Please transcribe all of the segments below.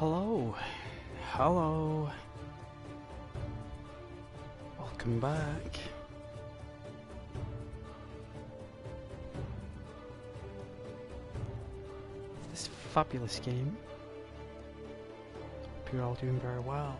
Hello. Hello. Welcome back. This fabulous game. Hope you're all doing very well.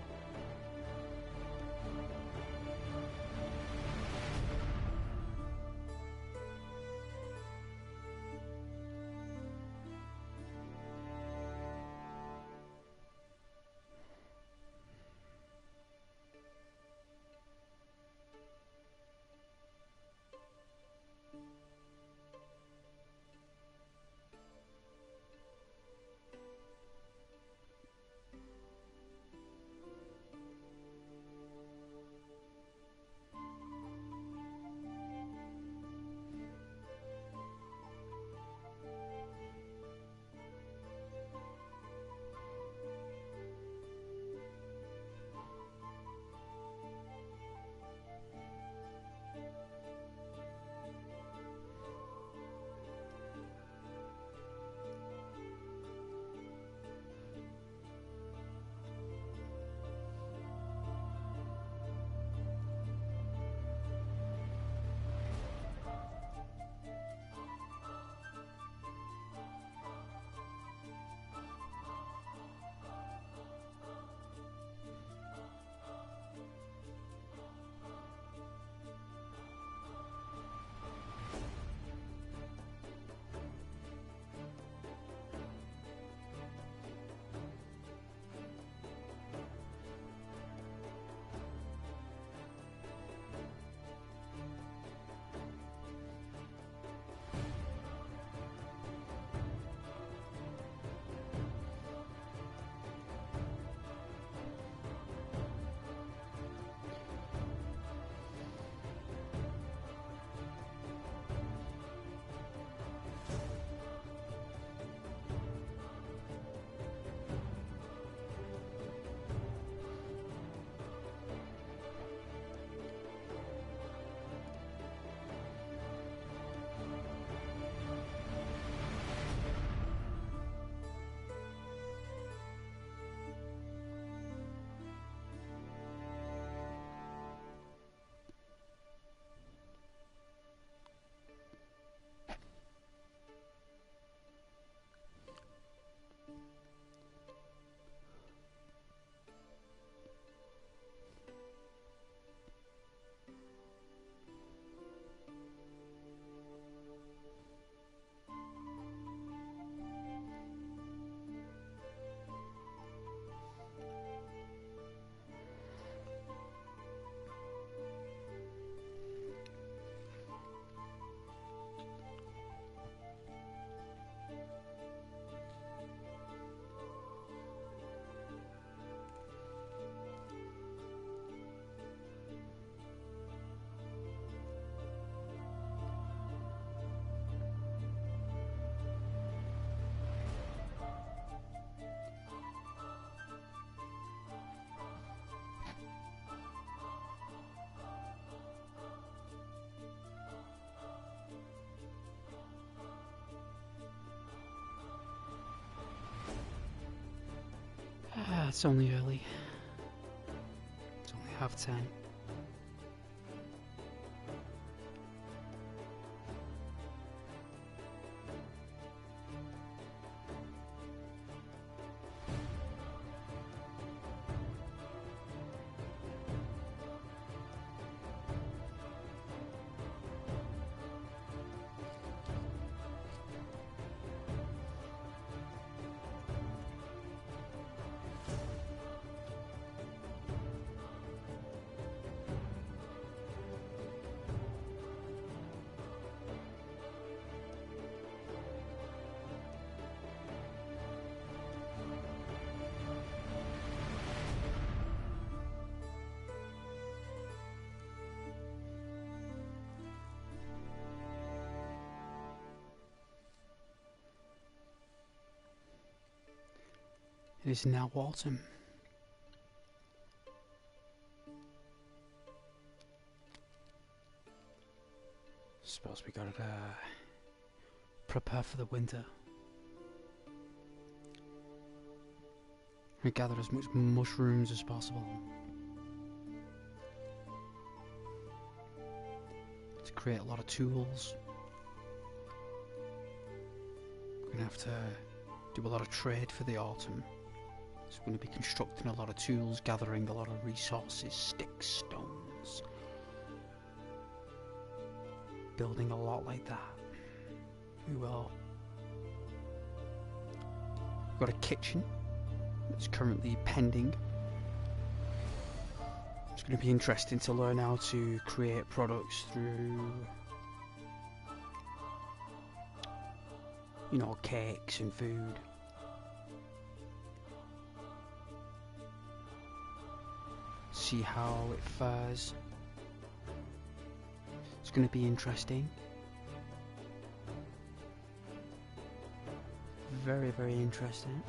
It's only early. It's only 10:30. It is now autumn. Suppose we gotta prepare for the winter. And gather as much mushrooms as possible to create a lot of tools. We're gonna have to do a lot of trade for the autumn. So we're going to be constructing a lot of tools, gathering a lot of resources, sticks, stones. Building a lot like that. We will. We've got a kitchen that's currently pending. It's going to be interesting to learn how to create products through, you know, cakes and food. See how it fares. It's going to be interesting. Very, very interesting.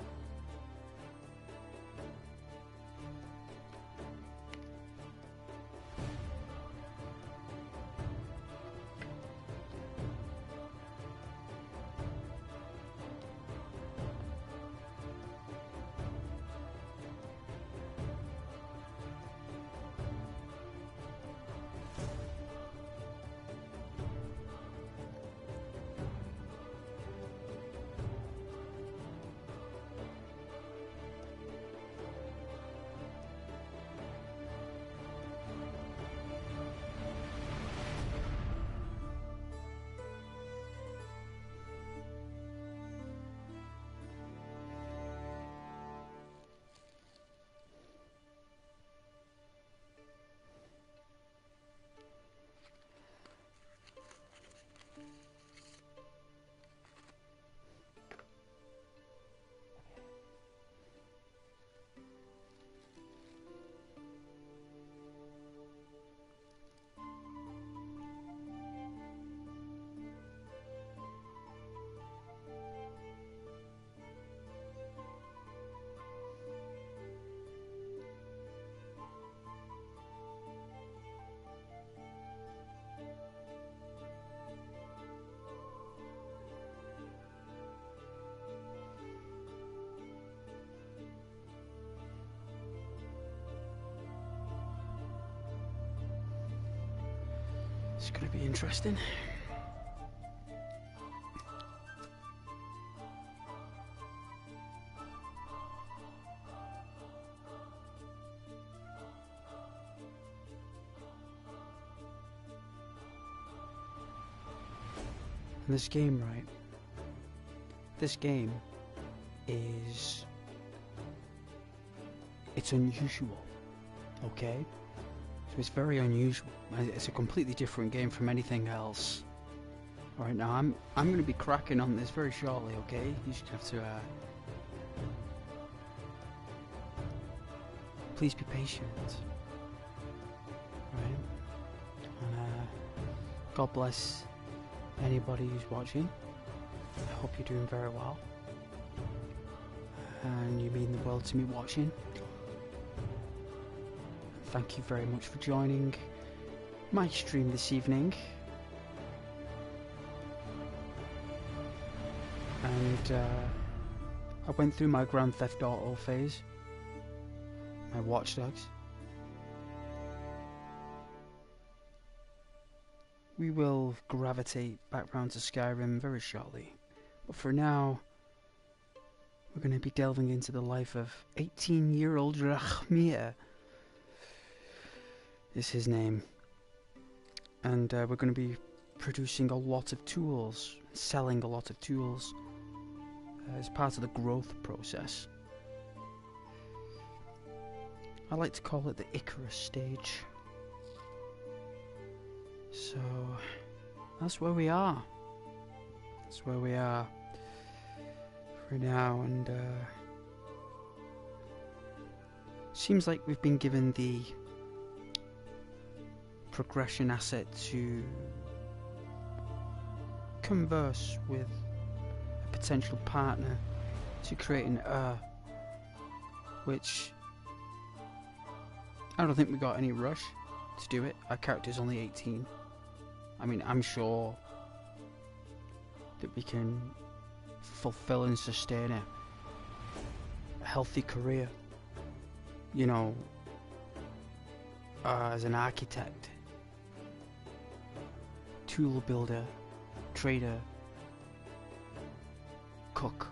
It's going to be interesting. This game, right? This game is... it's unusual, okay? So it's very unusual. It's a completely different game from anything else. Alright, now I'm going to be cracking on this very shortly, okay? You just have to please be patient. Right? And God bless anybody who's watching. I hope you're doing very well. And you mean the world to me watching. Thank you very much for joining my stream this evening. And I went through my Grand Theft Auto phase, my Watch Dogs. We will gravitate back round to Skyrim very shortly, but for now we're going to be delving into the life of 18-year-old Rachmir is his name, and we're going to be producing a lot of tools, selling a lot of tools as part of the growth process. I like to call it the Icarus stage. So that's where we are. That's where we are for now, and seems like we've been given the progression asset to converse with a potential partner to create an heir, which I don't think we got any rush to do it. Our character's only 18. I mean, I'm sure that we can fulfill and sustain a healthy career you know, as an architect, tool builder, trader, cook,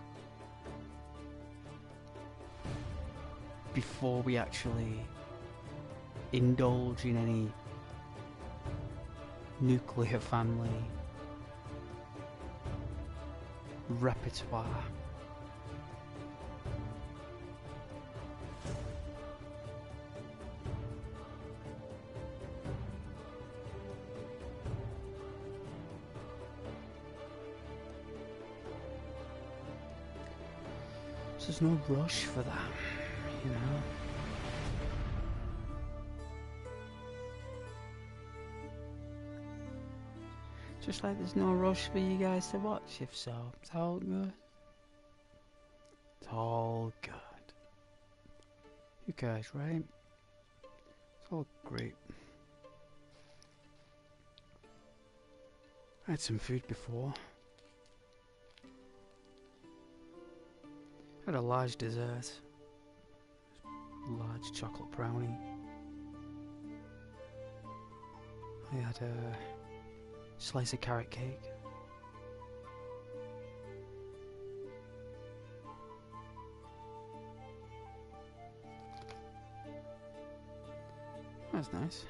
before we actually indulge in any nuclear family repertoire. So there's no rush for that, you know. Just like there's no rush for you guys to watch, if so. It's all good. It's all good. You guys, right? It's all great. I had some food before. I had a large dessert. Large chocolate brownie. I had a slice of carrot cake. That's nice.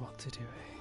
What to do, eh?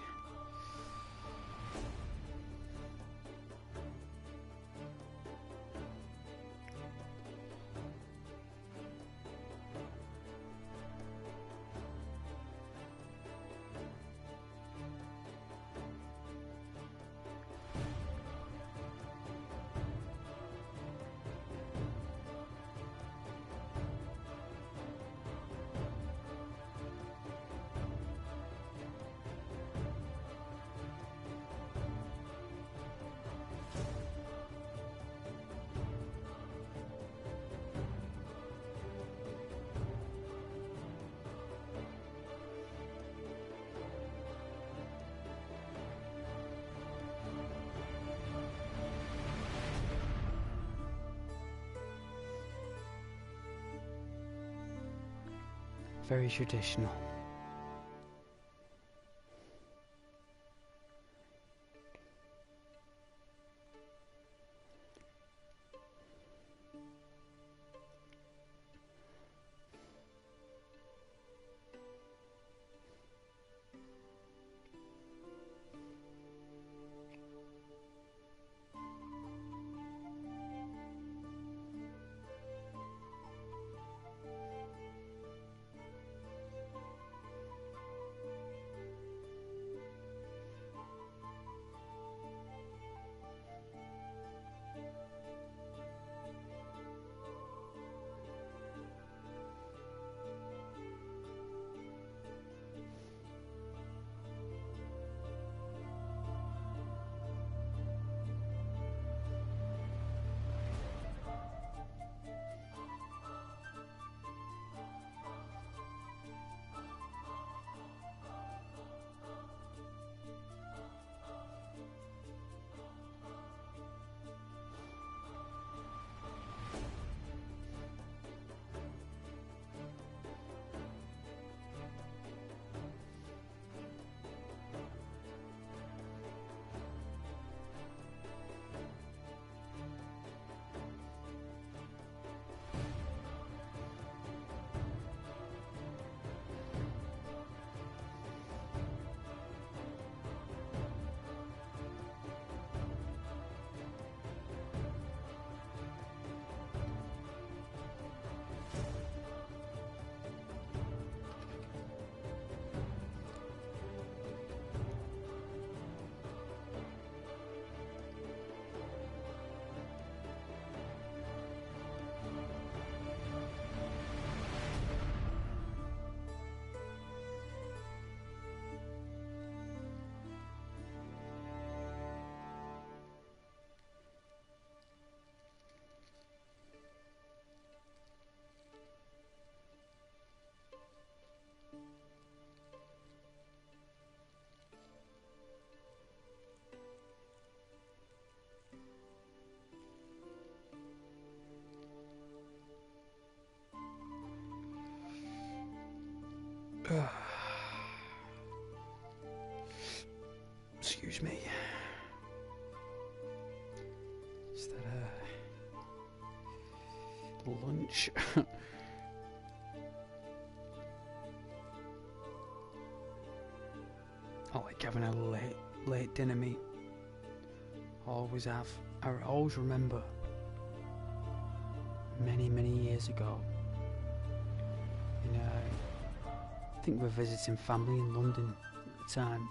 Very traditional. Excuse me. Is that lunch? I like having a late dinner meat. Always have. I always remember many years ago. I think we were visiting family in London at the time,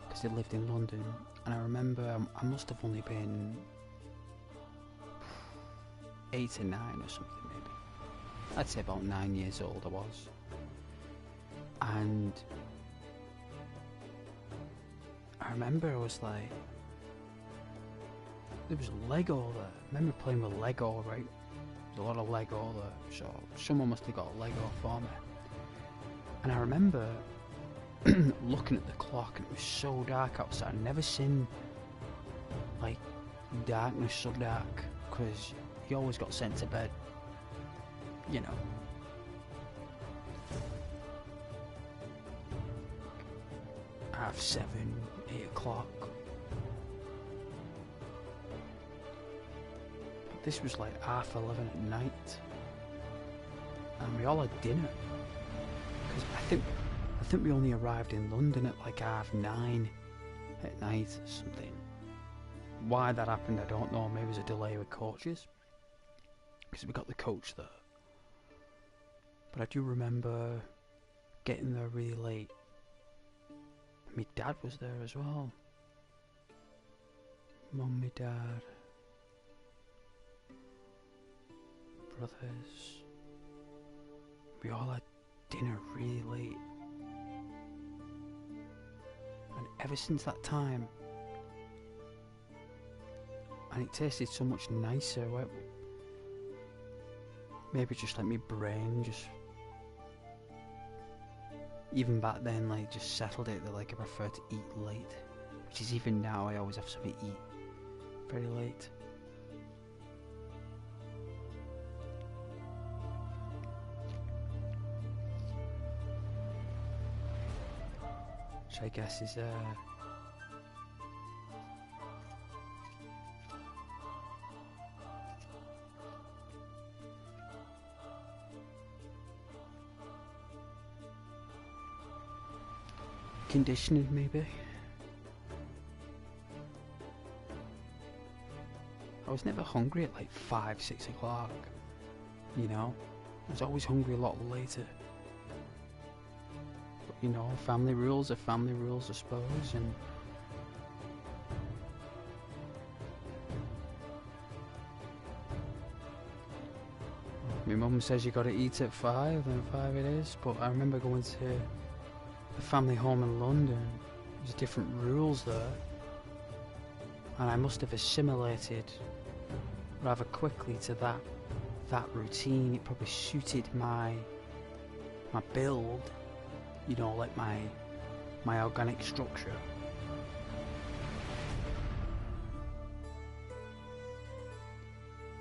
because they lived in London, and I remember I must have only been 8 or 9 or something, maybe. I'd say about 9 years old I was. And I remember I was like, there was Lego there. I remember playing with Lego, right? There's a lot of Lego there, so someone must have got a Lego for me. And I remember looking at the clock, and it was so dark outside. I'd never seen like darkness so dark, because you always got sent to bed, you know. 7:30, 8 o'clock. But this was like 11:30 at night, and we all had dinner. Because I think we only arrived in London at like 9:30 at night or something. Why that happened, I don't know. Maybe it was a delay with coaches, because we got the coach there. But I do remember getting there really late. My dad was there as well. Mum, my dad, brothers. We all had dinner really late. And ever since that time, and it tasted so much nicer. Maybe just like my brain just, even back then, like, just settled it that like I prefer to eat late, which is even now I always have something to eat very late. Which I guess is conditioning, maybe. I was never hungry at like 5, 6 o'clock, you know. I was always hungry a lot later. But, you know, family rules are family rules, I suppose, and my mum says you gotta eat at 5, and 5 it is. But I remember going to the family home in London. There's different rules there, and I must have assimilated rather quickly to that routine. It probably suited my build, you know, like my organic structure.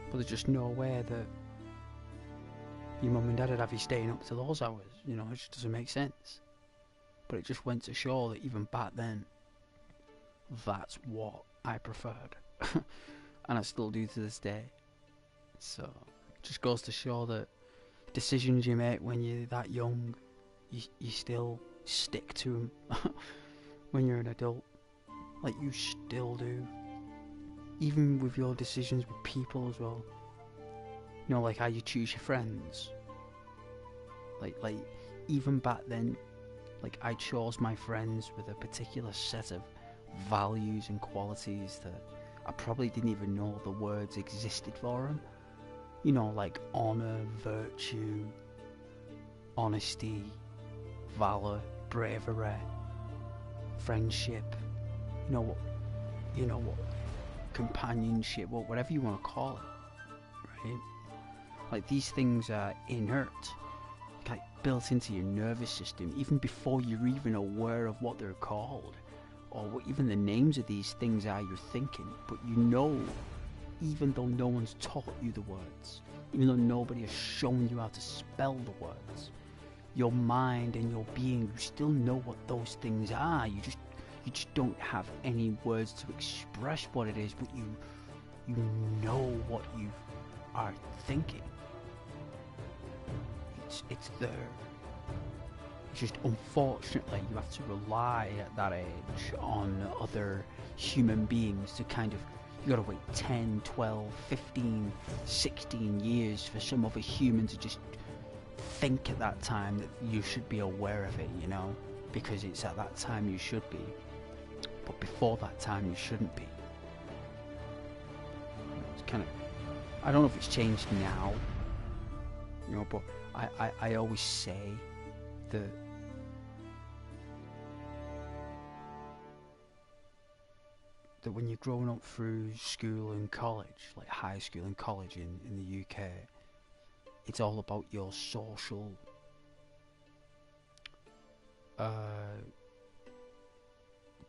But there's just no way that your mum and dad would have you staying up to those hours, you know. It just doesn't make sense. But it just went to show that even back then, that's what I preferred. And I still do to this day. So it just goes to show that decisions you make when you're that young, you still stick to them when you're an adult. Like, you still do. Even with your decisions with people as well. You know, like how you choose your friends. Like even back then, like, I chose my friends with a particular set of values and qualities that I probably didn't even know the words existed for them. You know, like honour, virtue, honesty, valour, bravery, friendship, you know what, companionship, whatever you want to call it, right? Like, these things are inert, like built into your nervous system, even before you're even aware of what they're called, or what even the names of these things are you're thinking. But you know, even though no one's taught you the words, even though nobody has shown you how to spell the words. Your mind and your being, you still know what those things are. You just don't have any words to express what it is, but you know what you are thinking. It's there. It's just unfortunately you have to rely at that age on other human beings to kind of, you gotta wait 10, 12, 15, 16 years for some other human to just think at that time that you should be aware of it, you know, because it's at that time you should be, but before that time you shouldn't be. It's kind of, I don't know if it's changed now, you know, but I always say that when you're growing up through school and college, like high school and college in the UK, it's all about your social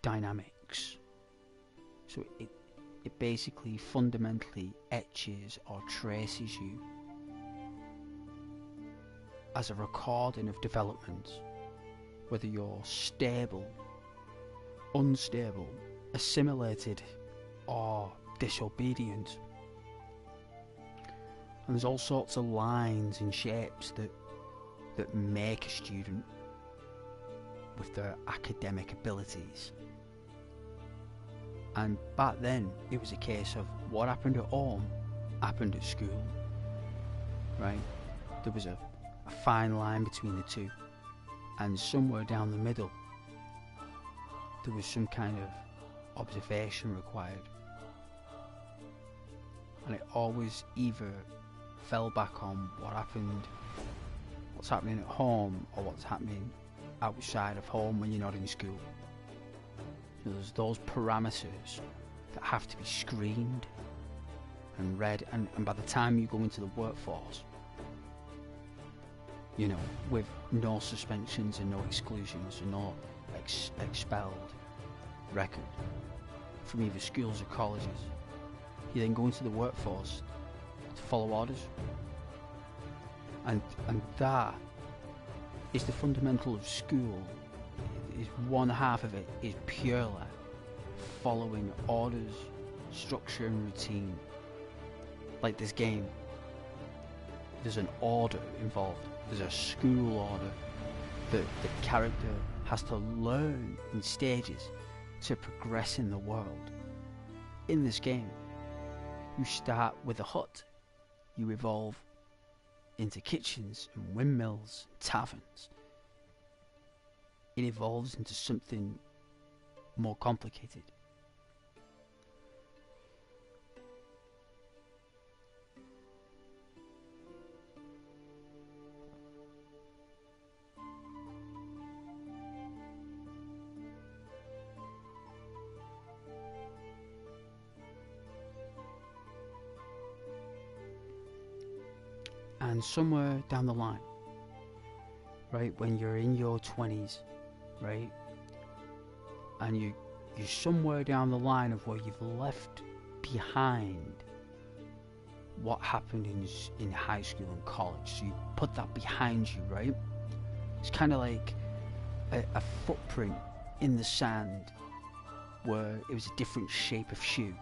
dynamics. So it basically fundamentally etches or traces you as a recording of development, whether you're stable, unstable, assimilated, or disobedient. And there's all sorts of lines and shapes that make a student with their academic abilities. And back then it was a case of what happened at home happened at school, right? There was a fine line between the two, and somewhere down the middle there was some kind of observation required, and it always either fell back on what's happening at home or what's happening outside of home when you're not in school. So there's those parameters that have to be screened and read, and by the time you go into the workforce, you know, with no suspensions and no exclusions and no expelled record from either schools or colleges, you then go into the workforce to follow orders, and that is the fundamental of school. Is one half of it is purely following orders, structure and routine. Like this game, there's an order involved. There's a school order that the character has to learn in stages to progress in the world. In this game, you start with a hut, you evolve into kitchens and windmills and taverns. It evolves into something more complicated. And somewhere down the line, right, when you're in your 20s, right, and you're somewhere down the line of where you've left behind what happened in high school and college, so you put that behind you, right? It's kind of like a footprint in the sand where it was a different shape of shoe.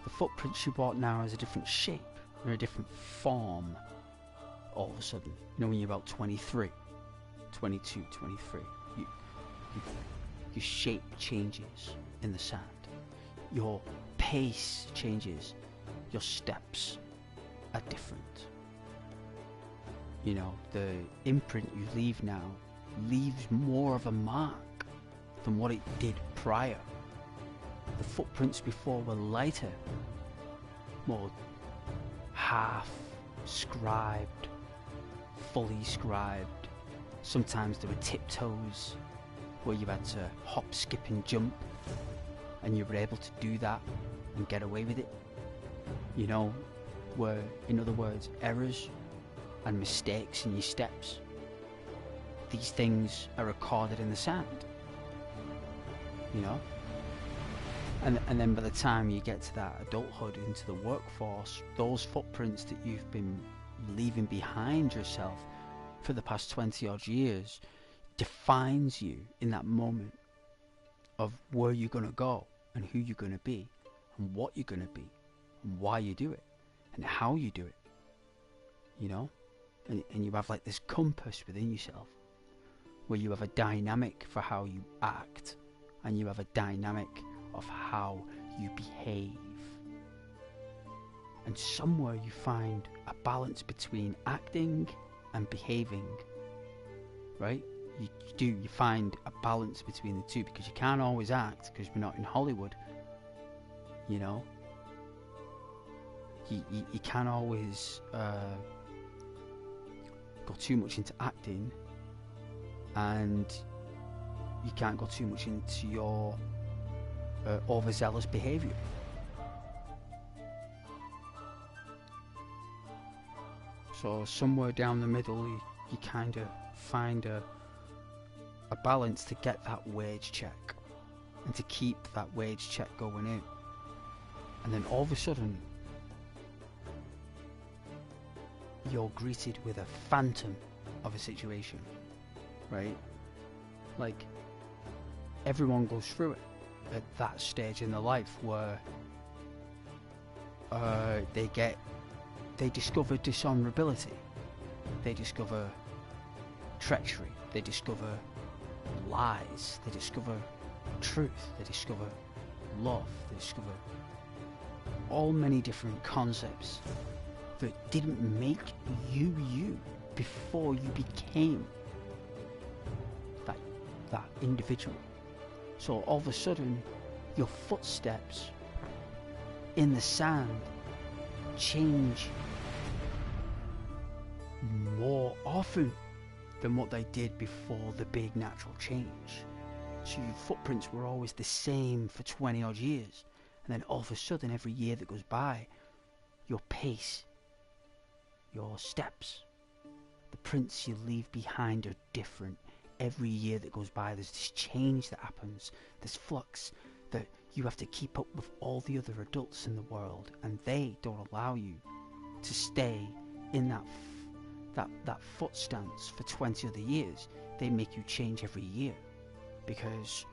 The footprint you bought now is a different shape, or a different form all of a sudden. You know, when you're about 23, 22, 23, your shape changes in the sand. Your pace changes. Your steps are different. You know, the imprint you leave now leaves more of a mark than what it did prior. The footprints before were lighter, more half scribed, fully scribed. Sometimes there were tiptoes where you had to hop, skip and jump, and you were able to do that and get away with it. You know, where, in other words, errors and mistakes in your steps, these things are recorded in the sand, you know? And then by the time you get to that adulthood, into the workforce, those footprints that you've been leaving behind yourself for the past 20 odd years defines you in that moment of where you're going to go and who you're going to be and what you're going to be and why you do it and how you do it, you know. And you have like this compass within yourself where you have a dynamic for how you act and you have a dynamic of how you behave. And somewhere you find a balance between acting and behaving, right? You find a balance between the two, because you can't always act, because we're not in Hollywood, you know. You can't always go too much into acting, and you can't go too much into your overzealous behaviour. So somewhere down the middle, you kind of find a balance to get that wage check and to keep that wage check going in. And then all of a sudden, you're greeted with a phantom of a situation, right? Like, everyone goes through it at that stage in their life where they discover dishonorability, they discover treachery, they discover lies, they discover truth, they discover love, they discover all many different concepts that didn't make you before you became that individual. So all of a sudden, your footsteps in the sand change more often than what they did before the big natural change. So your footprints were always the same for 20 odd years, and then all of a sudden, every year that goes by, your pace, your steps, the prints you leave behind are different. Every year that goes by, there's this change that happens, this flux that you have to keep up with all the other adults in the world, and they don't allow you to stay in that foot stance for 20 other years. They make you change every year, because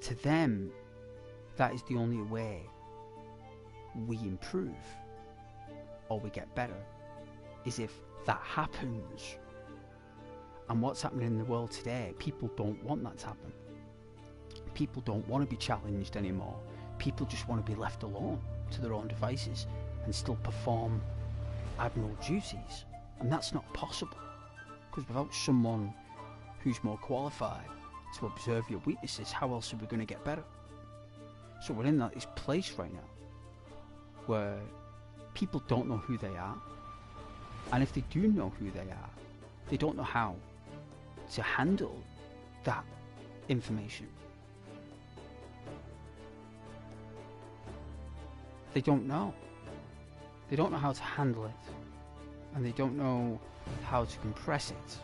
to them, that is the only way we improve or we get better, is if that happens. And what's happening in the world today, people don't want that to happen. People don't want to be challenged anymore. People just want to be left alone to their own devices and still perform admiral duties. And that's not possible, because without someone who's more qualified to observe your weaknesses, how else are we going to get better? So we're in this place right now where people don't know who they are, and if they do know who they are, they don't know how to handle that information. They don't know. They don't know how to handle it, and they don't know how to compress it.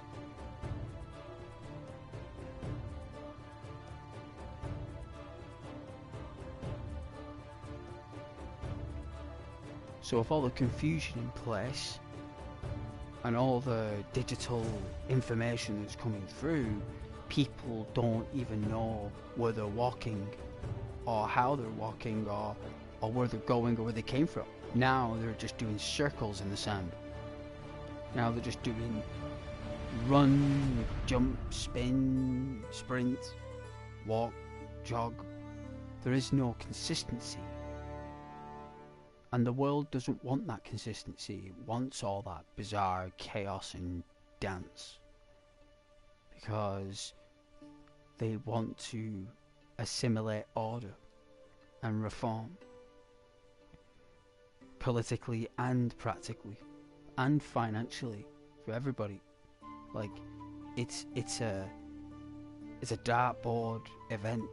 So with all the confusion in place and all the digital information that's coming through, people don't even know where they're walking or how they're walking or where they're going or where they came from. Now they're just doing circles in the sand. Now they're just doing run, jump, spin, sprint, walk, jog. There is no consistency. And the world doesn't want that consistency. It wants all that bizarre chaos and dance, because they want to assimilate order and reform, politically and practically and financially, for everybody. Like, it's a dartboard event,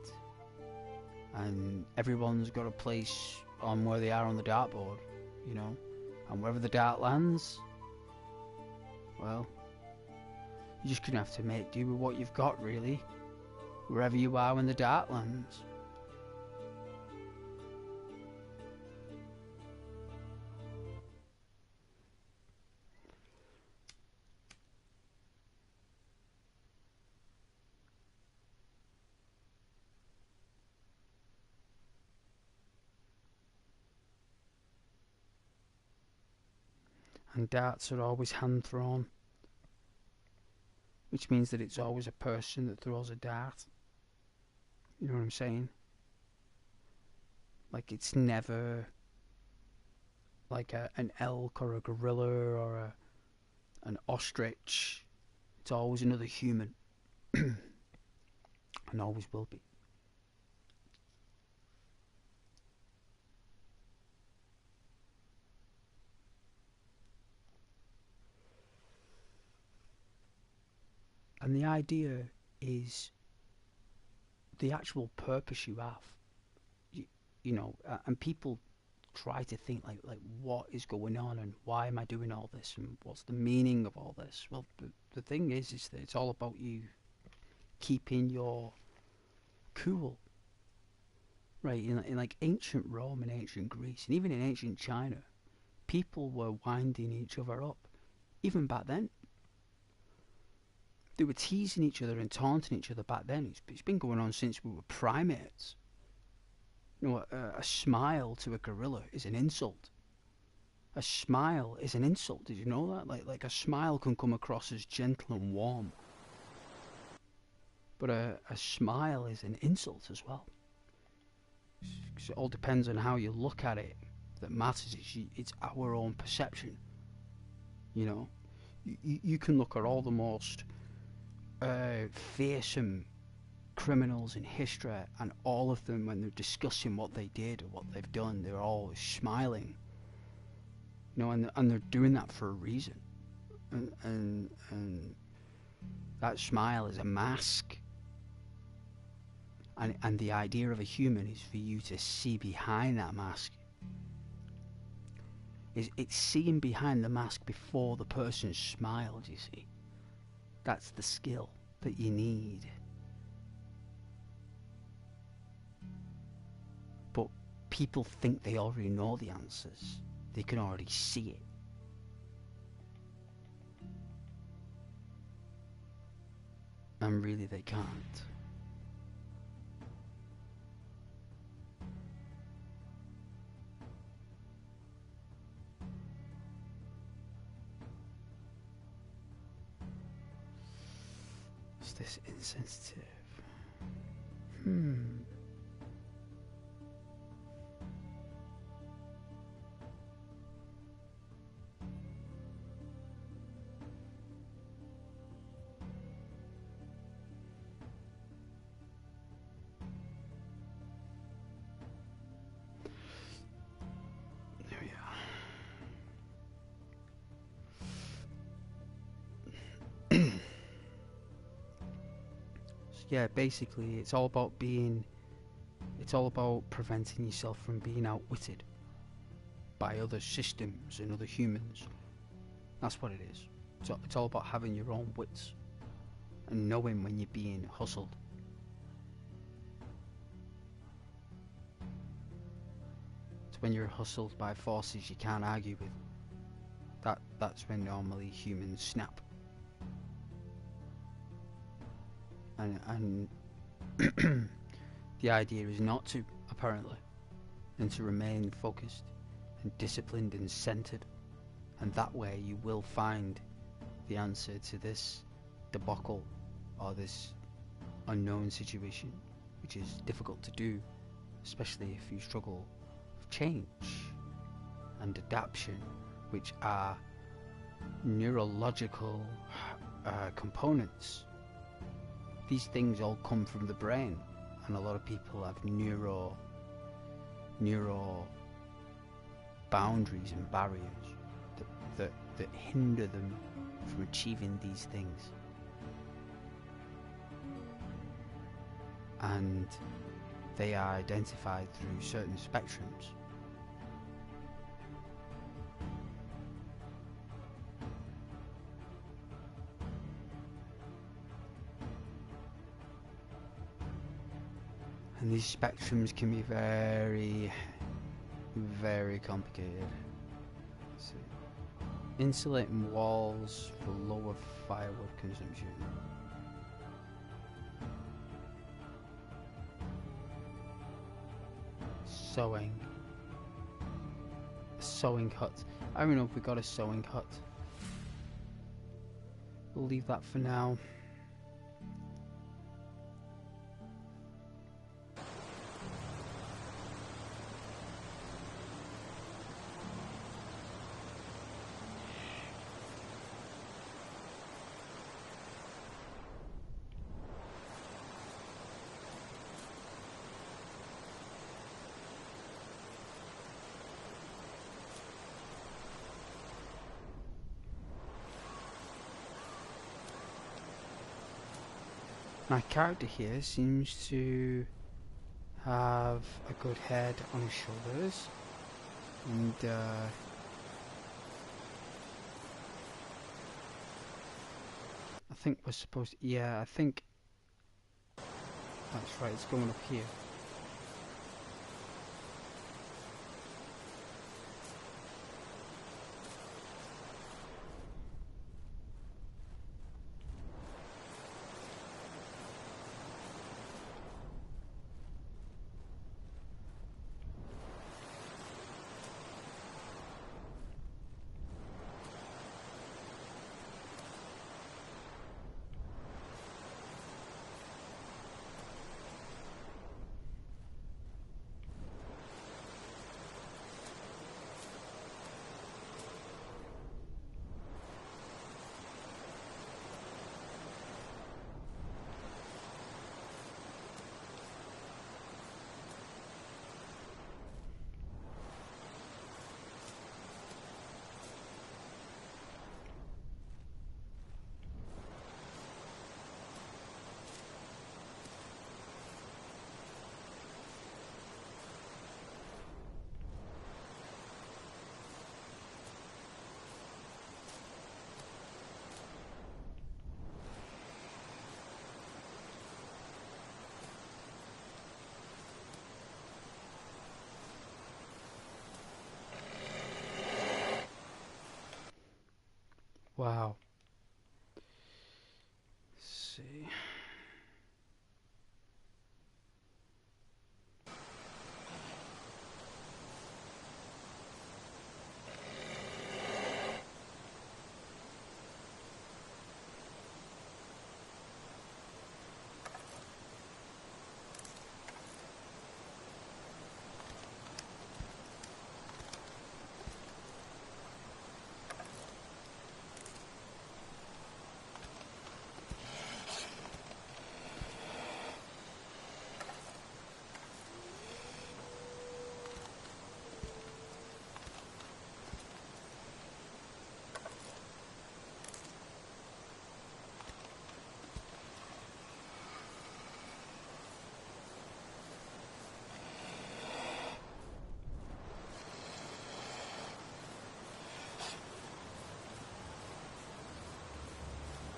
and everyone's got a place on where they are on the dartboard, you know, and wherever the dart lands, well, you're just gonna have to make do with what you've got, really, wherever you are when the dart lands. and darts are always hand thrown, which means that it's always a person that throws a dart. You know what I'm saying? Like, it's never like an elk or a gorilla or an ostrich. It's always another human, and always will be. And the idea is the actual purpose you have. You know, and people try to think like what is going on and why am I doing all this and what's the meaning of all this. Well, the thing is that it's all about you keeping your cool, right? In like ancient Rome and ancient Greece and even in ancient China, people were winding each other up. Even back then, they were teasing each other and taunting each other back then. It's been going on since we were primates. You know, a smile to a gorilla is an insult. A smile is an insult. Did you know that? Like a smile can come across as gentle and warm, but a smile is an insult as well. Because it all depends on how you look at it. That matters. It's our own perception. You know, you can look at all the most fearsome criminals in history, and all of them, when they're discussing what they did or what they've done, they're always smiling. You know, and they're doing that for a reason. And that smile is a mask. And the idea of a human is for you to see behind that mask. It's seeing behind the mask before the person smiles, you see. That's the skill that you need. But people think they already know the answers. They can already see it. And really they can't. Is this insensitive? There we are. Yeah, basically it's all about preventing yourself from being outwitted by other systems and other humans. That's what it is. So it's all about having your own wits and knowing when you're being hustled. It's when you're hustled by forces you can't argue with. That's when normally humans snap. And the idea is not to, apparently, and to remain focused and disciplined and centered, and that way you will find the answer to this debacle or this unknown situation, which is difficult to do, especially if you struggle with change and adaptation, which are neurological components. These things all come from the brain, and a lot of people have neuro boundaries and barriers that hinder them from achieving these things. And they are identified through certain spectrums. And these spectrums can be very, very complicated. Let's see. Insulating walls for lower firewood consumption. Sewing hut. I don't know if we got a sewing hut. We'll leave that for now. My character here seems to have a good head on his shoulders, and I think we're supposed to, yeah, I think that's right, it's going up here. Wow. Let's see.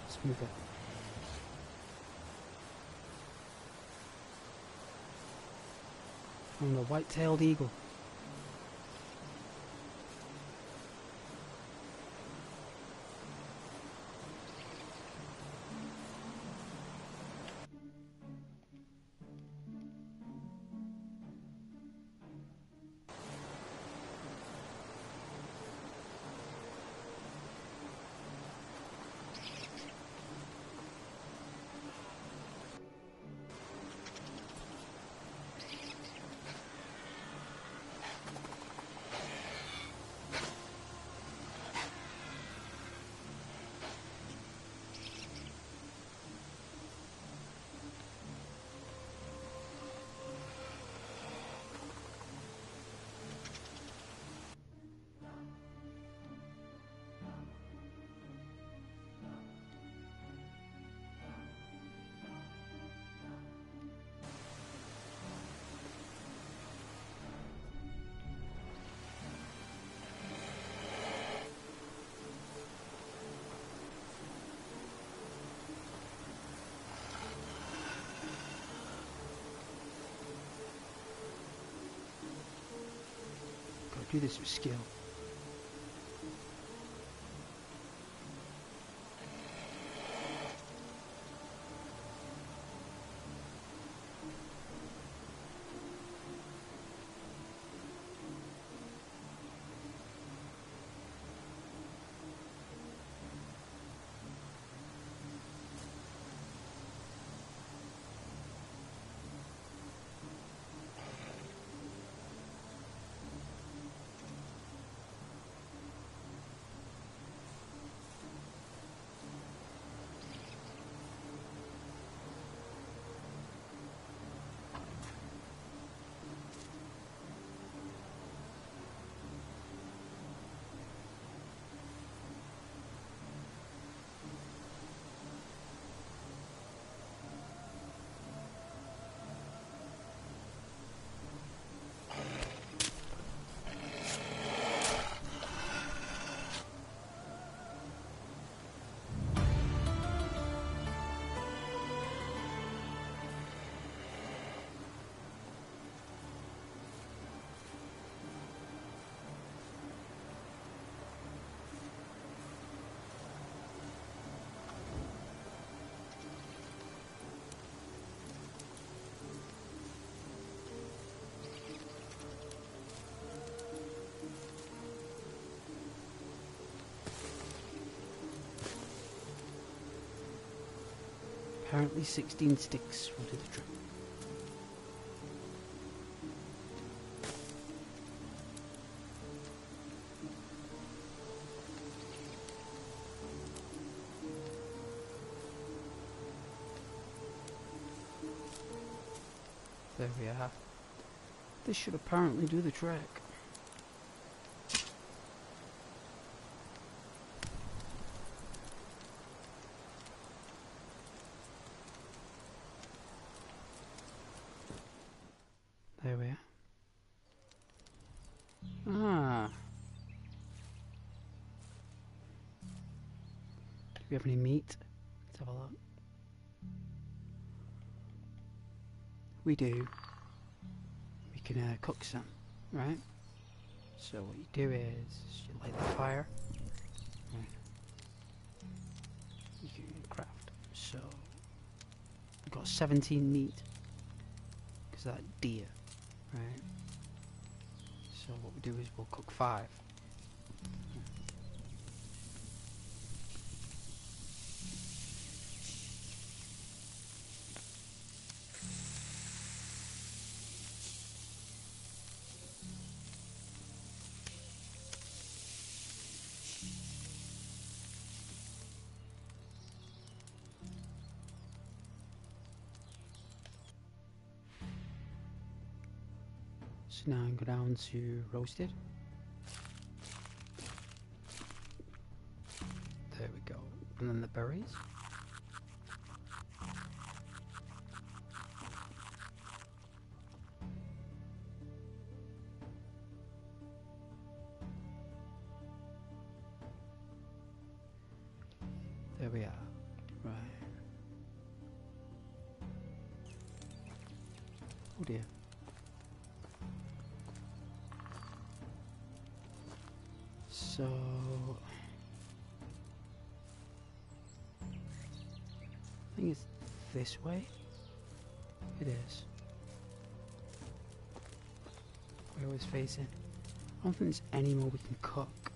Let's move it. From the white-tailed eagle. Do this with skill. Apparently 16 sticks will do the trick. There we are. This should apparently do the trick. There we are. Ah. Do we have any meat? Let's have a look. We do. We can cook some, right? So what you do is you light the fire. Right. You can craft. So we've got 17 meat because that deer, right? So what we do is we'll cook 5. So now I go down to roasted. There we go. And then the berries. There we are. Right. Oh dear. So I think it's this way. It is. We're always facing. I don't think there's any more we can cook.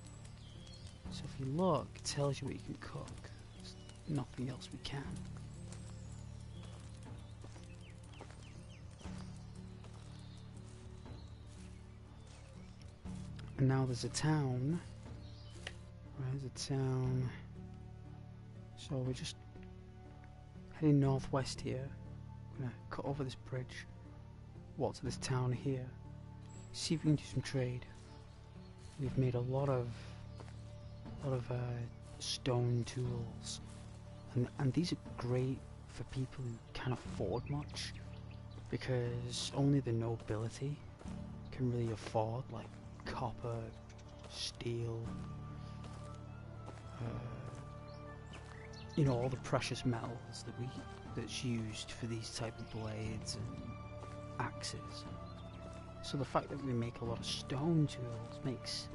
So if you look, it tells you what you can cook. There's nothing else we can. And now there's a town. Right, there's a town. So we're just heading northwest here. We're gonna cut over this bridge. Walk to this town here. See if we can do some trade. We've made a lot of stone tools, and these are great for people who can't afford much, because only the nobility can really afford like copper, steel, you know, all the precious metals that's used for these type of blades and axes. So the fact that we make a lot of stone tools makes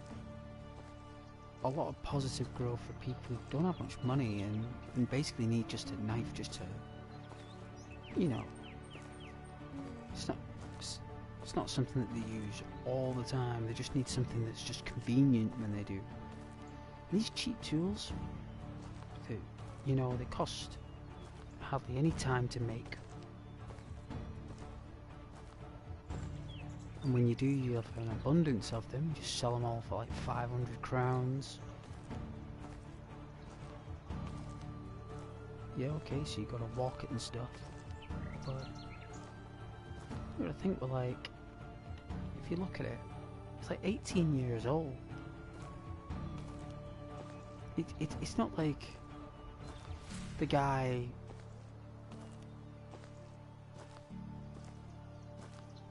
a lot of positive growth for people who don't have much money and basically need just a knife just to, you know, it's not something that they use all the time. They just need something that's just convenient when they do. And these cheap tools, you know, they cost hardly any time to make. And when you do, you have an abundance of them. You just sell them all for like 500 crowns. Yeah, okay, so you gotta walk it and stuff. But you gotta think, we're like, if you look at it, it's like 18 years old. It's not like the guy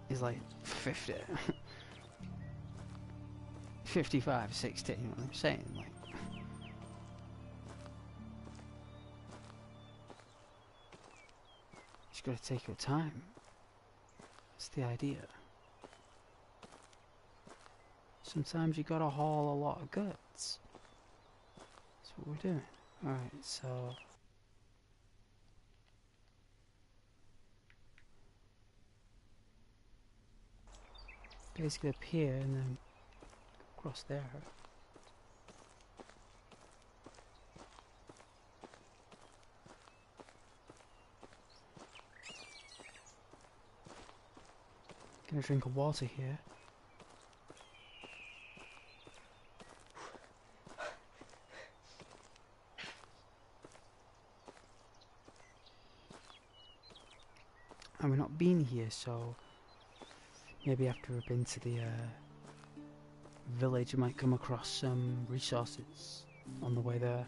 is like 50, 55, 60, you know what I'm saying? Like, you just gotta take your time. That's the idea. Sometimes you gotta haul a lot of goods. That's what we're doing. Alright, so basically up here and then across there. Get a drink of water here. And we've not been here, so maybe after we've been to the village, I might come across some resources on the way there.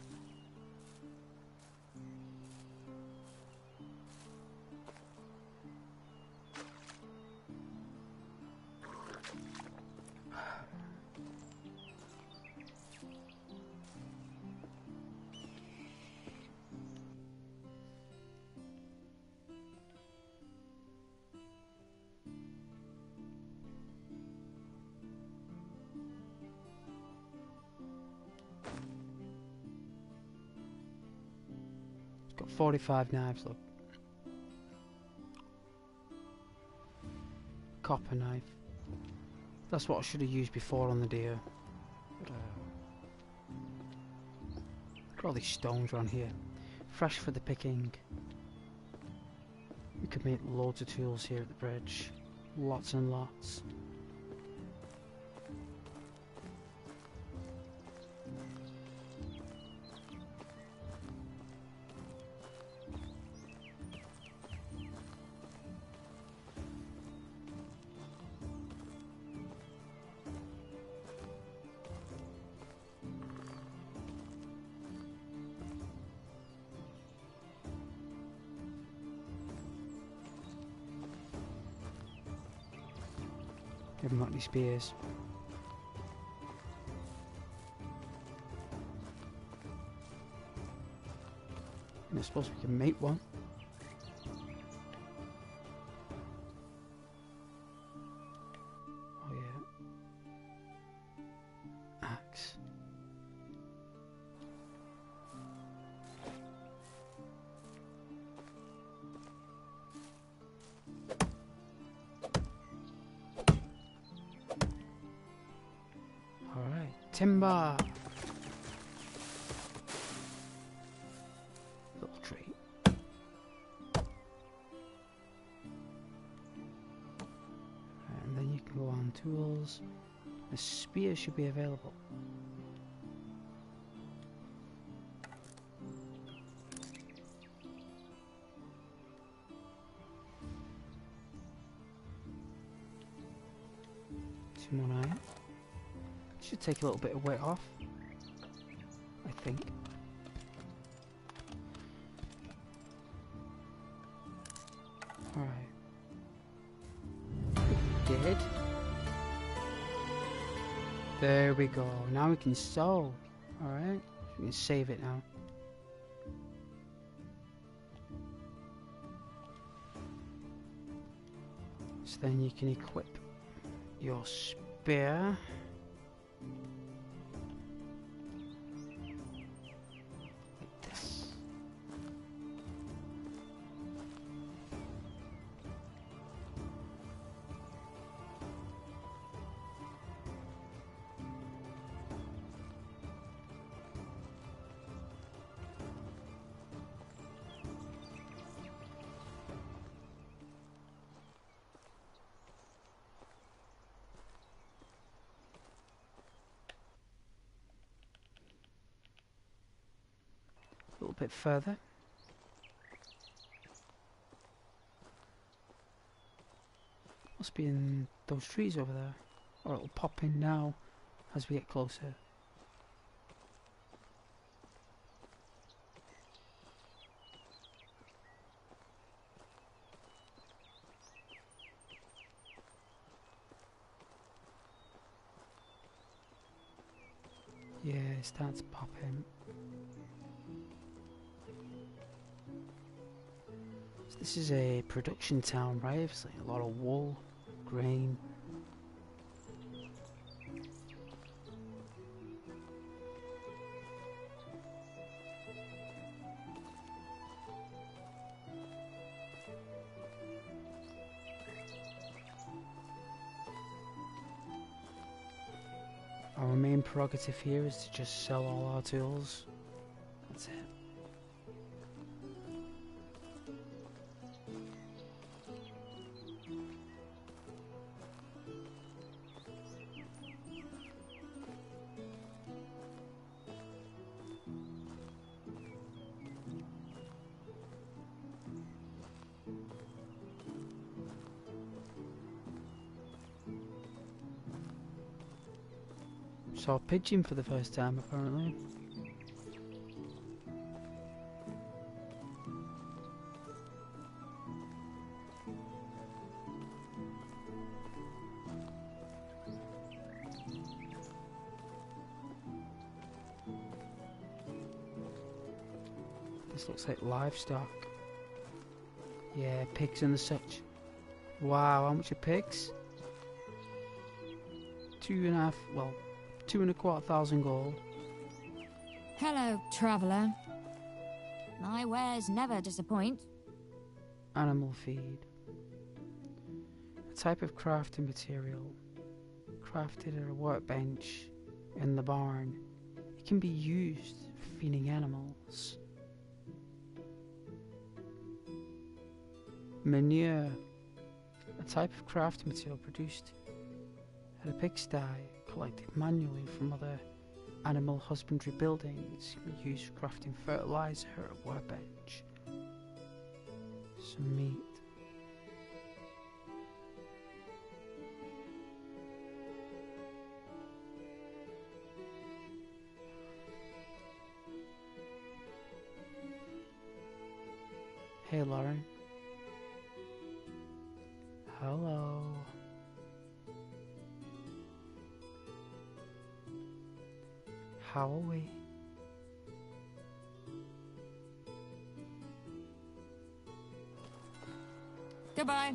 Got 45 knives, look. Copper knife. That's what I should have used before on the deer. But, look at all these stones around here. Fresh for the picking. We could make loads of tools here at the bridge. Lots and lots. Haven't got any spears. And I suppose we can make one. Oh yeah. Axe. Timber! Little tree. And then you can go on tools. A spear should be available. Two more iron. Should take a little bit of weight off, I think. Alright. Did. There we go. Now we can sew. Alright. We can save it now. So then you can equip your spear. A little bit further. Must be in those trees over there. Or it'll pop in now as we get closer. Yeah, it starts popping. So this is a production town, right? It's like a lot of wool, grain. Our main prerogative here is to just sell all our tools. That's it. Saw a pigeon for the first time, apparently. This looks like livestock. Yeah, pigs and the such. Wow, how much are pigs? 2,250 gold. Hello, traveller. My wares never disappoint. Animal feed. A type of crafting material. Crafted at a workbench in the barn. It can be used for feeding animals. Manure. A type of crafting material produced at a pigsty, collected manually from other animal husbandry buildings. It can be used for crafting fertilizer at a workbench. Some meat. Hey Lauren. Hello. How are we? Goodbye.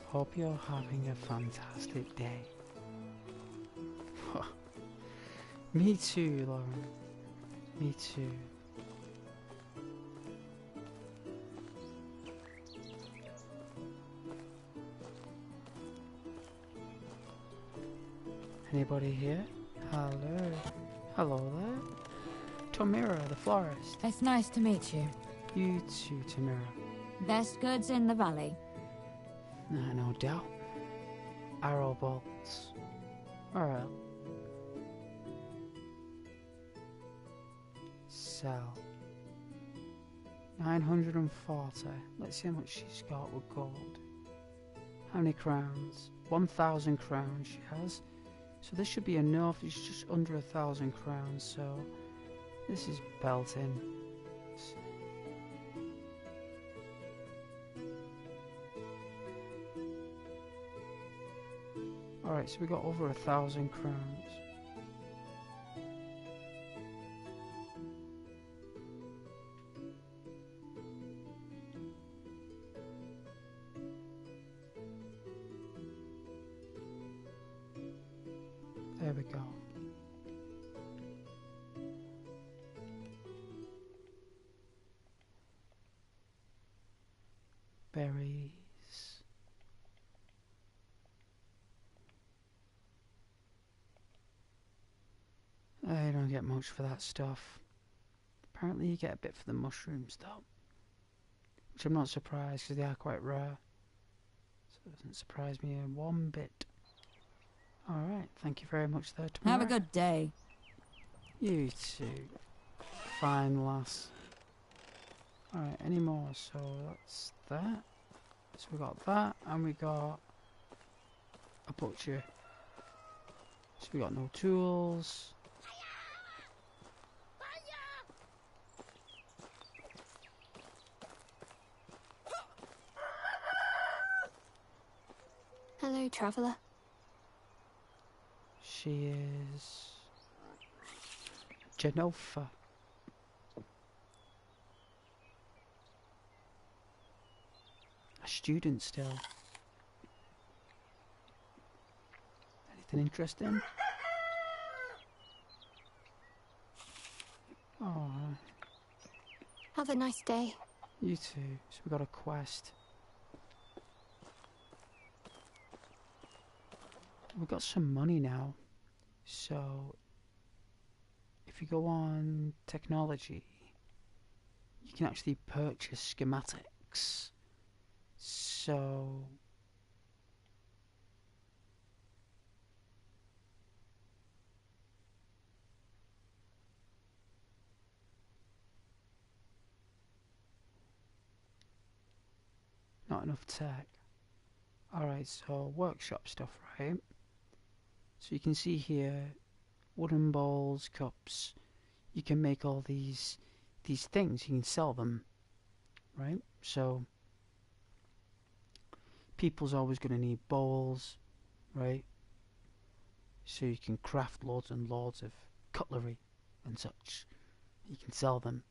Hope you're having a fantastic day. Me too, Lauren. Me too. Anybody here? Hello. Hello there. Tamira, the florist. It's nice to meet you. You too, Tamira. Best goods in the valley. No doubt. Arrow bolts. Alright. Sell. 940. Let's see how much she's got with gold. How many crowns? 1,000 crowns she has. So this should be enough. It's just under 1,000 crowns, so this is belting. Alright, so we got over 1,000 crowns. There we go. Berries. I don't get much for that stuff. Apparently you get a bit for the mushrooms though. Which I'm not surprised because they are quite rare. So it doesn't surprise me one bit. Alright, thank you very much there, Tamara. Have a good day. You too. Fine lass. Alright, any more? So that's that. So we got that, and we got a butcher. So we got no tools. Hello, traveller. She is Genofa. A student still. Anything interesting? Oh, Have a nice day. you too. So we got a quest. We've got some money now. So if you go on technology, you can actually purchase schematics. So not enough tech. Alright, so workshop stuff, right? So you can see here, wooden bowls, cups. You can make all these things. You can sell them, right? So people's always going to need bowls, right? So you can craft loads and loads of cutlery and such. You can sell them.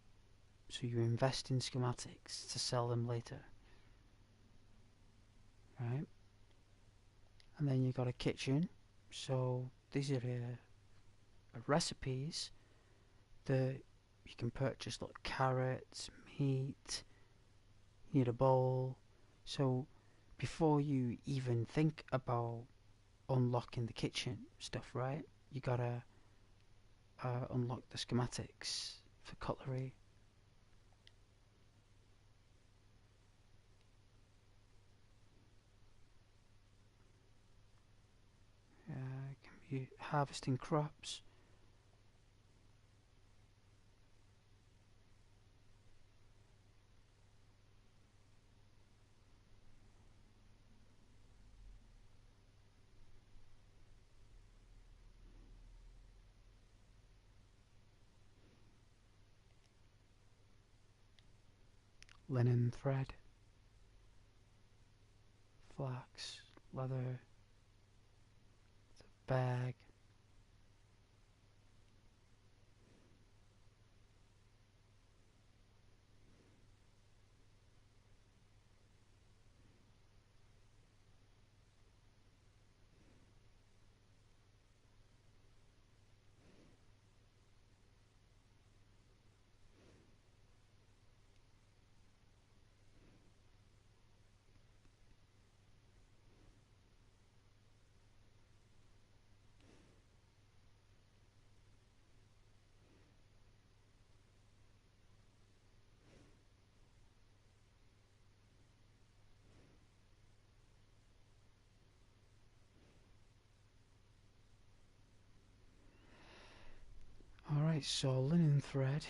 So you invest in schematics to sell them later, right? And then you got a kitchen. So these are recipes that you can purchase, like carrots, meat. You need a bowl. So before you even think about unlocking the kitchen stuff, right? You gotta unlock the schematics for cutlery. It can be harvesting crops. Linen thread, flax, leather, bag. Alright, so linen thread,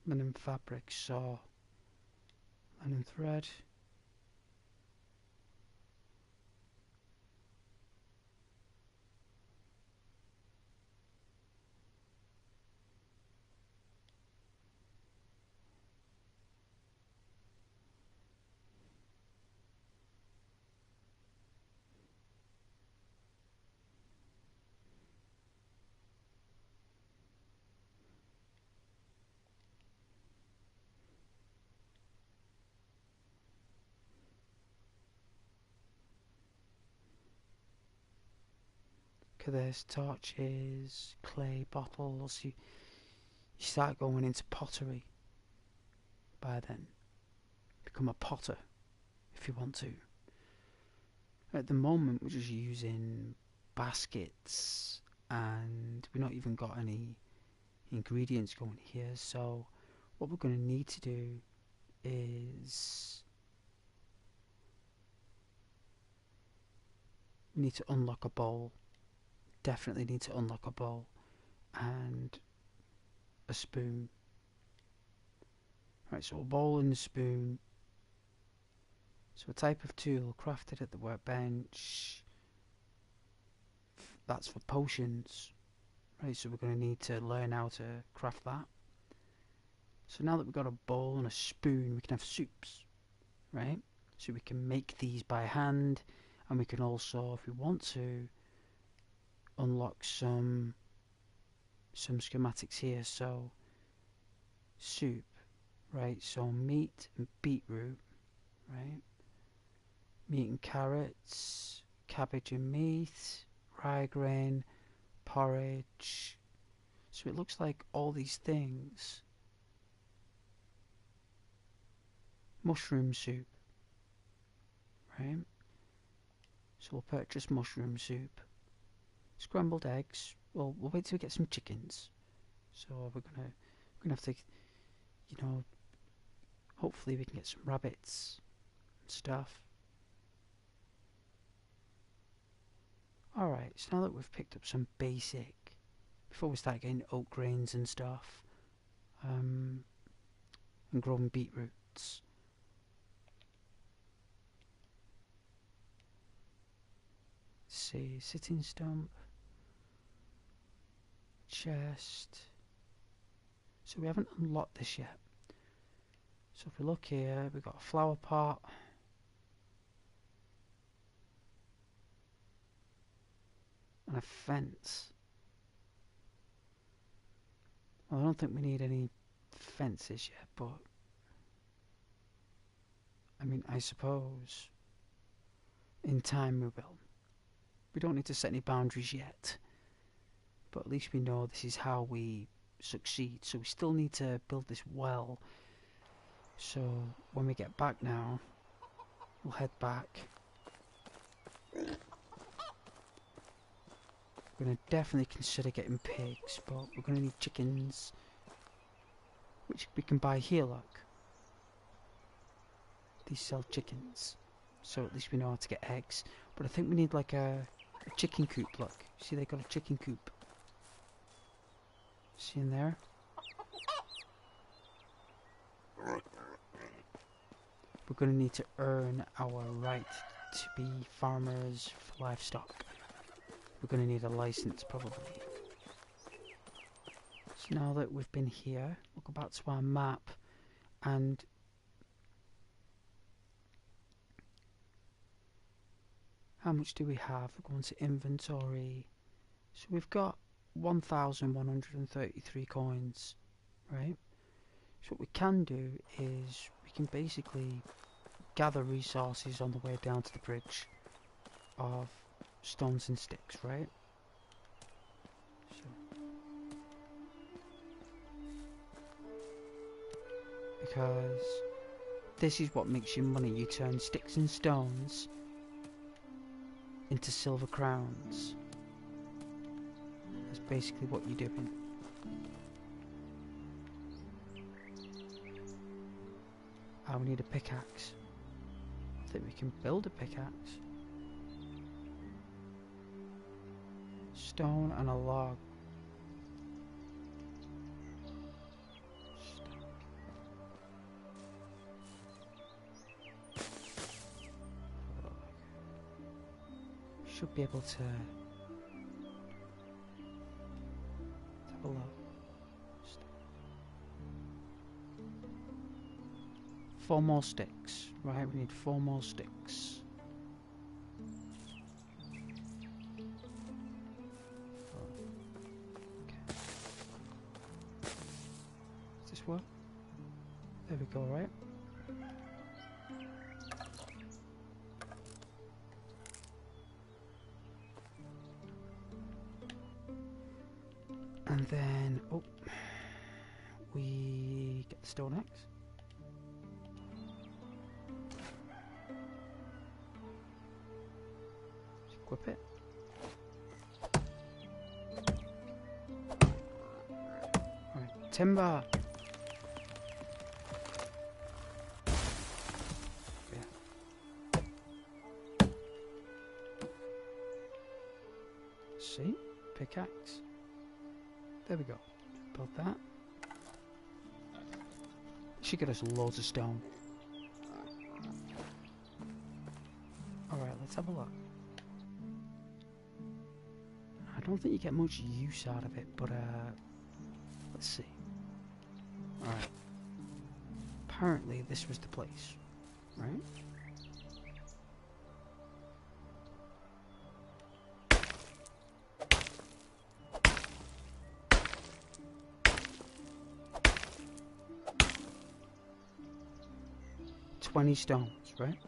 linen fabric, saw, linen thread. Look at this, torches, clay bottles. You start going into pottery by then. Become a potter if you want to. At the moment we're just using baskets and we've not even got any ingredients going here, so what we're going to need to do is we need to unlock a bowl. Definitely need to unlock a bowl and a spoon. Right, so a bowl and a spoon. So a type of tool crafted at the workbench. That's for potions. Right, so we're going to need to learn how to craft that. So now that we've got a bowl and a spoon, we can have soups, right? So we can make these by hand, and we can also, if we want to, unlock some schematics here. So soup, right? So meat and beetroot, right? Meat and carrots, cabbage and meat, rye grain, porridge. So it looks like all these things. Mushroom soup, right? So we'll purchase mushroom soup. Scrambled eggs. Well, we'll wait till we get some chickens. So we're gonna have to, you know, hopefully we can get some rabbits and stuff. Alright, so now that we've picked up some basic, before we start getting oat grains and stuff, and growing beetroots, see. Sitting stump. Chest. So we haven't unlocked this yet. So if we look here, we've got a flower pot. And a fence. Well, I don't think we need any fences yet, but I mean, I suppose in time we will. We don't need to set any boundaries yet, but at least we know this is how we succeed. So we still need to build this well. So when we get back now, we'll head back. We're going to definitely consider getting pigs, but we're going to need chickens, which we can buy here, look. These sell chickens, so at least we know how to get eggs. But I think we need like a chicken coop, look. See, they got a chicken coop. See in there? We're going to need to earn our right to be farmers for livestock. We're going to need a license, probably. So now that we've been here, we'll go back to our map and how much do we have? We're going to inventory. So we've got 1,133 coins, right? So what we can do is we can basically gather resources on the way down to the bridge of stones and sticks, right? So, because this is what makes you money. You turn sticks and stones into silver crowns. That's basically what you're doing. We need a pickaxe. I think we can build a pickaxe. Stone and a log. Should be able to have a look. 4 more sticks. Right, we need 4 more sticks. Okay. Does this work? There we go, right? And then, oh, we get the stone axe. Equip it. Alright, timber. Yeah. See? Pickaxe. There we go. Build that. Should get us loads of stone. Alright, let's have a look. I don't think you get much use out of it, but let's see. Alright. Apparently this was the place, right? $20 stones, right?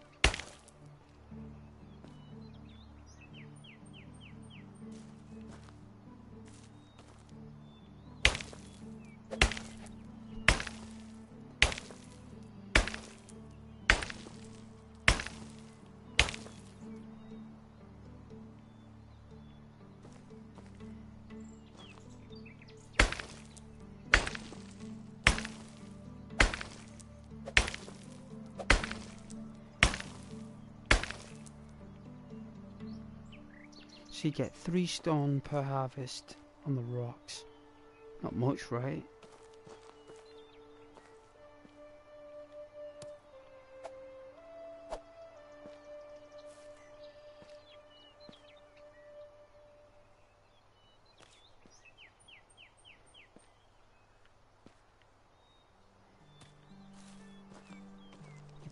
So you get 3 stone per harvest on the rocks. Not much, right?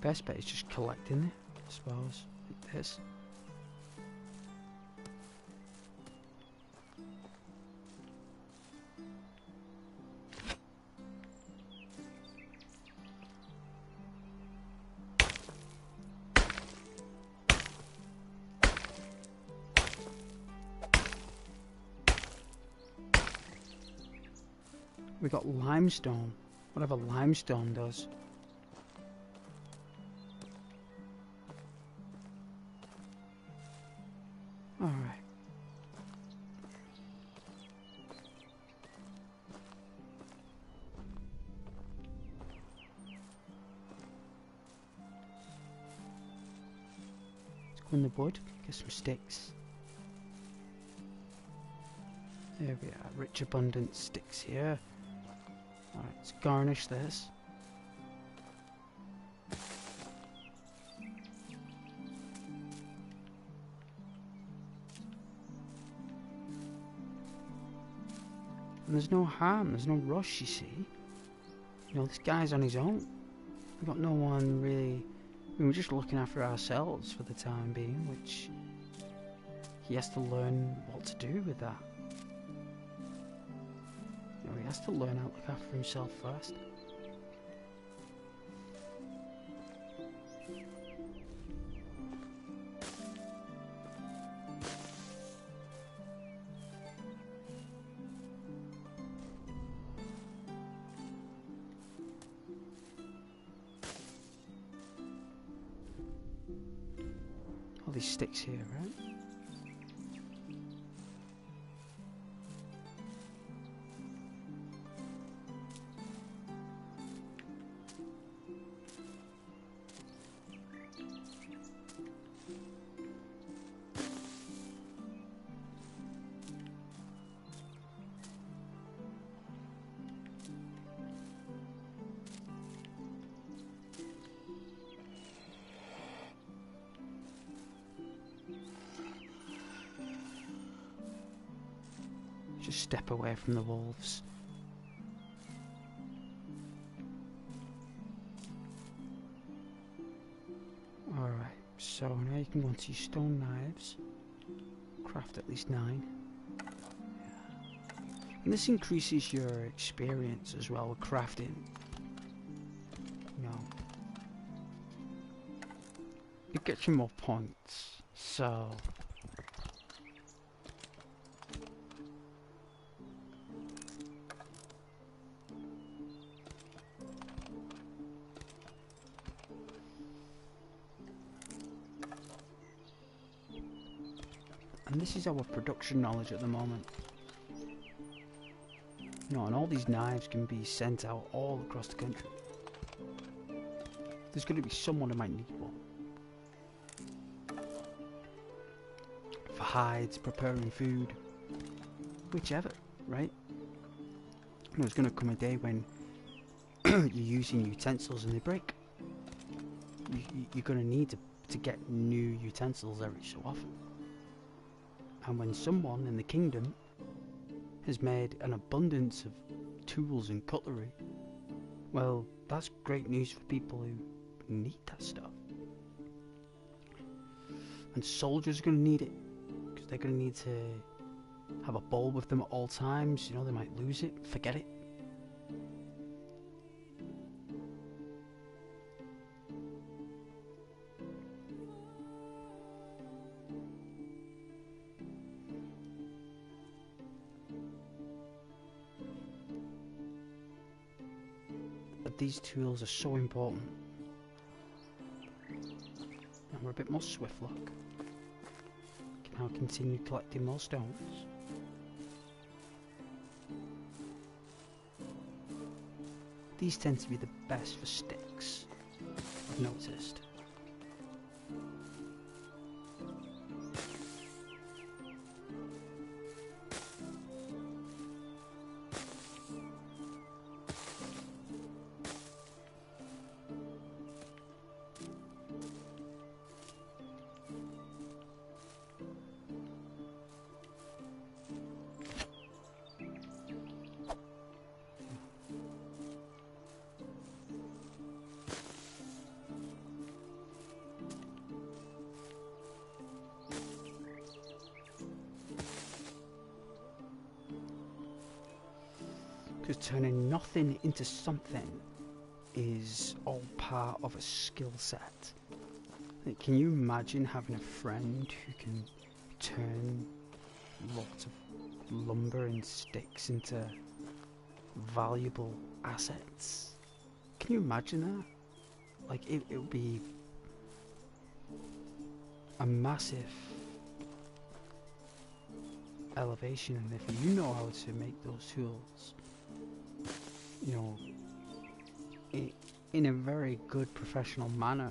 Best bet is just collecting it, I suppose, like this. We got limestone, whatever limestone does. Alright. Let's go in the wood, get some sticks. There we are, rich abundant sticks here. Alright, let's garnish this. And there's no harm, there's no rush, you see. You know, this guy's on his own. We've got no one really... I mean, we're just looking after ourselves for the time being, which... he has to learn what to do with that. You know, he has to learn how to look after himself first. All these sticks here, right? Just step away from the wolves. Alright, so now you can go into your stone knives. Craft at least 9. And this increases your experience as well with crafting. You know, it gets you more points, so... And this is our production knowledge at the moment. You know, and all these knives can be sent out all across the country. There's going to be someone who might need one. For hides, preparing food, whichever, right? You know, there's going to come a day when you're using utensils and they break. You're going to need to get new utensils every so often. And when someone in the kingdom has made an abundance of tools and cutlery, well, that's great news for people who need that stuff. And soldiers are going to need it, because they're going to need to have a bowl with them at all times. You know, they might lose it, forget it. These tools are so important. And we're a bit more swift, look. Can now continue collecting more stones. These tend to be the best for sticks, I've noticed. Because turning nothing into something is all part of a skill set. Like, can you imagine having a friend who can turn lots of lumber and sticks into valuable assets? Can you imagine that? Like, it would be a massive elevation, and if you know how to make those tools, you know, in a very good professional manner.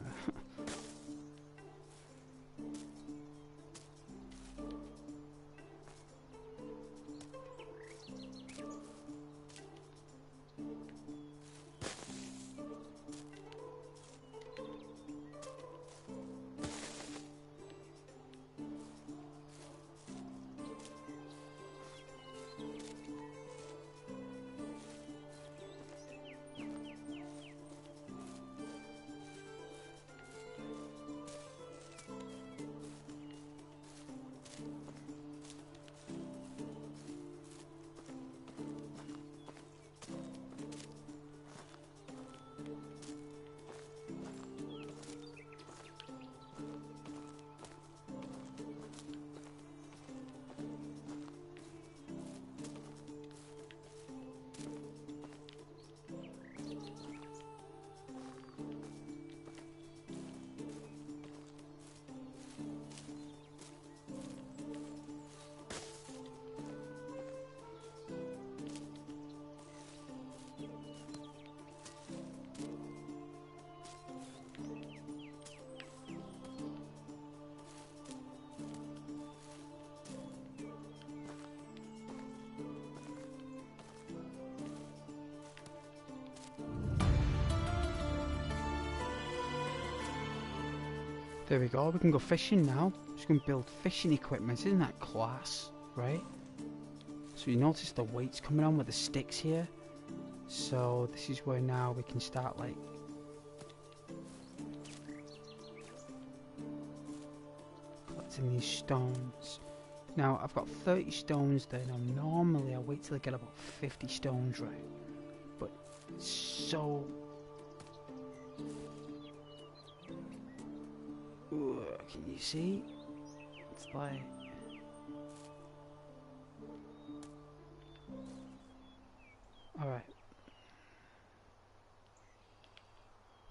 There we go, we can go fishing now. Just gonna build fishing equipment, isn't that class, right? So you notice the weights coming on with the sticks here. So this is where now we can start like collecting these stones. Now I've got 30 stones there. Now normally I wait till I get about 50 stones, right? But it's so can you see? It's like alright.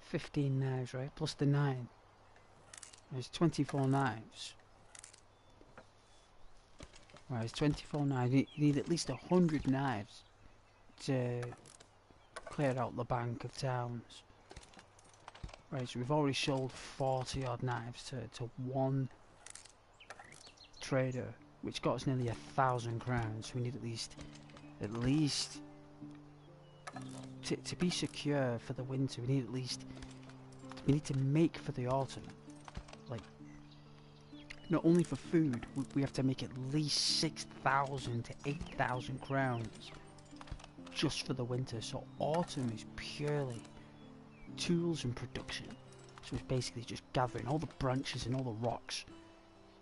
15 knives, right? Plus the 9. There's 24 knives. Right, there's 24 knives. You need at least 100 knives to clear out the bank of towns. Right, so we've already sold 40 odd knives to one trader, which got us nearly 1,000 crowns. So we need at least to be secure for the winter. We need to make for the autumn. Like, not only for food, we have to make at least 6,000 to 8,000 crowns just for the winter. So autumn is purely tools and production. So it's basically just gathering all the branches and all the rocks.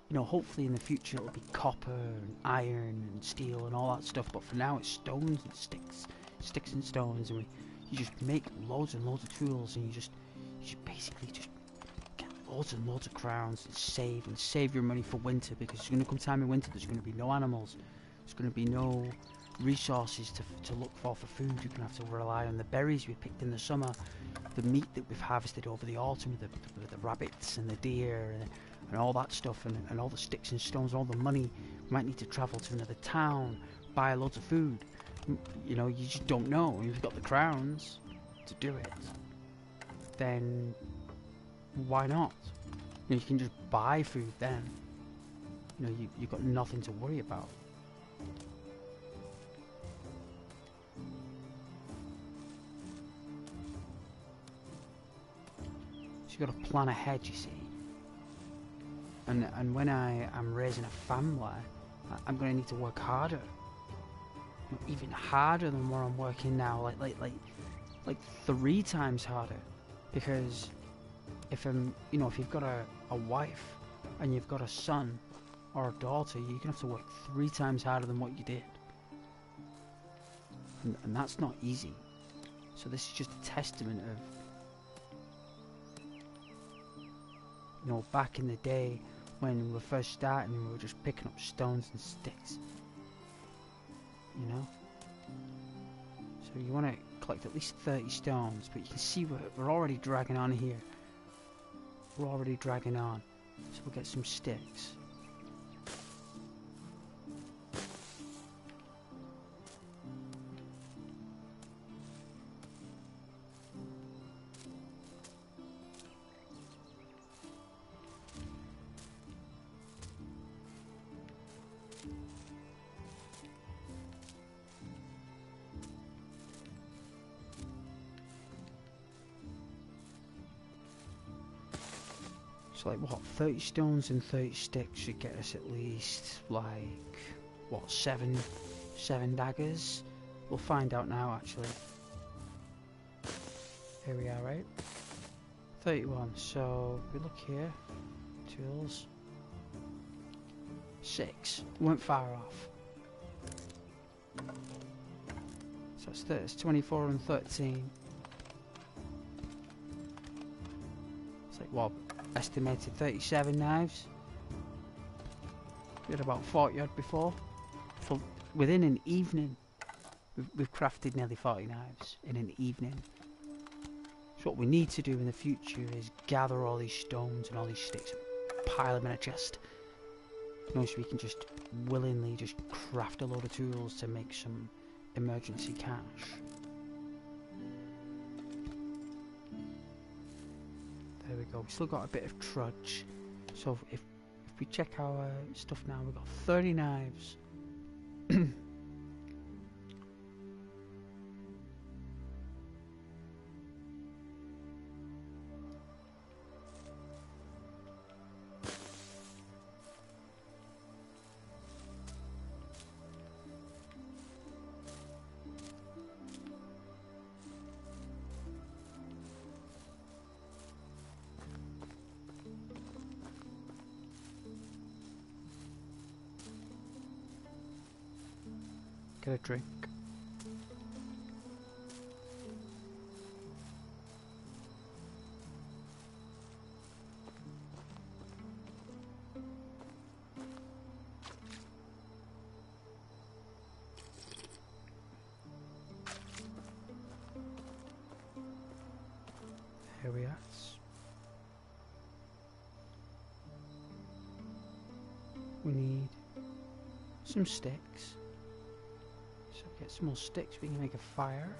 You know, hopefully in the future it'll be copper and iron and steel and all that stuff, but for now it's stones and sticks and stones, and you just make loads and loads of tools, and you just basically just get loads and loads of crowns and save your money for winter, because it's going to come time in winter, there's going to be no animals, there's going to be no resources to look for food. You're going to have to rely on the berries we picked in the summer, the meat that we've harvested over the autumn, with the rabbits and the deer and all that stuff, and all the sticks and stones, all the money. We might need to travel to another town, buy loads of food. You know, you just don't know. If you've got the crowns to do it, then why not? You know, you can just buy food then. You know, you've got nothing to worry about. So you've got to plan ahead, you see. And when I am raising a family, I'm going to need to work harder. Even harder than where I'm working now, like 3 times harder. Because if you've got a wife and you've got a son or a daughter, you're gonna have to work 3 times harder than what you did. and that's not easy. So this is just a testament of, you know, back in the day when we were first starting and we were just picking up stones and sticks, you know. So you want to collect at least 30 stones, but you can see we're already dragging on here. We're already dragging on. So we'll get some sticks. So like what, 30 stones and 30 sticks should get us at least like, what, 7 daggers? We'll find out now actually. Here we are, right? 31, so we look here, tools. 6, we weren't far off. So it's 24 and 13. It's like what? Estimated 37 knives. We had about 40 odd before. So within an evening, we've crafted nearly 40 knives in an evening. So what we need to do in the future is gather all these stones and all these sticks, pile them in a chest. You know, so we can just willingly just craft a load of tools to make some emergency cash. There we go. We still got a bit of trudge. So if we check our stuff now, we've got 30 knives. Get a drink. Here we are. We need some sticks. So get some more sticks, we can make a fire.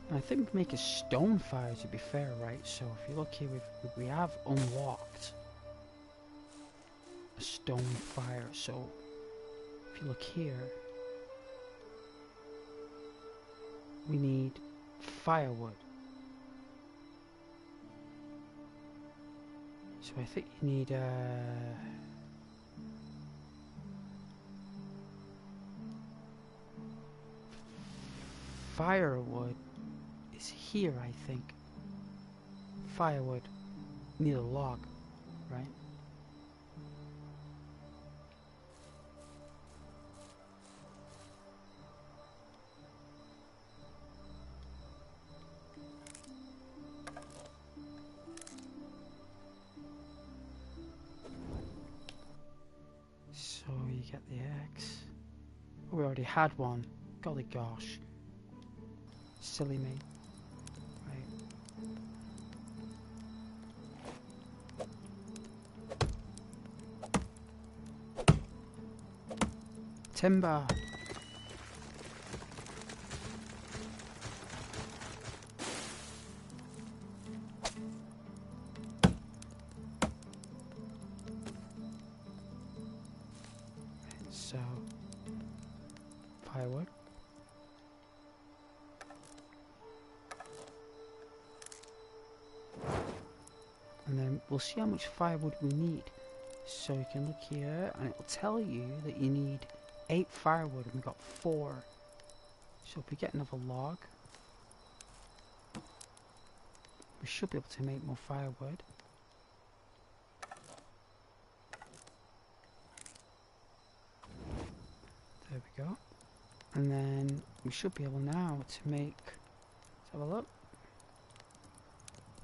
And I think we can make a stone fire to be fair, right? So if you look here, we have unlocked a stone fire. So if you look here, we need firewood. So I think you need firewood is here, I think. Firewood. Need a log, right? So you get the axe. Oh, we already had one. Golly gosh. Silly me. Right. Timber. So, firewood. And then we'll see how much firewood we need. So you can look here and it will tell you that you need 8 firewood and we got 4. So if we get another log, we should be able to make more firewood. There we go. And then we should be able now to make... Let's have a look.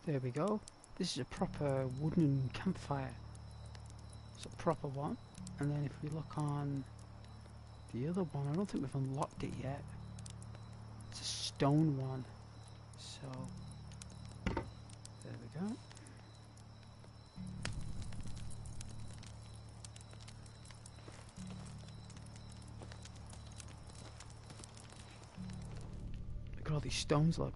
There we go. This is a proper wooden campfire. It's a proper one. And then if we look on the other one, I don't think we've unlocked it yet. It's a stone one. So, there we go. Look at all these stones, look.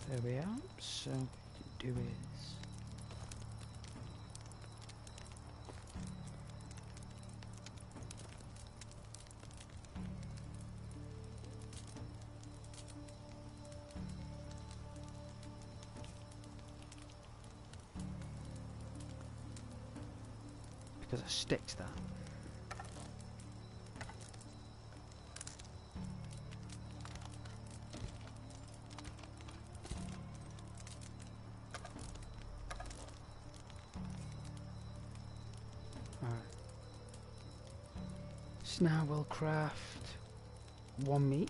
There we are. So what we do is because it sticks that. So now we'll craft one meat,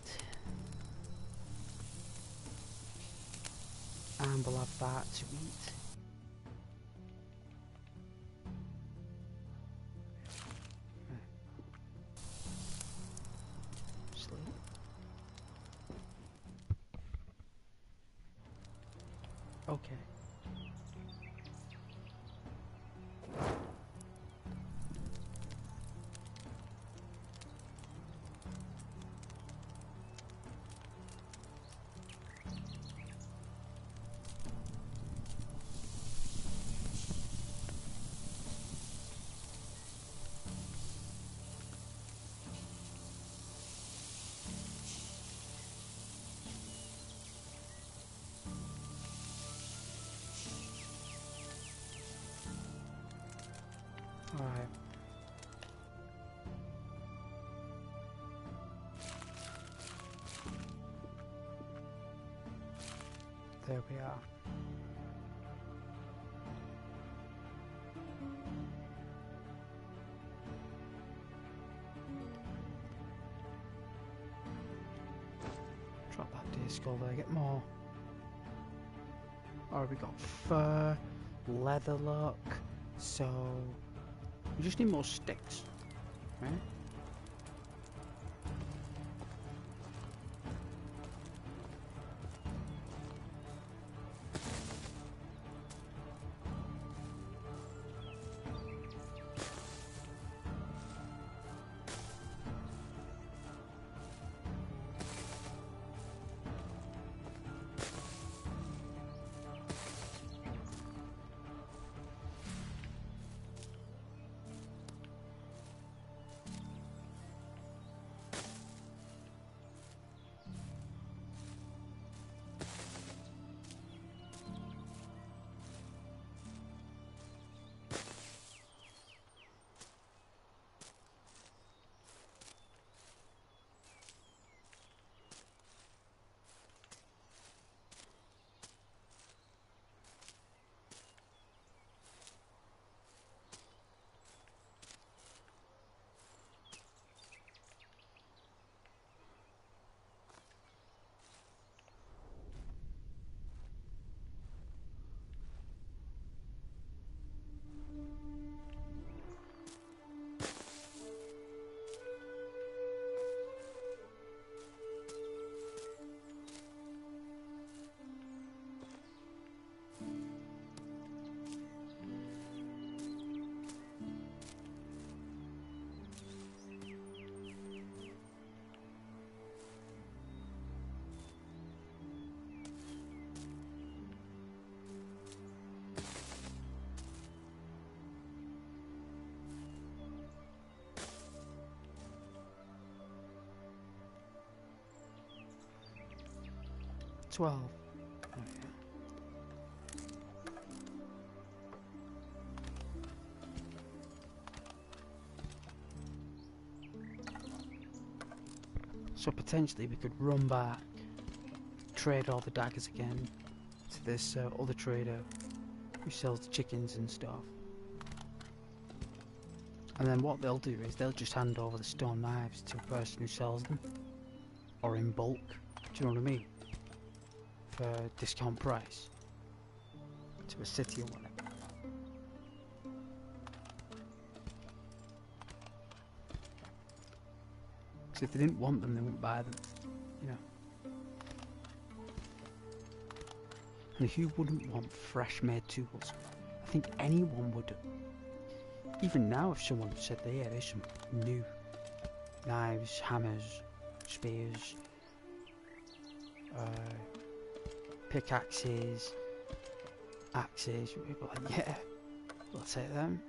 and we'll have that to eat. Sleep. Okay. Alright. There we are. Drop that deer skull there, get more. Alright, we got fur, leather look, so we just need more sticks, right? 12. Oh, yeah. So potentially we could run back, trade all the daggers again to this other trader who sells the chickens and stuff. And then what they'll do is they'll just hand over the stone knives to a person who sells them, or in bulk. Do you know what I mean? For a discount price to a city or whatever. Because if they didn't want them, they wouldn't buy them, you know. And who wouldn't want fresh made tools? I think anyone would. Even now, if someone said, yeah, there's some new knives, hammers, spears, pickaxes, axes, people are like, yeah, we'll take them.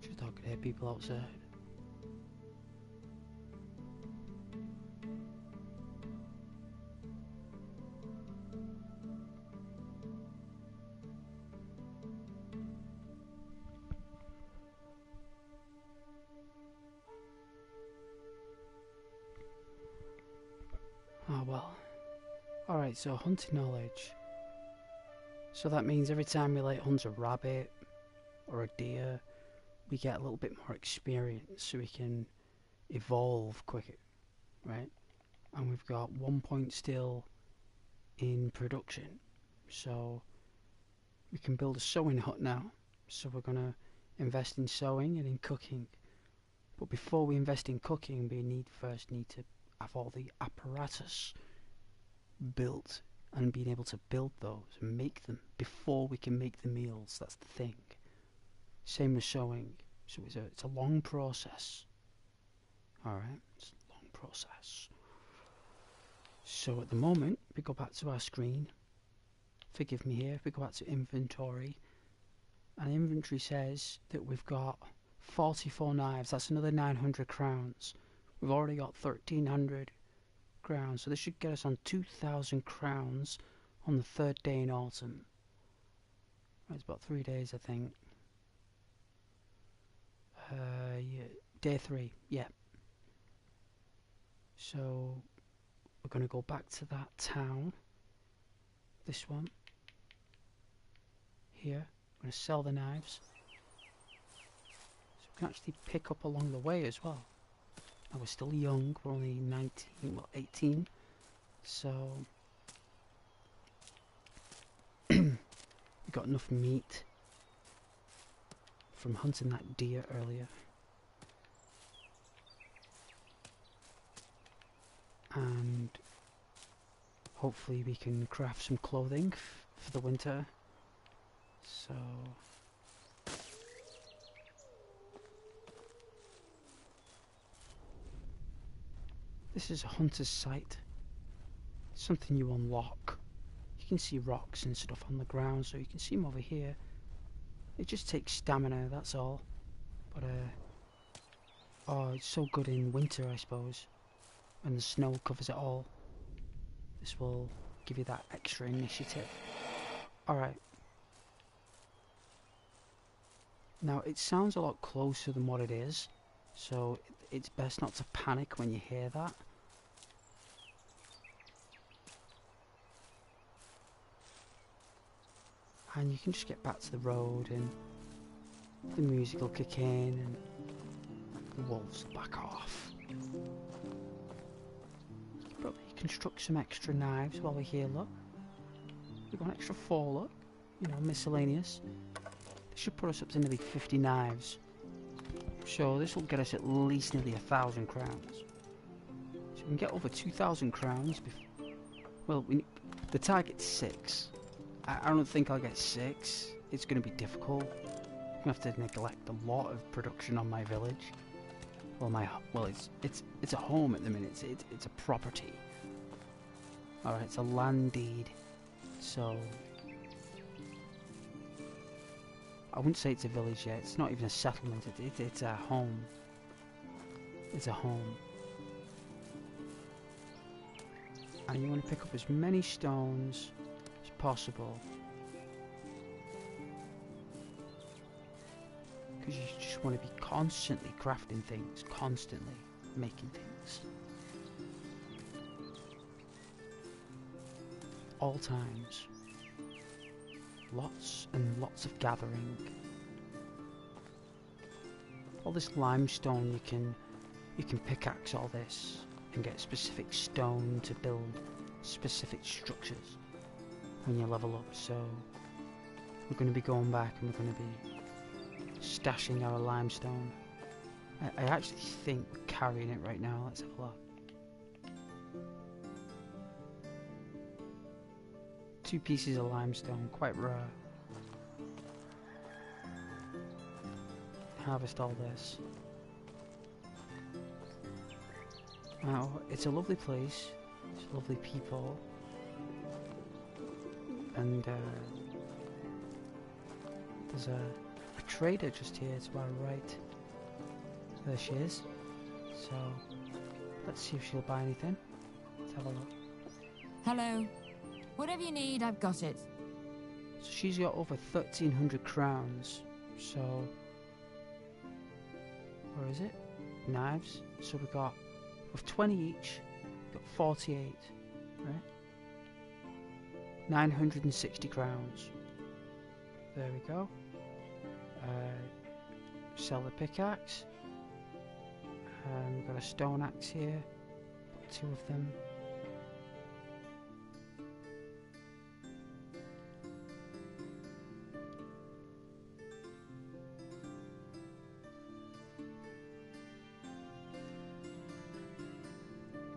Just thought I could hear people outside. Oh well. Alright, so hunting knowledge. So that means every time we like hunt a rabbit or a deer, we get a little bit more experience so we can evolve quicker, right? And we've got 1 point still in production, so we can build a sewing hut now. So we're gonna invest in sewing and in cooking. But before we invest in cooking, we first need to have all the apparatus built and being able to build those and make them before we can make the meals. That's the thing. Same with sewing. So it's a long process. Alright, it's a long process. So at the moment, we go back to our screen. Forgive me here, we go back to inventory. And inventory says that we've got 44 knives. That's another 900 crowns. We've already got 1,300 crowns. So this should get us on 2,000 crowns on the 3rd day in autumn. Right, it's about 3 days, I think. Yeah, day 3, yeah. So we're going to go back to that town. This one. Here. I'm going to sell the knives. So we can actually pick up along the way as well. Now we're still young, we're only 19, well 18. So we got enough meat from hunting that deer earlier. And hopefully we can craft some clothing for the winter. So this is a hunter's site. Something you unlock. You can see rocks and stuff on the ground, so you can see them over here. It just takes stamina, that's all. But oh, it's so good in winter, I suppose, when the snow covers it all. This will give you that extra initiative. Alright. Now, it sounds a lot closer than what it is, so it's best not to panic when you hear that. And you can just get back to the road and the music will kick in and the wolves will back off. You can probably construct some extra knives while we're here, look. We've got an extra 4, look. You know, miscellaneous. This should put us up to nearly 50 knives. So this will get us at least nearly 1,000 crowns. So we can get over 2,000 crowns before... Well, the target's 6. I don't think I'll get 6. It's going to be difficult. I'm going to have to neglect a lot of production on my village. Well, it's a home at the minute. It's a property. Alright, it's a land deed. So I wouldn't say it's a village yet. It's not even a settlement. It's a home. It's a home. And you want to pick up as many stones as possible, because you just want to be constantly crafting things, constantly making things. All times. Lots and lots of gathering. All this limestone, you can pickaxe all this and get specific stone to build specific structures when you level up. So we're going to be going back and we're going to be stashing our limestone. I actually think we're carrying it right now. Let's have a look. 2 pieces of limestone, quite rare. Harvest all this. Now, it's a lovely place, it's lovely people, and there's a trader just here to our right. There she is. So, let's see if she'll buy anything. Let's have a look. Hello. Whatever you need, I've got it. So she's got over 1,300 crowns, so... Where is it? Knives. So we got... With 20 each, we've got 48, right? 960 crowns. There we go. Sell the pickaxe. We've got a stone axe here. Got 2 of them.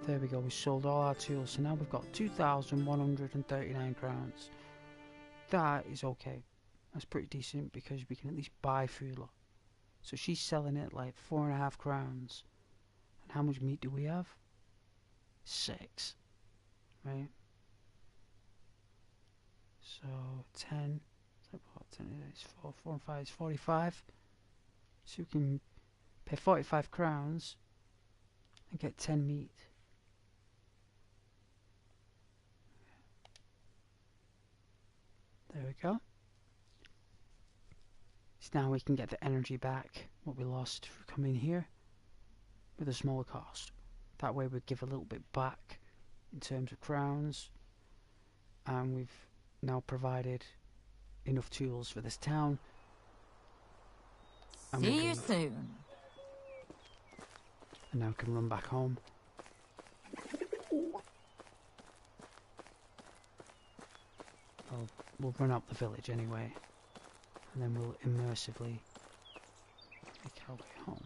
There we go, we sold all our tools, so now we've got 2,139 crowns. That is okay. That's pretty decent because we can at least buy food. Look. So she's selling it like 4.5 crowns. And how much meat do we have? 6. Right? So 10. So what? 10 is 4, 4 and 5 is 45. So we can pay 45 crowns and get 10 meat. There we go. So now we can get the energy back, what we lost for coming here, with a smaller cost. That way we give a little bit back in terms of crowns, and we've now provided enough tools for this town. And See you soon. And now we can run back home. We'll run up the village anyway, and then we'll immersively make our way home.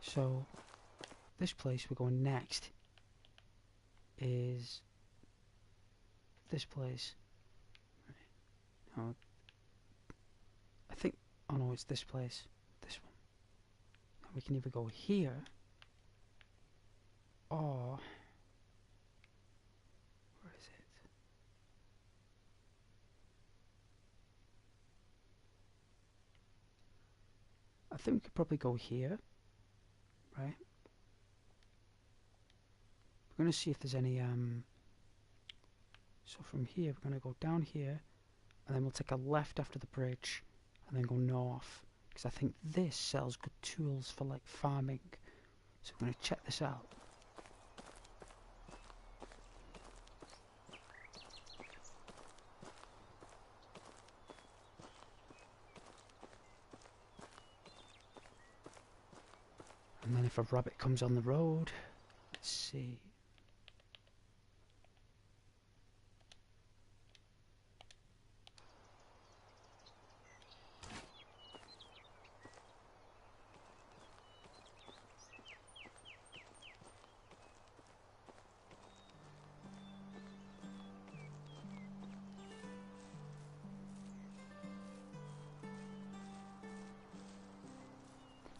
So, this place we're going next is this place. Right. Now, I think, oh no, it's this place, this one. Now we can either go here, or... I think we could probably go here, right? We're going to see if there's any, so from here, we're going to go down here, and then we'll take a left after the bridge, and then go north, because I think this sells good tools for, like, farming. So we're going to check this out. if a rabbit comes on the road. Let's see.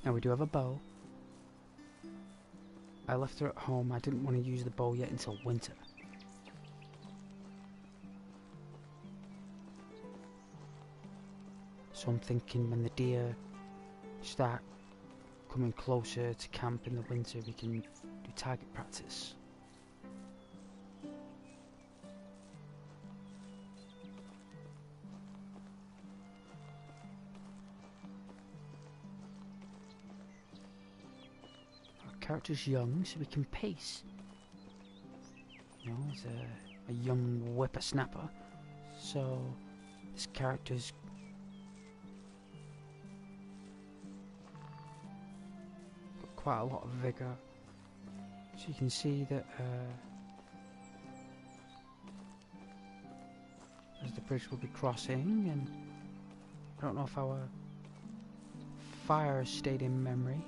Now we do have a bow. I left her at home. I didn't want to use the bow yet until winter. So I'm thinking when the deer start coming closer to camp in the winter, we can do target practice. Character's young, so we can pace. You know, he's a young whippersnapper. So this character's got quite a lot of vigor. So you can see that as the bridge will be crossing, and I don't know if our fire stayed in memory.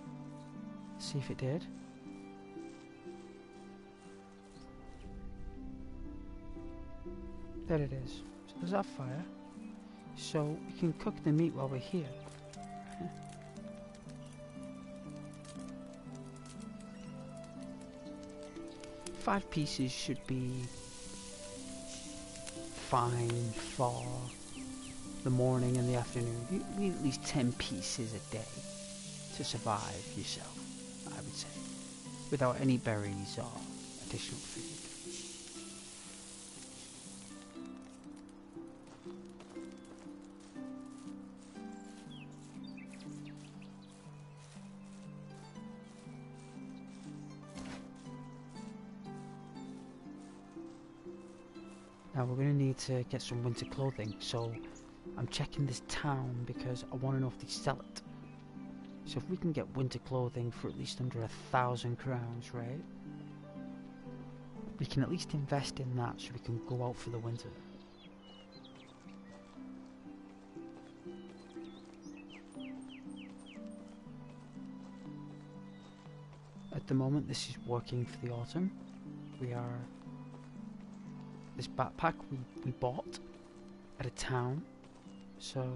See if it did. There it is. So there's our fire. So we can cook the meat while we're here. 5 pieces should be fine for the morning and the afternoon. You need at least 10 pieces a day to survive yourself, I would say, without any berries or additional food. Now we're going to need to get some winter clothing, so I'm checking this town because I want to know if they sell it. So if we can get winter clothing for at least under 1,000 crowns, right? We can at least invest in that so we can go out for the winter. At the moment this is working for the autumn. This backpack we bought at a town, so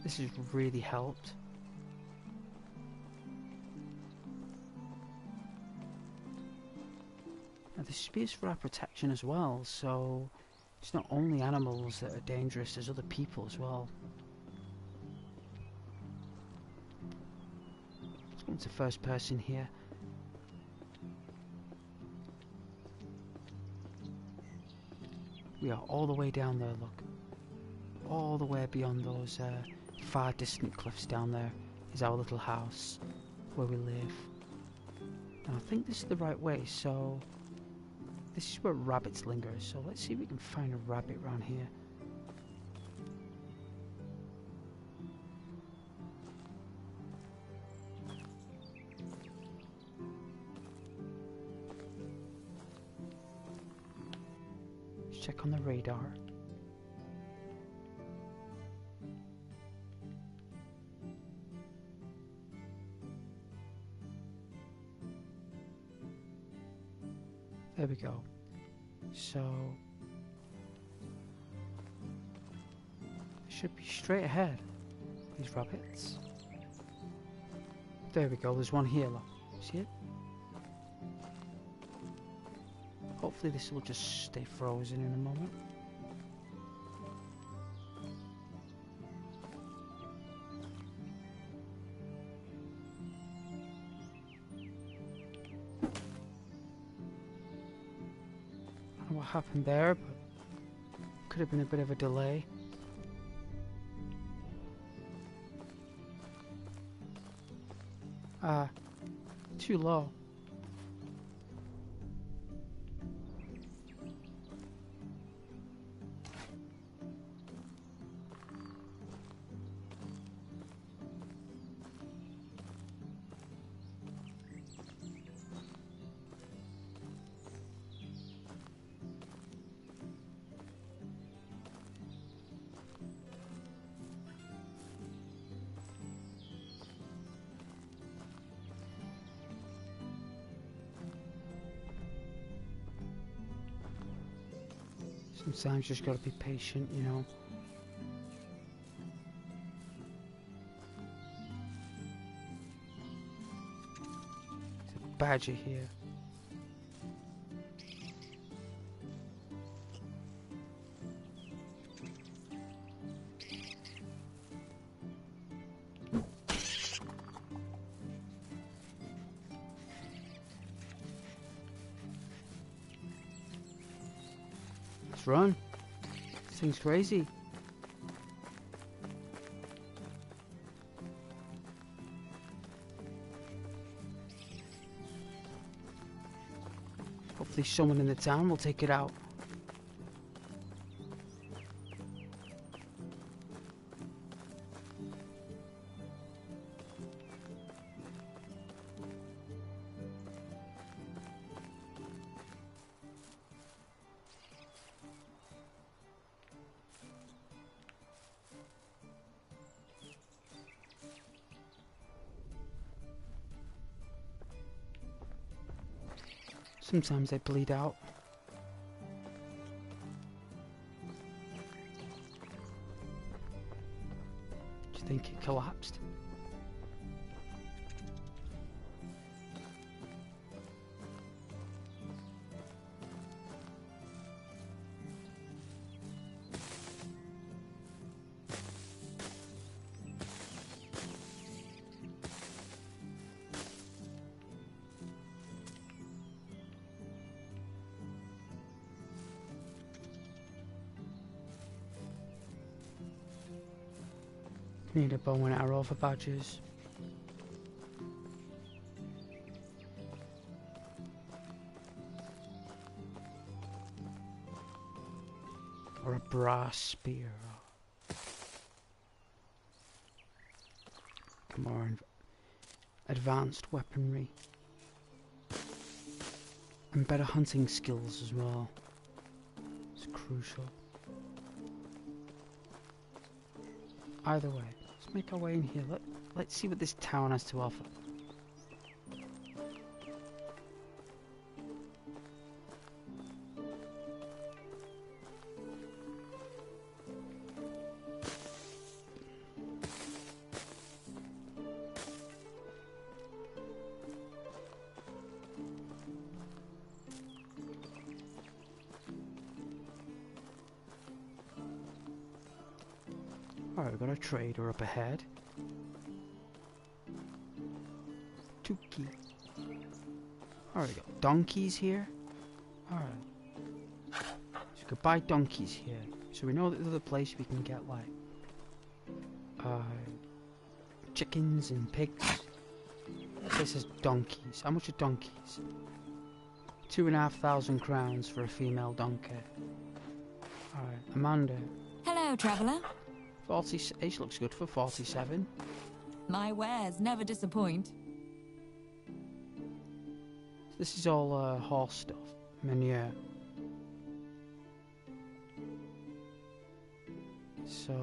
this has really helped. Now the spear's for our protection as well, so it's not only animals that are dangerous, there's other people as well. Let's go into first person here. We are all the way down there, look. All the way beyond those far distant cliffs down there is our little house where we live. Now I think this is the right way, so this is where rabbits linger, so let's see if we can find a rabbit around here. Let's check on the radar. There we go. So they should be straight ahead, these rabbits. There we go, there's one here, look. See it? Hopefully this will just stay frozen in a moment. What happened there, but could have been a bit of a delay. Too low. Sometimes you just gotta be patient, you know. There's a badger here. Let's run. This thing's crazy. Hopefully someone in the town will take it out. Sometimes they bleed out. Do you think it collapsed? Need a bow and arrow for badgers. Or a brass spear. Come on. Advanced weaponry. And better hunting skills as well. It's crucial. Either way, let's make our way in here. Let's see what this town has to offer. Alright, we've got a trader up ahead. Tuki. Alright, we got donkeys here. Alright. So we could buy donkeys here. So we know that there's a place we can get like chickens and pigs. This is donkeys. How much are donkeys? 2,500 crowns for a female donkey. Alright, Amanda. Hello, traveller. 40, age looks good for 47. My wares never disappoint. This is all horse stuff. Manure. So,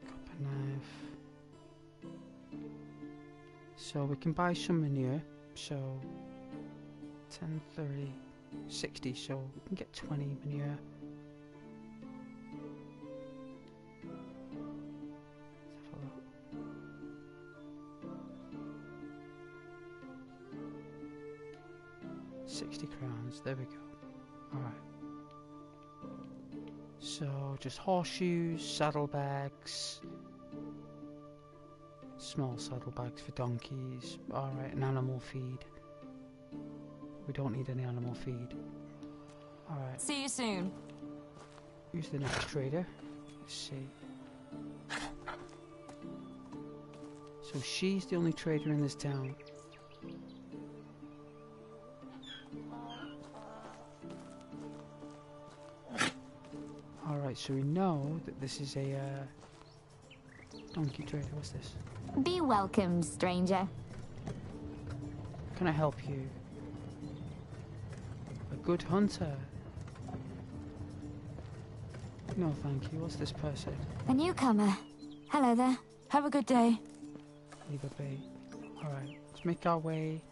copper knife. So we can buy some manure. So, 10, 30, 60. So we can get 20 manure. 60 crowns, there we go. Alright. So, just horseshoes, saddlebags. Small saddlebags for donkeys. Alright, and animal feed. We don't need any animal feed. Alright. See you soon. Who's the next trader? Let's see. So she's the only trader in this town. Alright, so we know that this is a donkey trader. What's this? Be welcomed, stranger. Can I help you? A good hunter. No, thank you. What's this person? A newcomer. Hello there. Have a good day. Leave a bait. Alright, let's make our way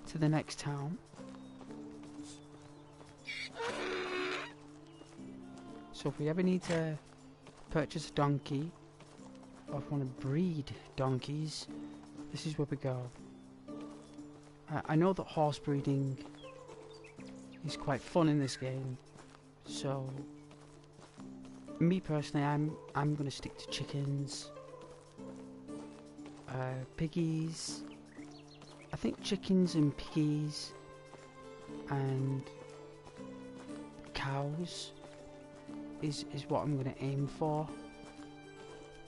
to the next town. So if we ever need to purchase a donkey, or if we want to breed donkeys, this is where we go. I know that horse breeding is quite fun in this game, so me personally, I'm gonna stick to chickens, piggies. I think chickens and piggies and cows is what I'm gonna aim for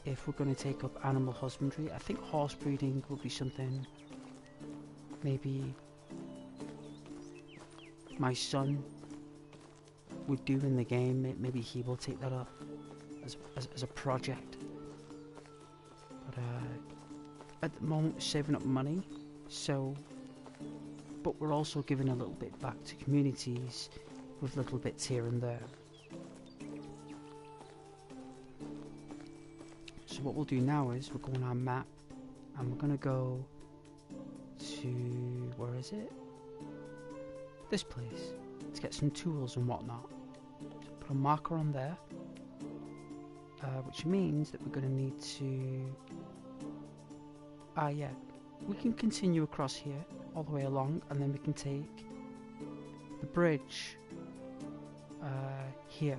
if we're gonna take up animal husbandry. I think horse breeding will be something maybe my son would do in the game. Maybe he will take that up as a project. But at the moment we're saving up money, so but we're also giving a little bit back to communities with little bits here and there. So what we'll do now is we'll go on our map and we're gonna go to, where is it? This place, to get some tools and whatnot. So put a marker on there, which means that we're gonna need to, yeah, we can continue across here all the way along, and then we can take the bridge here.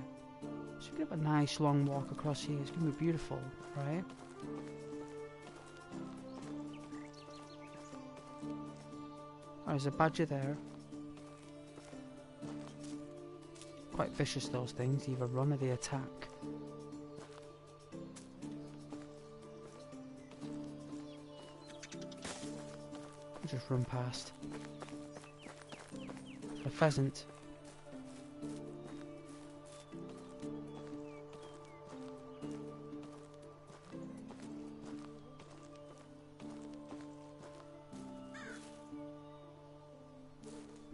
So we can have a nice long walk across here. It's gonna be beautiful, right? Oh, there's a badger there. Quite vicious, those things. Either run or they attack. I'll just run past. A pheasant.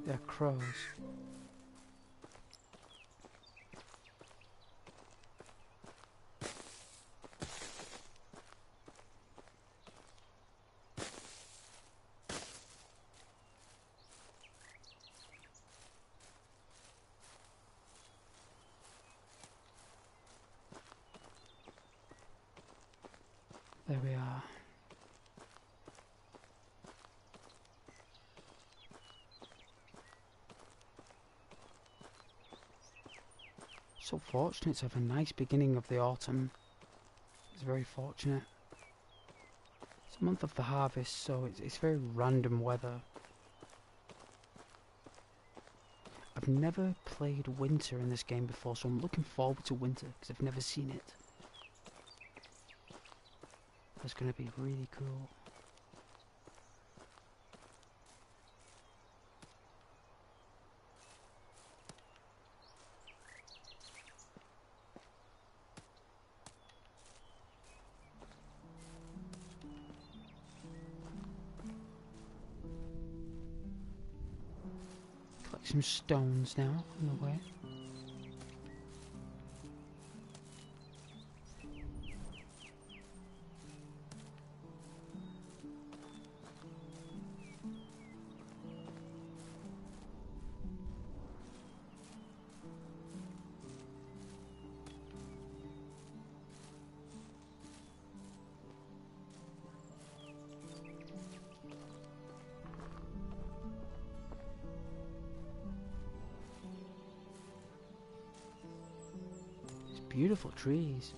They're crows. There we are. So fortunate to have a nice beginning of the autumn. It's very fortunate. It's a month of the harvest, so it's very random weather. I've never played winter in this game before, so I'm looking forward to winter because I've never seen it. That's going to be really cool. Collect some stones now on the way. Beautiful trees.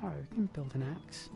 Alright, we can build an axe.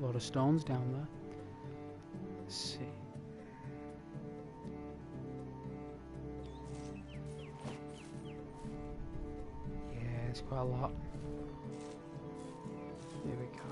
A lot of stones down there. Let's see. Yeah, it's quite a lot. There we go.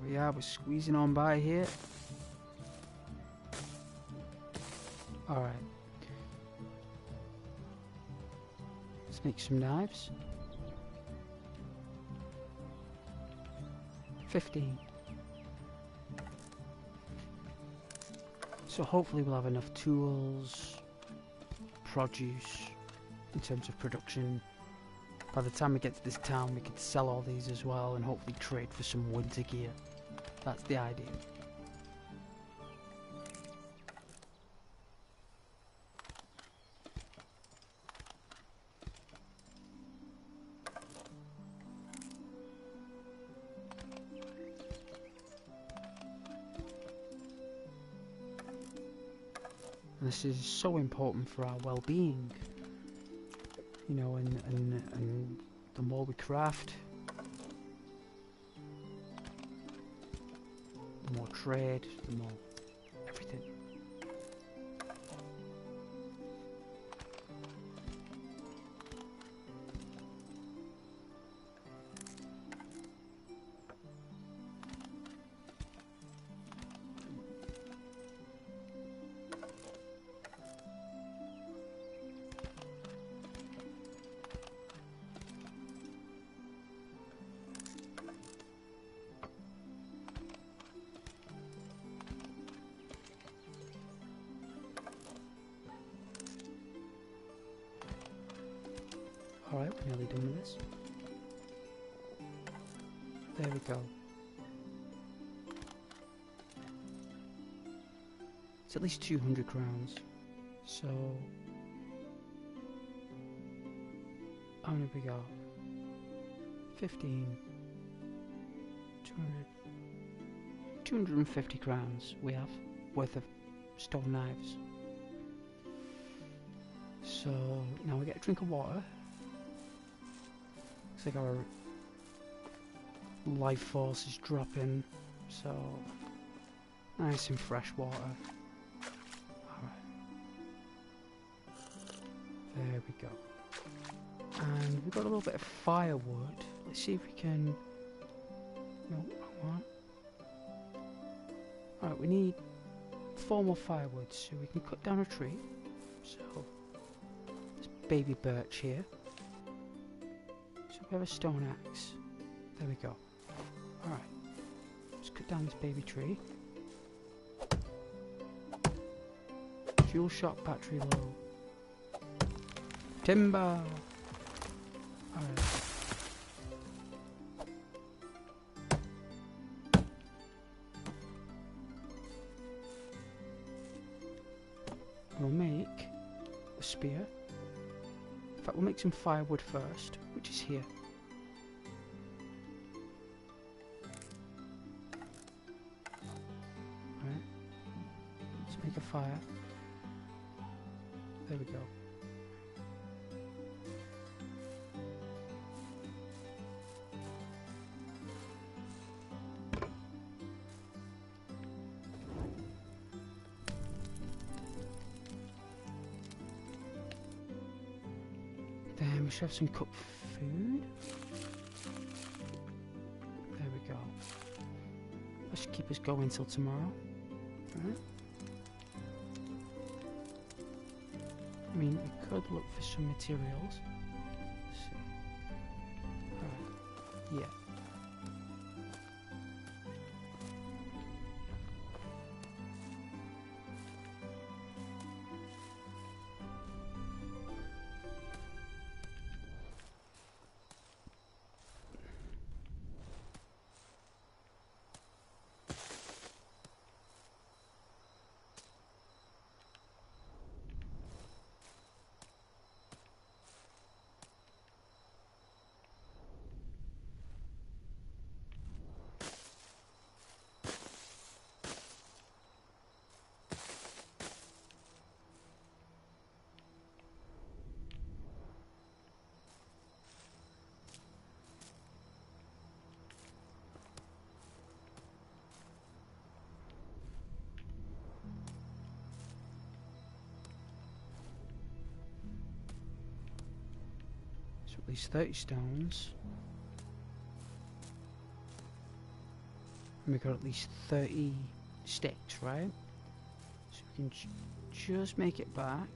Yeah, we're squeezing on by here. Alright. Let's make some knives. 15. So hopefully we'll have enough tools, produce, in terms of production. By the time we get to this town, we can sell all these as well and hopefully trade for some winter gear. That's the idea. And this is so important for our well-being. You know, and the more we craft, the more trade, the more everything. Alright, we're nearly done with this. There we go. It's at least 200 crowns. So... how many have we got? 15. 200. 250 crowns we have worth of stone knives. So now we get a drink of water. Looks like our life force is dropping, so nice and fresh water. Alright. There we go. And we've got a little bit of firewood. Let's see if we can... no, wrong one. Alright, we need 4 more firewood, so we can cut down a tree. So, this baby birch here. So we have a stone axe. There we go. Alright. Let's cut down this baby tree. Fuel shock battery low. Timber! Alright. We'll make a spear. In fact, we'll make some firewood first, which is here. Alright. Let's make a fire. There we go. Then we should have some cooked food. go. That should keep us going till tomorrow. Right? I mean, we could look for some materials. Let's see. Alright. Yeah. So at least 30 stones. And we got at least 30 sticks, right? So we can just make it back.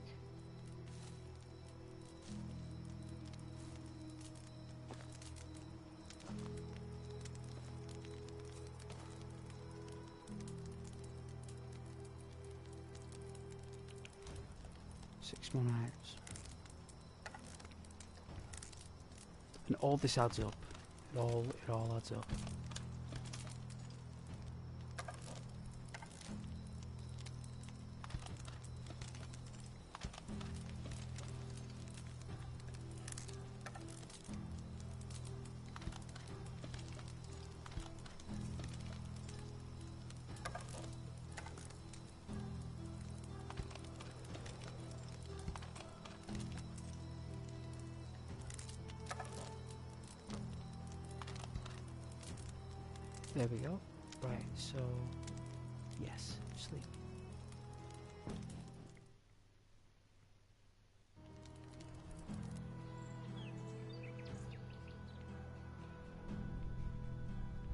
Six more nights. And all this adds up. It all adds up. There we go. Right, so yes, sleep.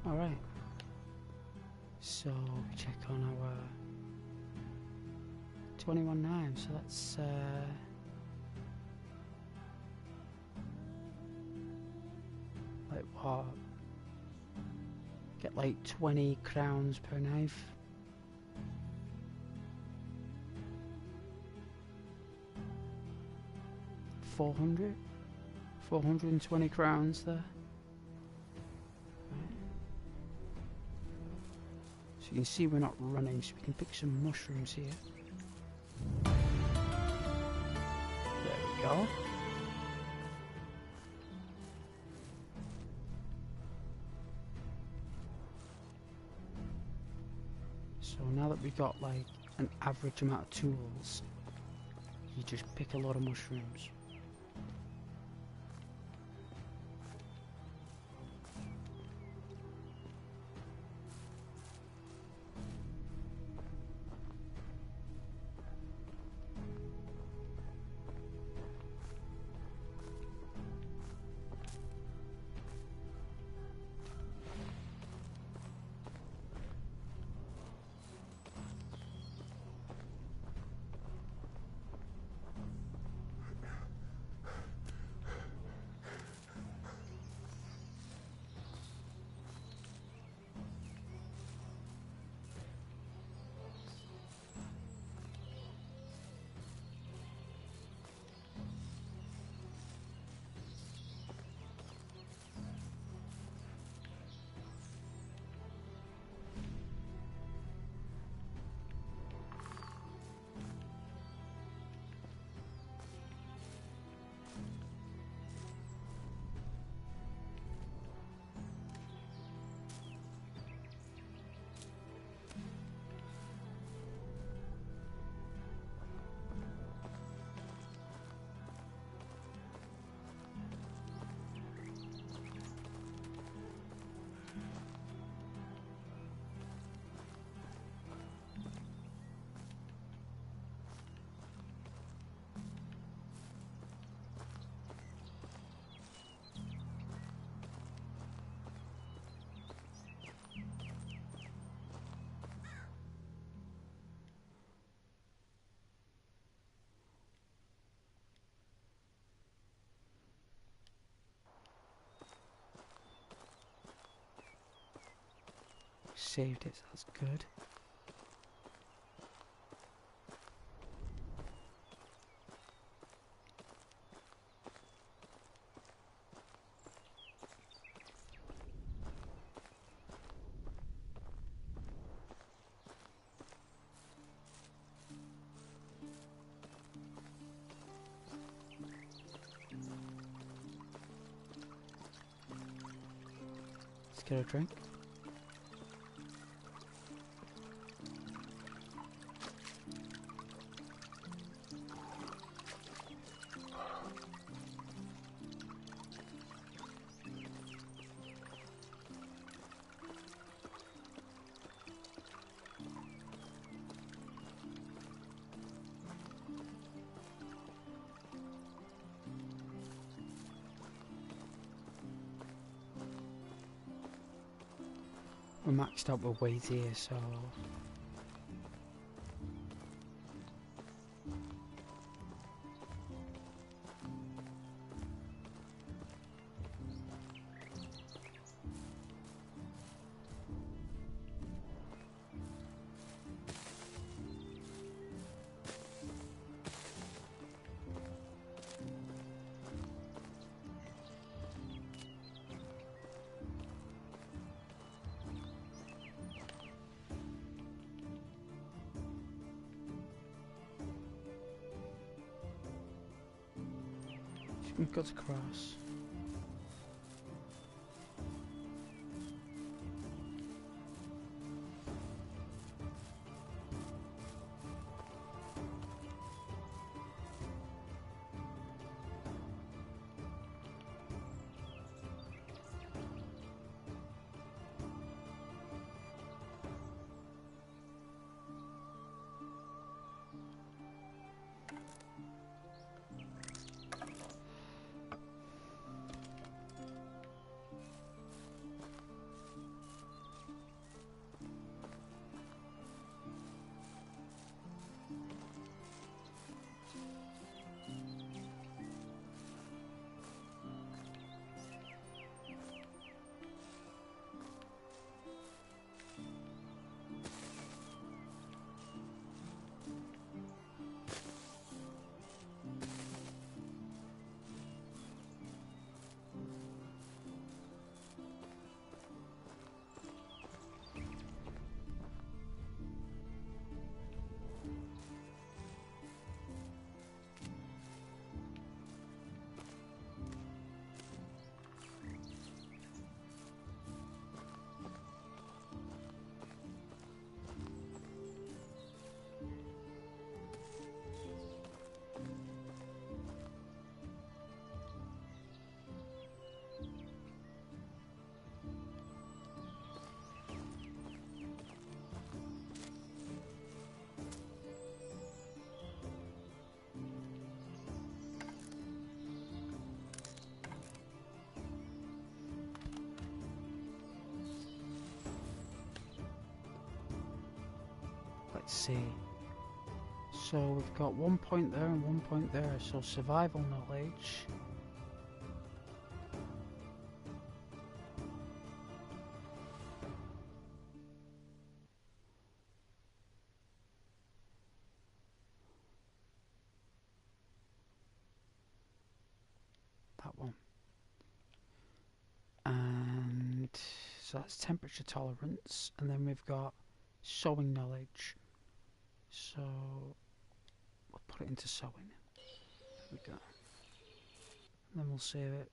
Alright. So check on our 21.9, so that's like what? Get like 20 crowns per knife. $420 crowns there. Right. So you can see we're not running, so we can pick some mushrooms here. There we go. So now that we've got like an average amount of tools, you just pick a lot of mushrooms. saved it, so that's good. Let's get a drink. We're maxed out with weight here, so... We've got to cross. Let's see. So we've got 1 point there and 1 point there, so survival knowledge. That one. And so that's temperature tolerance, and then we've got sewing knowledge. So we'll put it into sewing. There we go. And then we'll save it.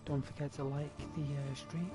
Don't forget to like the stream.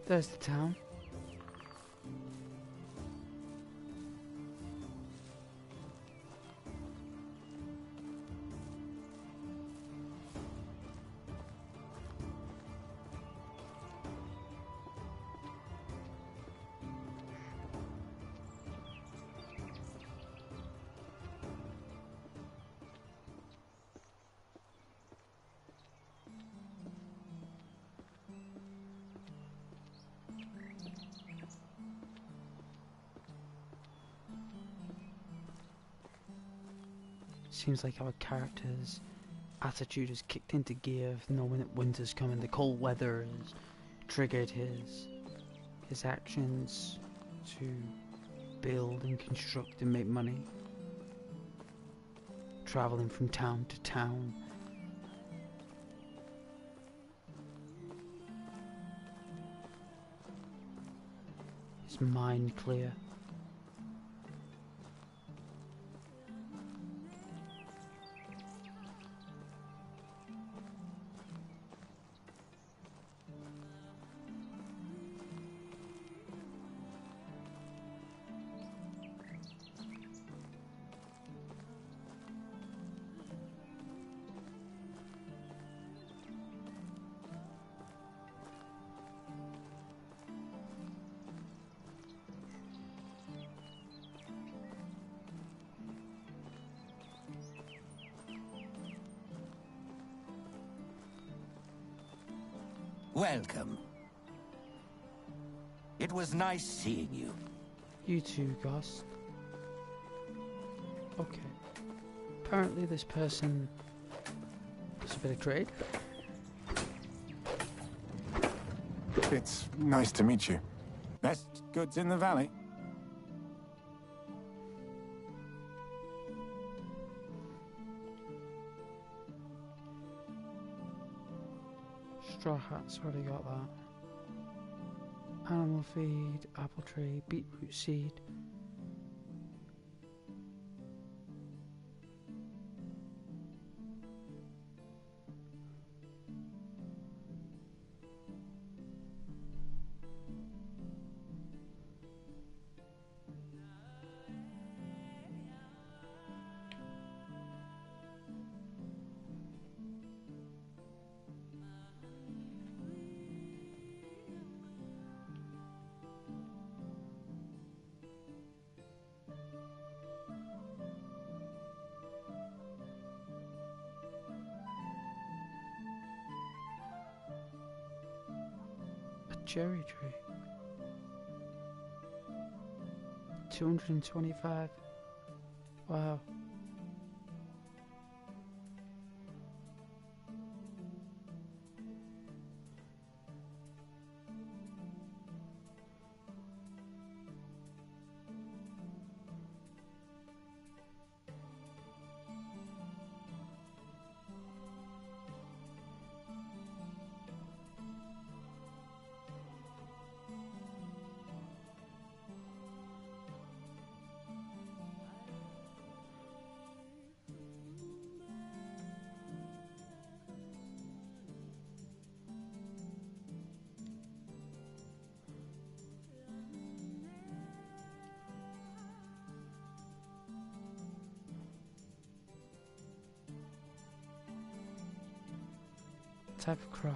There's the town. Seems like our character's attitude has kicked into gear, knowing that winter's coming. The cold weather has triggered his actions to build and construct and make money. Traveling from town to town. His mind clear. Welcome. It was nice seeing you. You too, Ghost. Okay. Apparently this person does a bit of trade. It's nice to meet you. Best goods in the valley. Straw hats, already got that. Animal feed, apple tree, beetroot seed. Cherry tree. 225. Wow. Type of crap.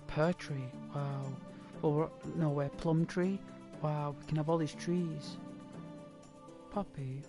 Pear tree, wow. Or no, we're plum tree. Wow, we can have all these trees. Poppy.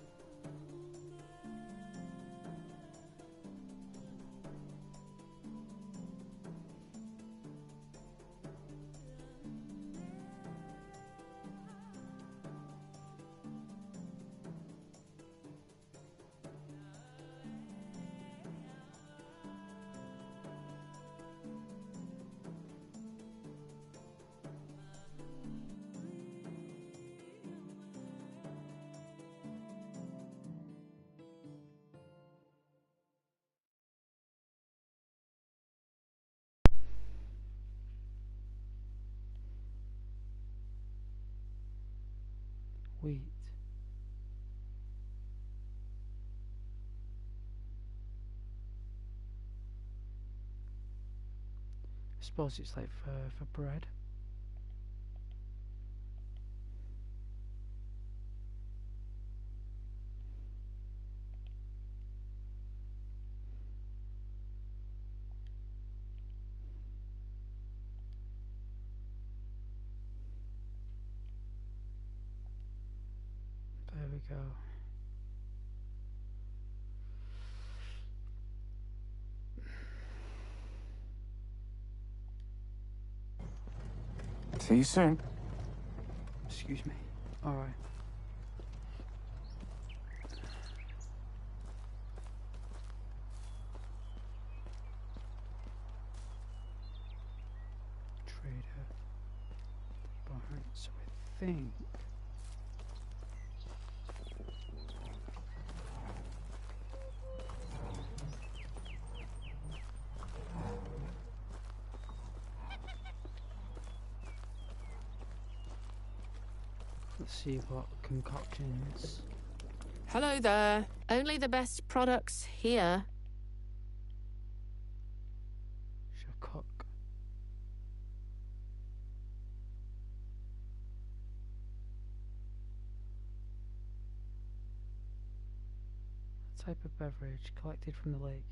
Wheat. I suppose it's like for bread. There we go. See you soon. Excuse me. Alright. Trader. Alright, so I think let's see what concoctions. Hello there. Only the best products here. Should cook. Type of beverage collected from the lake.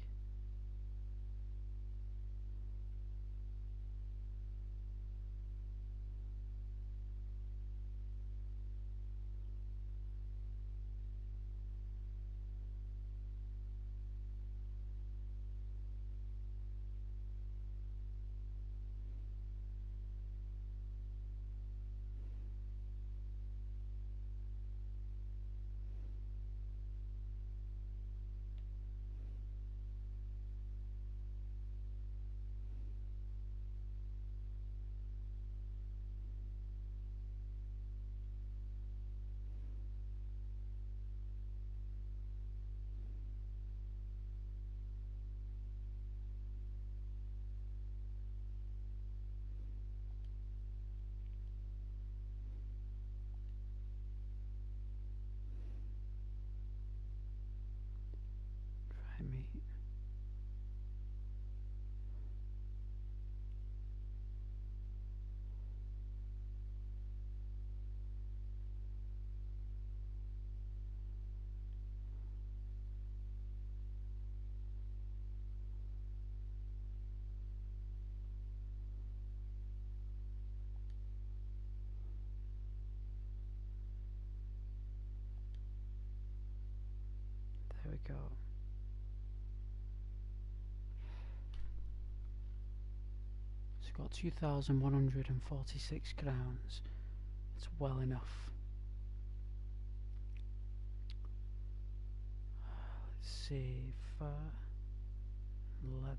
Dry meat. There we go. It's got 2,146 crowns. It's well enough. see, fur, leather.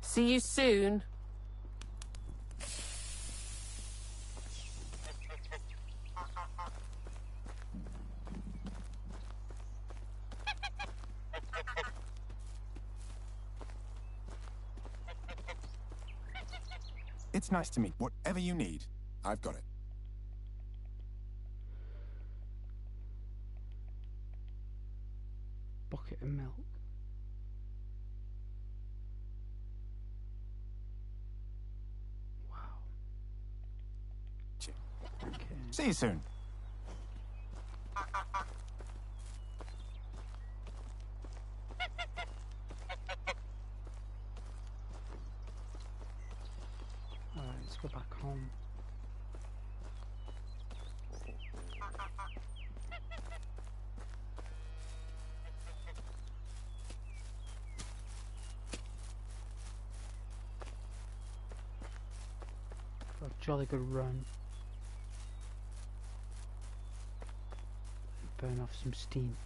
See you soon. It's nice to meet. Whatever you need, I've got it. Bucket of milk. Wow. Okay. See you soon. Alright, let's go back home. Got a jolly good run. Burn off some steam.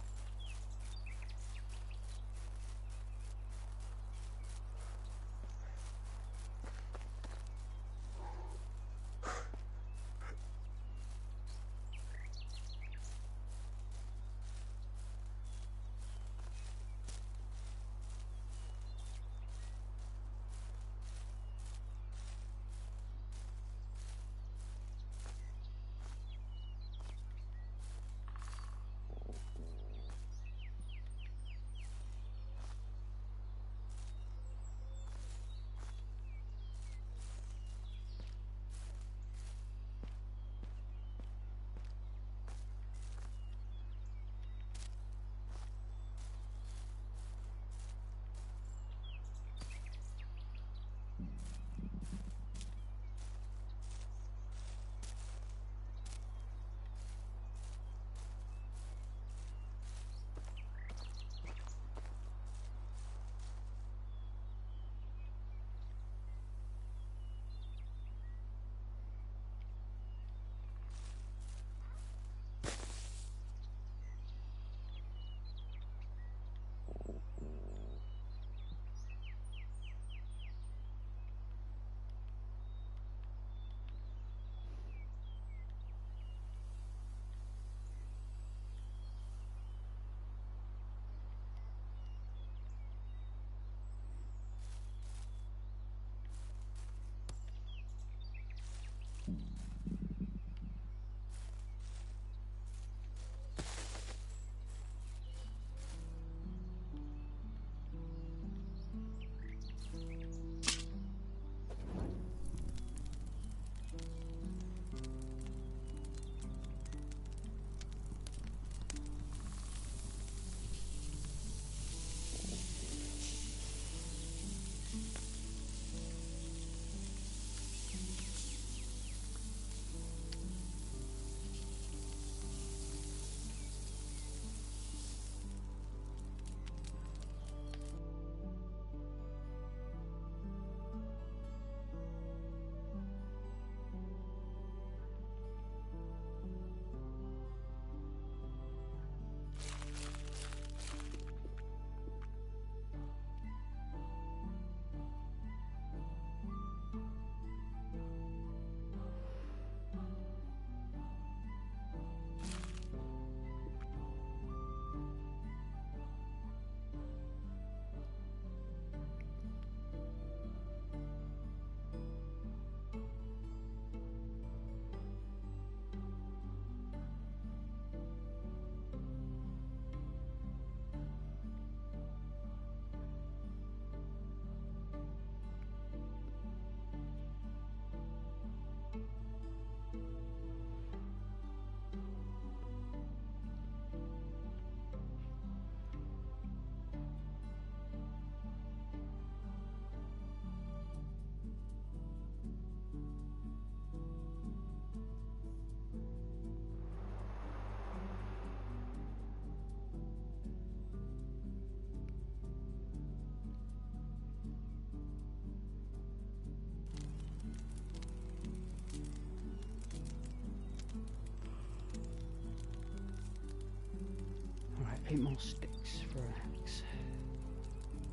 8 more sticks for an axe.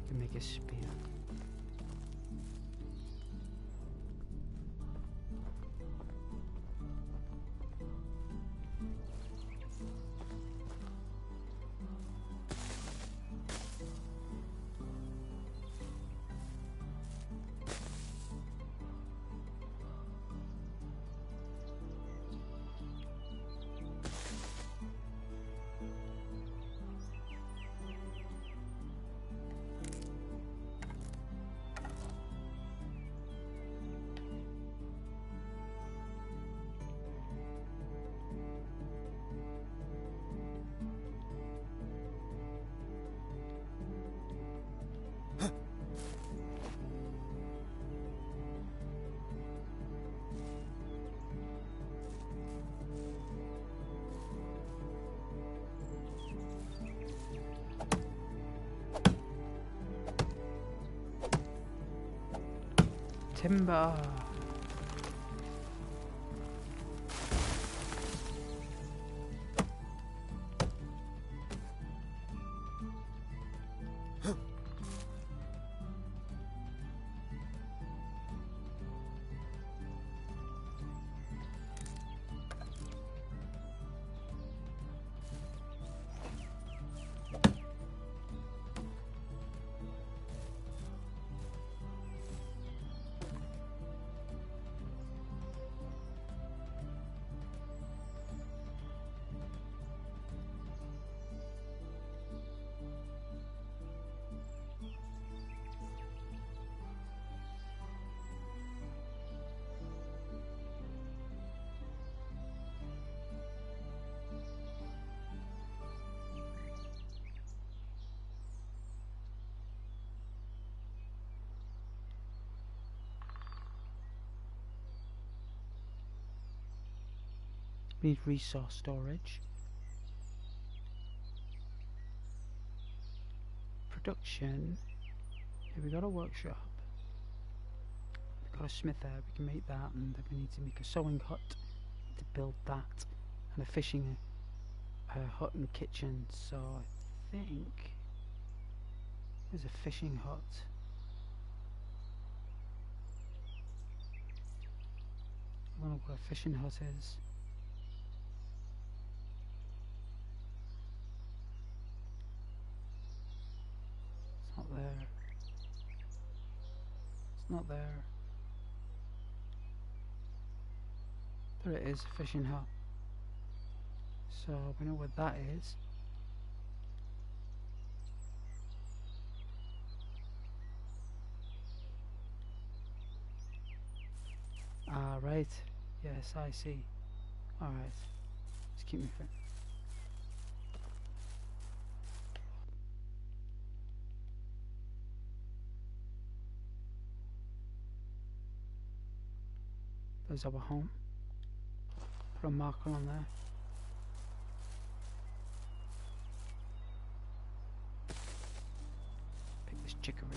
Can make a spear. Timber. We need resource storage. Production. Here we got a workshop. We've got a smith there, we can make that, and then we need to make a sewing hut to build that, and a fishing hut and kitchen. So I think there's a fishing hut. I don't know what a fishing hut is. It's not there. It's not there. There it is, a fishing hut. So we know what that is. Ah, right. Yes, I see. Alright. Just keep me fit. There's our home. Put a marker on there. Pick this chicory.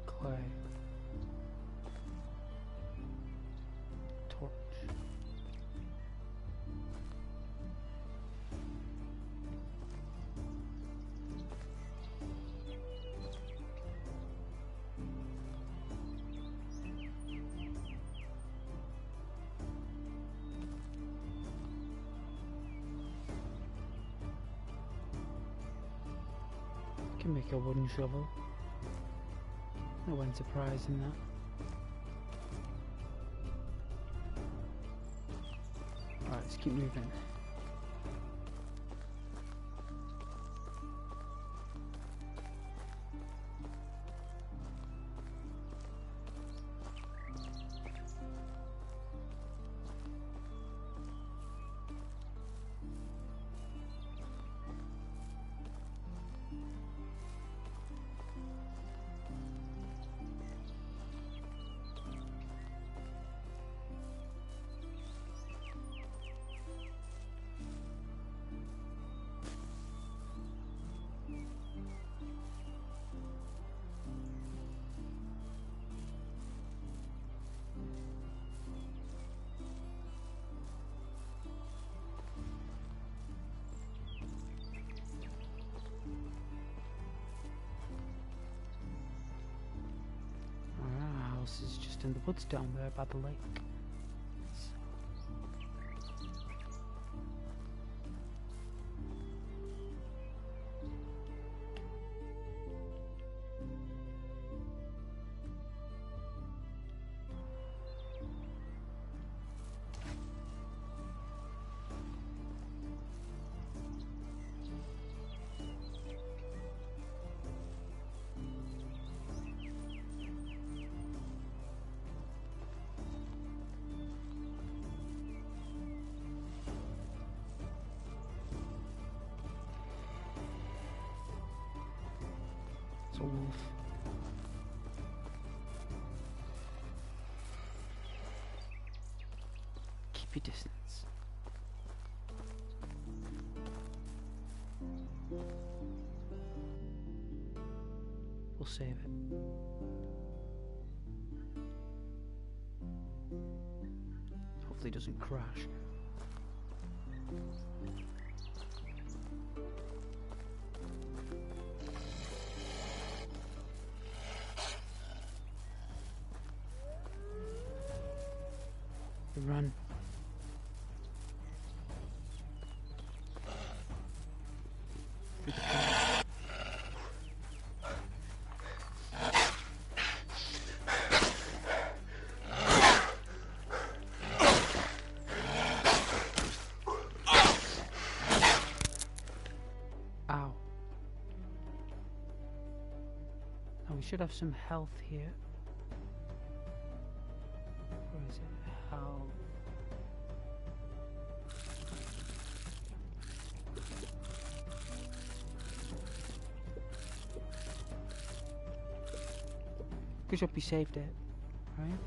Clay. Torch. can make a wooden shovel. No enterprise in that. Alright, let's keep moving. Is just in the woods down there by the lake. A wolf. Keep your distance. We'll save it. Hopefully it doesn't crash. Run. Ow. Now we should have some health here. Where is it? Health. Good job you saved it, right?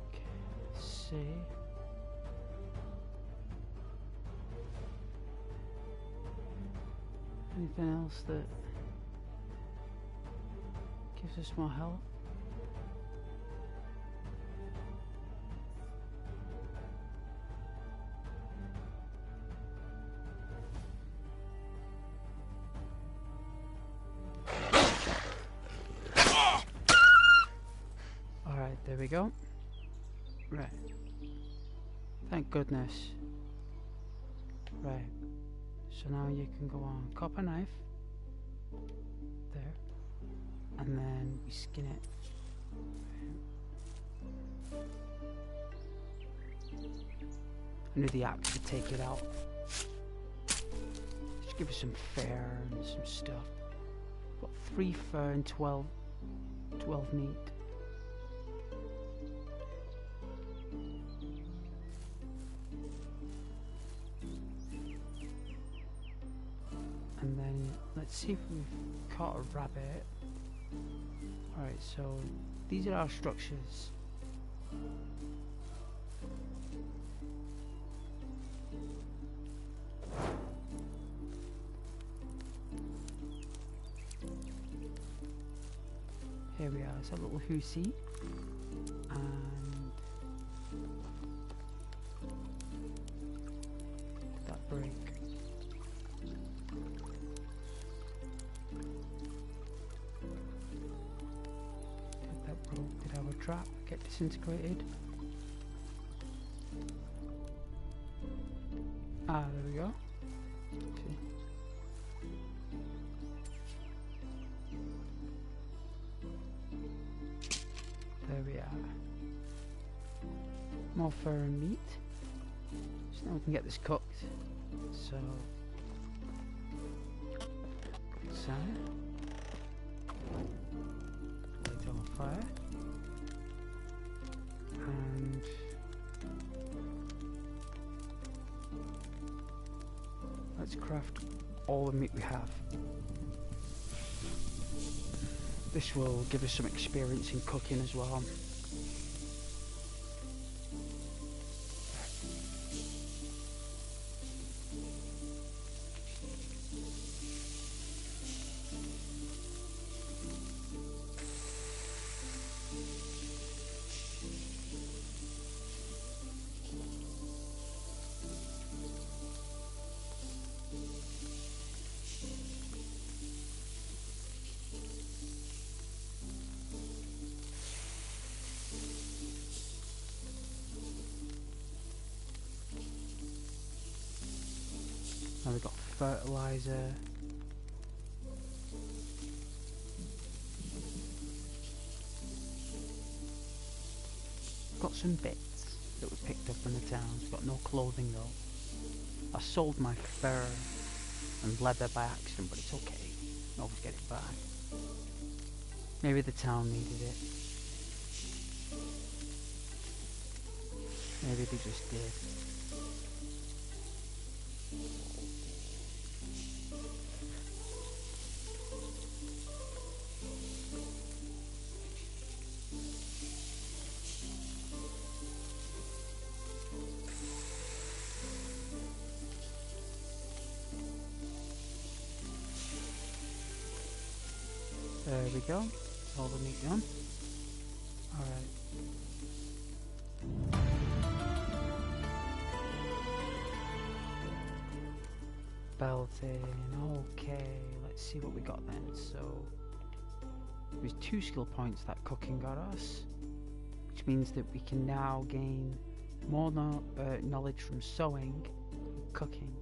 Okay, let's see. Anything else that gives us more help? There we go. Right. Thank goodness. Right. So now you can go on copper knife. There. And then we skin it. I knew the axe would take it out. Just give us some fur and some stuff. Got 3 fur and 12 meat. And then let's see if we've caught a rabbit. Alright, so these are our structures. Here we are, it's a little hussy. And that break. That broke, did I have a trap? get disintegrated. Ah, there we go. See. There we are. More fur and meat. So now we can get this cooked. So, salad. Light on the fire. And let's craft all the meat we have. This will give us some experience in cooking as well. Now we've got fertilizer. Got some bits that we picked up in the town. We've got no clothing though. I sold my fur and leather by accident, but it's okay. I'll always get it back. Maybe the town needed it. Maybe they just did. There we go. All the meat done. Alright. Belting. Okay, let's see what we got then. So, there's 2 skill points that cooking got us, which means that we can now gain more knowledge from sewing and cooking.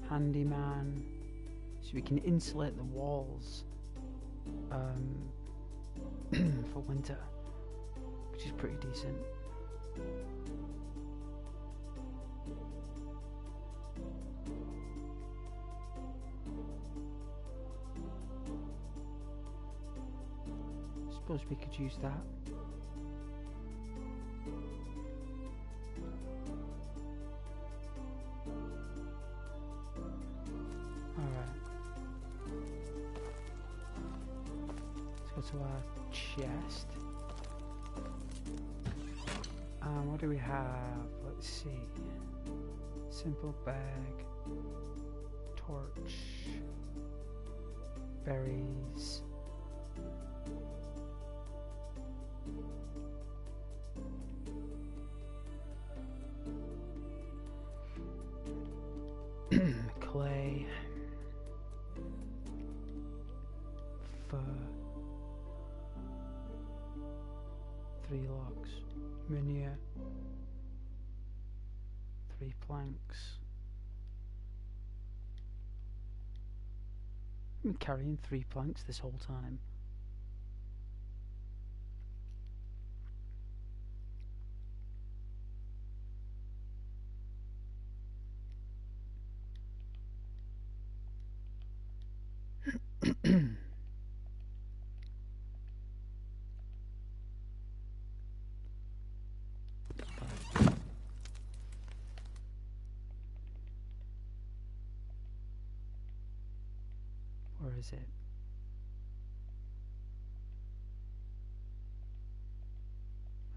Handyman. So we can insulate the walls for winter, which is pretty decent. Suppose we could use that. To our chest. What do we have? Let's see. Simple bag, torch, berries. Clay, fur. 3 logs, manure, 3 planks. I've been carrying 3 planks this whole time. Where is it?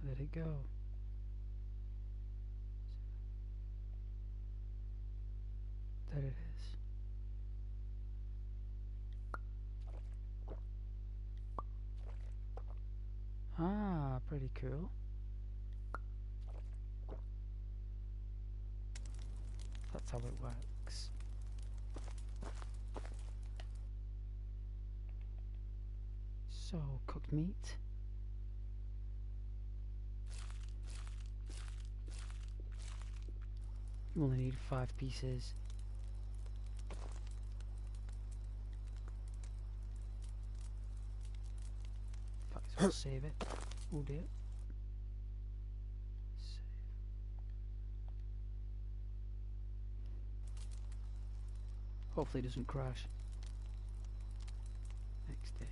Where did it go? There it is. Ah, pretty cool. That's how it works. So, cooked meat. You only need 5 pieces. In fact, I'll save it. Oh dear. Save. Hopefully it doesn't crash. Next day.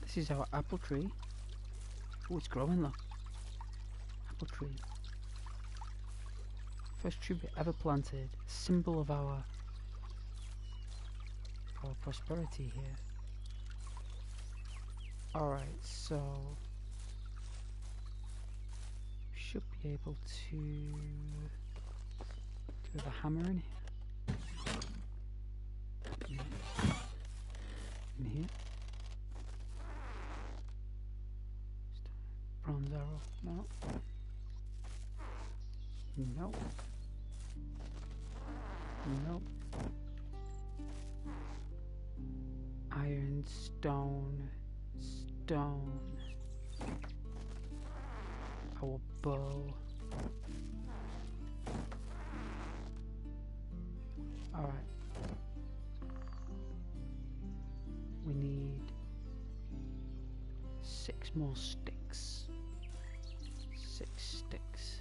This is our apple tree. Oh, it's growing, look. Apple tree. First tree we ever planted. Symbol of our prosperity here. Alright, so we should be able to do the hammer in here. In here. Bronze arrow. No. No. No. Iron, stone, stone. Our bow. Alright. We need 6 more sticks. 6 sticks.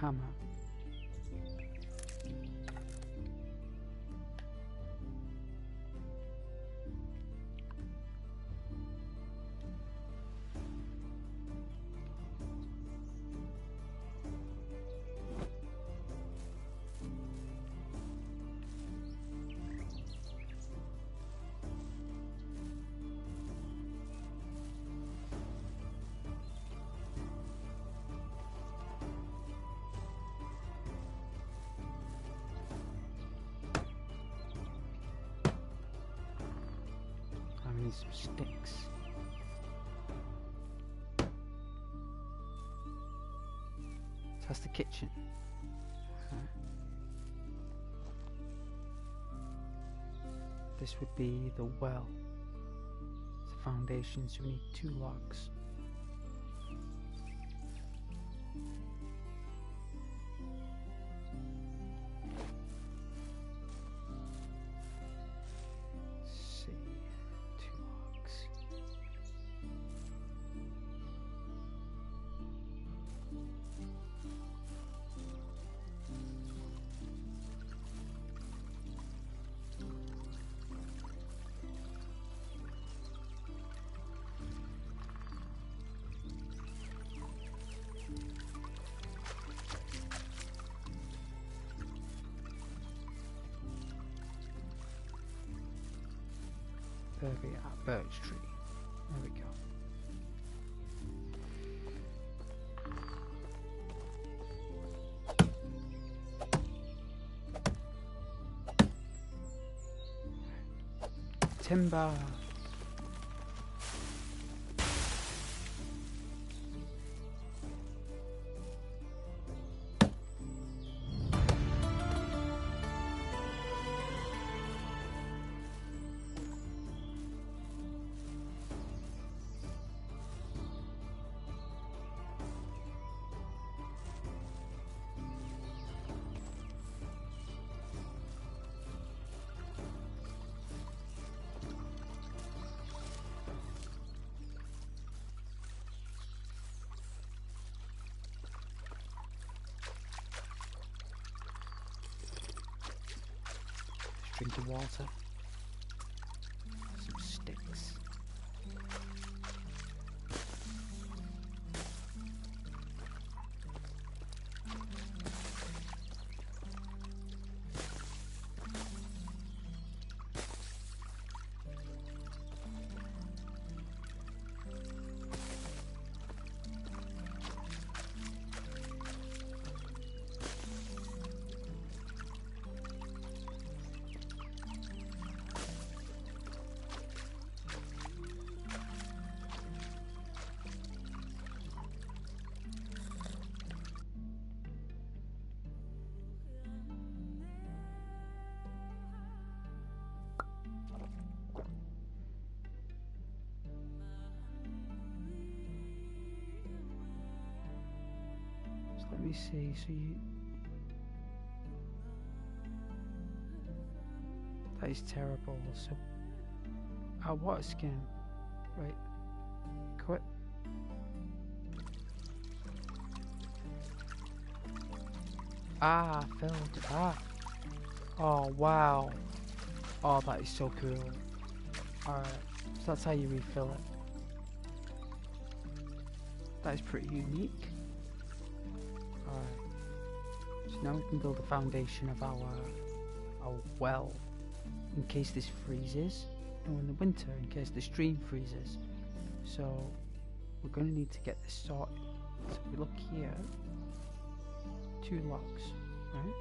Hammer. I need some sticks. So that's the kitchen. This would be the well. It's the foundation, so we need 2 logs. Birch tree. There we go. Timber. Drink of water. Some sticks. me see. So you. That is terrible. So. Our water skin. Right. Quit. Ah, filled. Ah. Oh, wow. Oh, that is so cool. Alright. So that's how you refill it. That is pretty unique. Alright. So now we can build a foundation of our well. In case this freezes. And in the winter, in case the stream freezes. So we're going to need to get this sorted. So if we look here. 2 logs, right?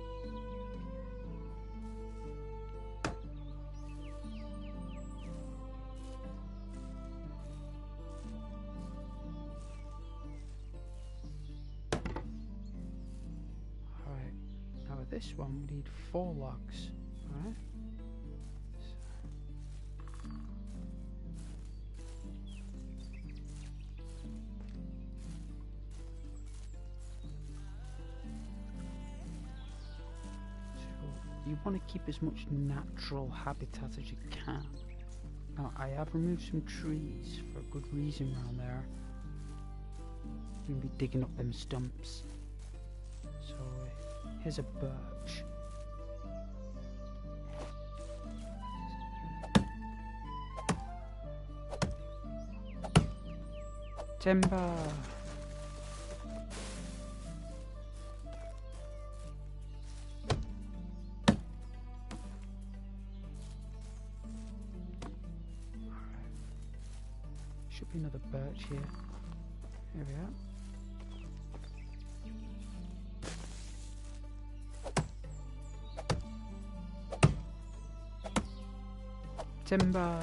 Alright, now with this one we need 4 logs, alright? You want to keep as much natural habitat as you can. Now I have removed some trees for a good reason around there. We're going to be digging up them stumps. So here's a birch. Timber! Should be another birch here. Here we are. Timber!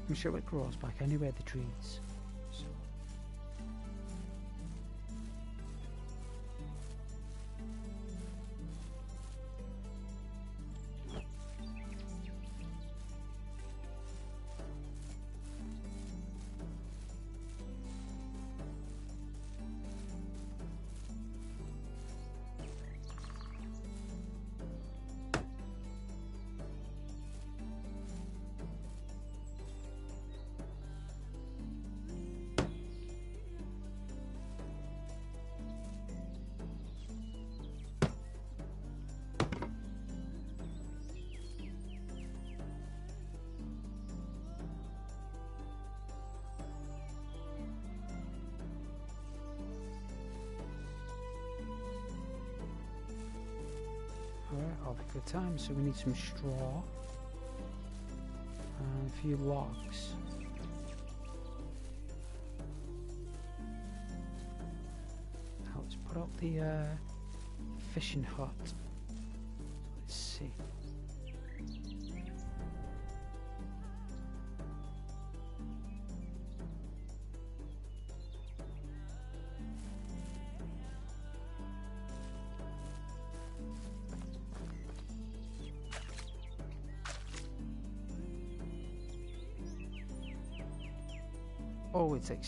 I'm sure it grows back anywhere the trees. So. Alright, all for time, so we need some straw and a few logs. Now let's put up the fishing hut. Let's see. Oh, it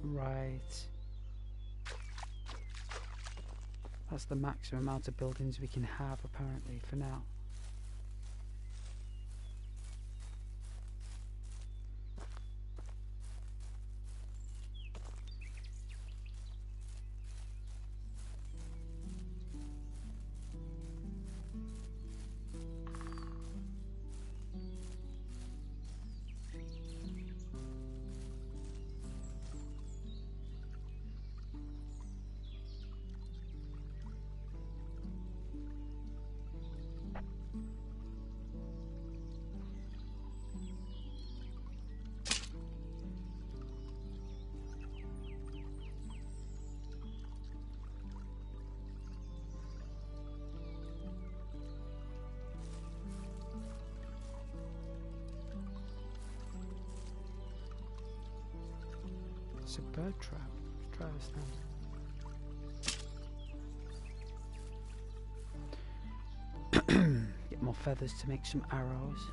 right. That's the maximum amount of buildings we can have apparently for now. It's a bird trap. Let's try this then. Get more feathers to make some arrows.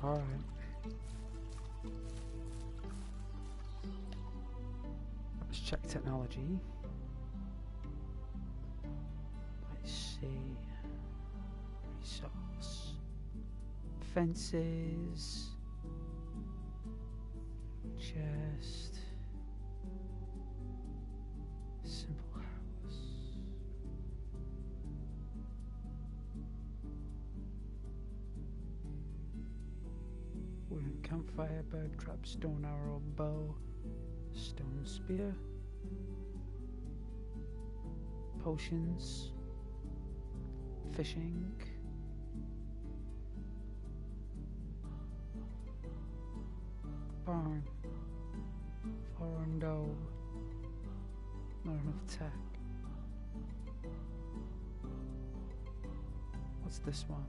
Alright. Let's check technology. Let's see. Resource. Fences. Chest. Simple house. Wooden campfire, bird trap, stone arrow, bow, stone spear, potions, fishing, barn, foreign dough, not enough tech. What's this one?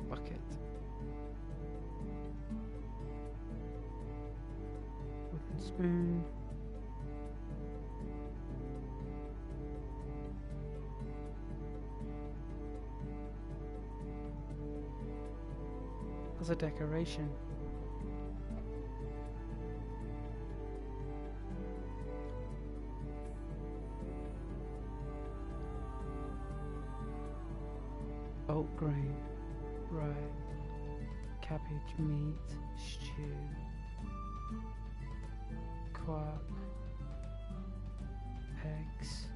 Bucket. Wooden spoon. As a decoration. Oat grain. Right. Cabbage, meat, stew, quark, eggs.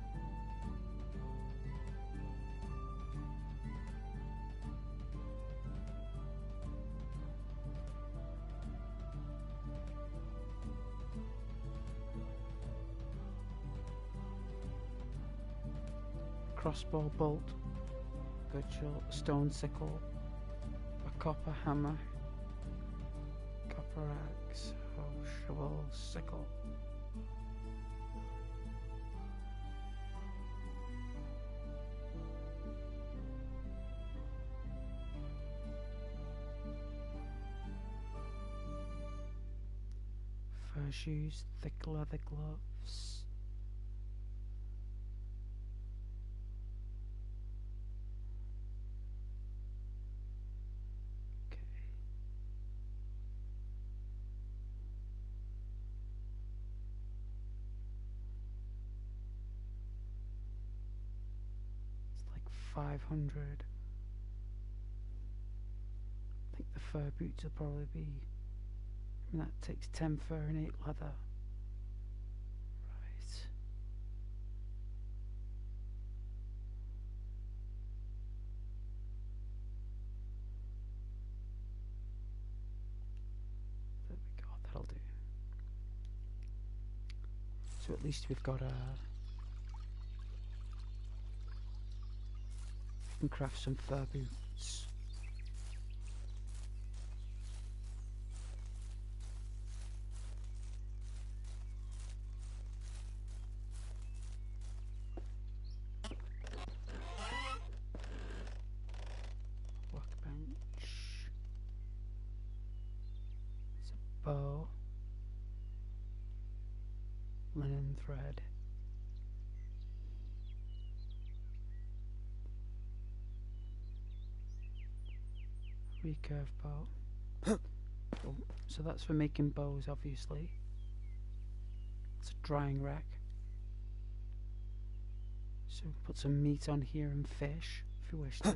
Crossbow bolt, cudgel, stone sickle, a copper hammer, copper axe, shovel, sickle. Fur shoes, thick leather gloves. It's like 500. I think the fur boots will probably be. I mean, that takes 10 fur and 8 leather. Right. There we go, that'll do. So at least we've got a. We can craft some fur boots. Workbench. It's a bow. Linen thread. Recurve bow. Oh, so that's for making bows, obviously. It's a drying rack. So put some meat on here and fish, if you wish to.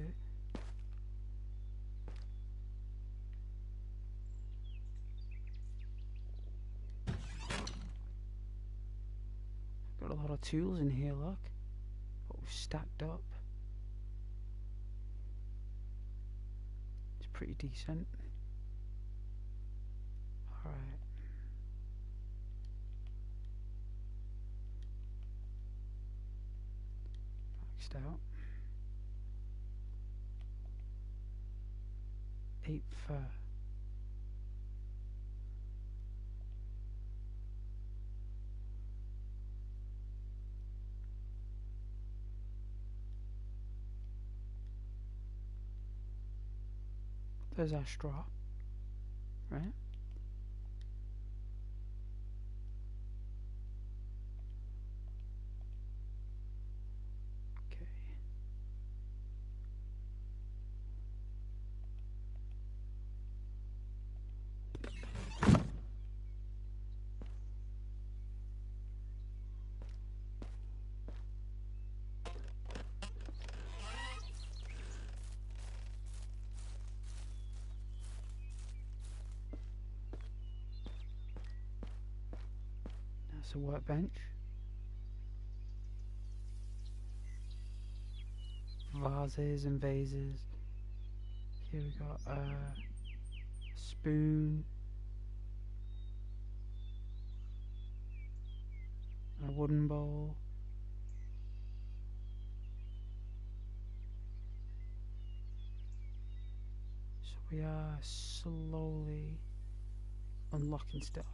Got a lot of tools in here, look. What we've stacked up. It's pretty decent. Alright. Maxed out. 8 fur. There's our straw, right? Okay. That's a workbench. Vases and vases. Here we got a spoon. A wooden bowl. So we are slowly unlocking stuff.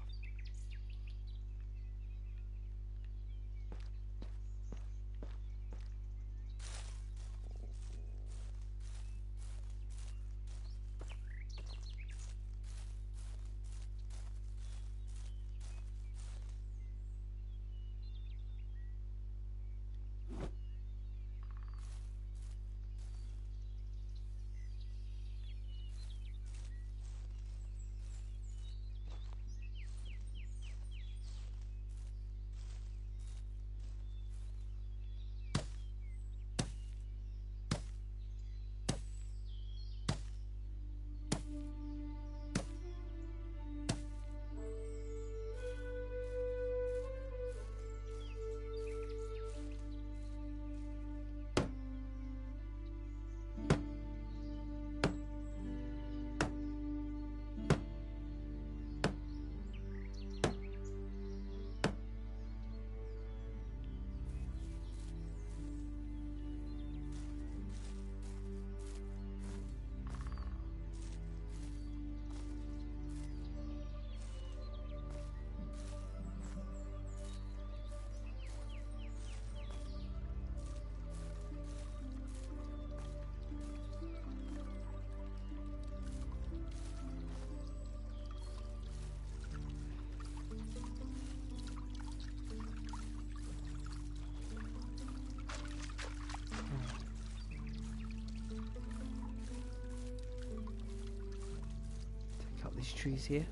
Take out these trees here.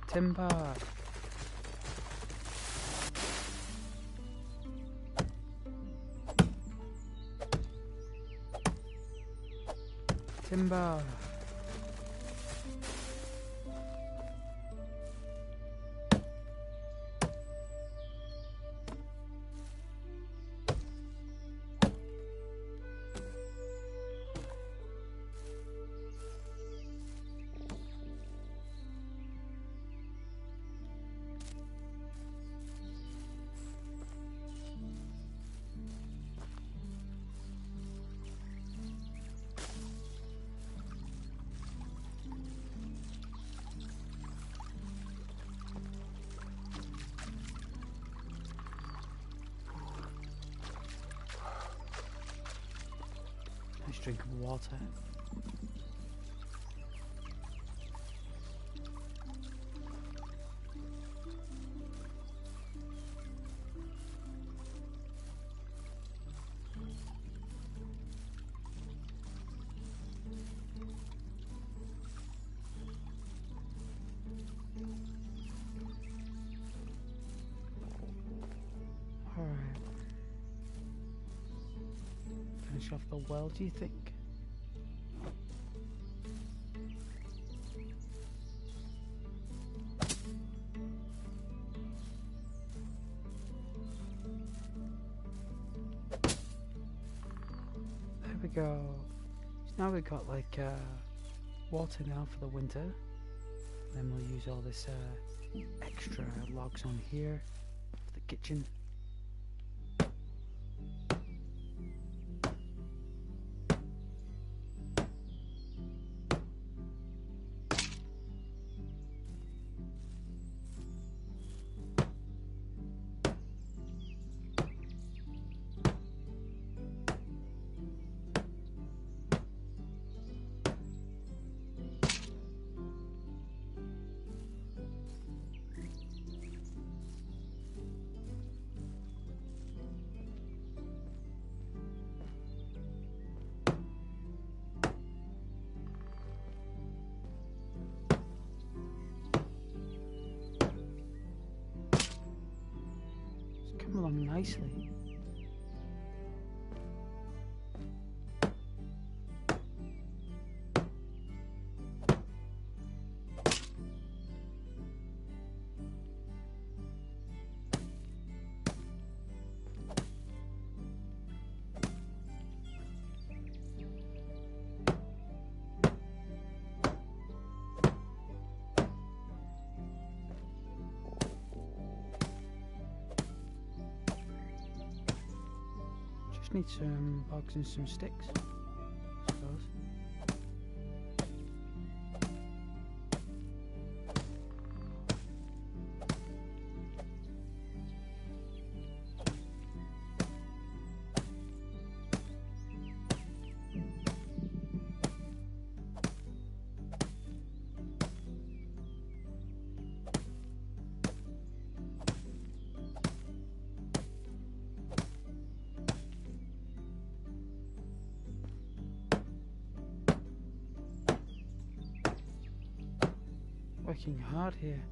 Timber. Timber. Nice drink of water. Alright. finish off the well, do you think? There we go. So now we've got like water now for the winter. Then we'll use all this extra logs on here for the kitchen. Come along nicely. Just need some logs and some sticks, I suppose. Working hard here.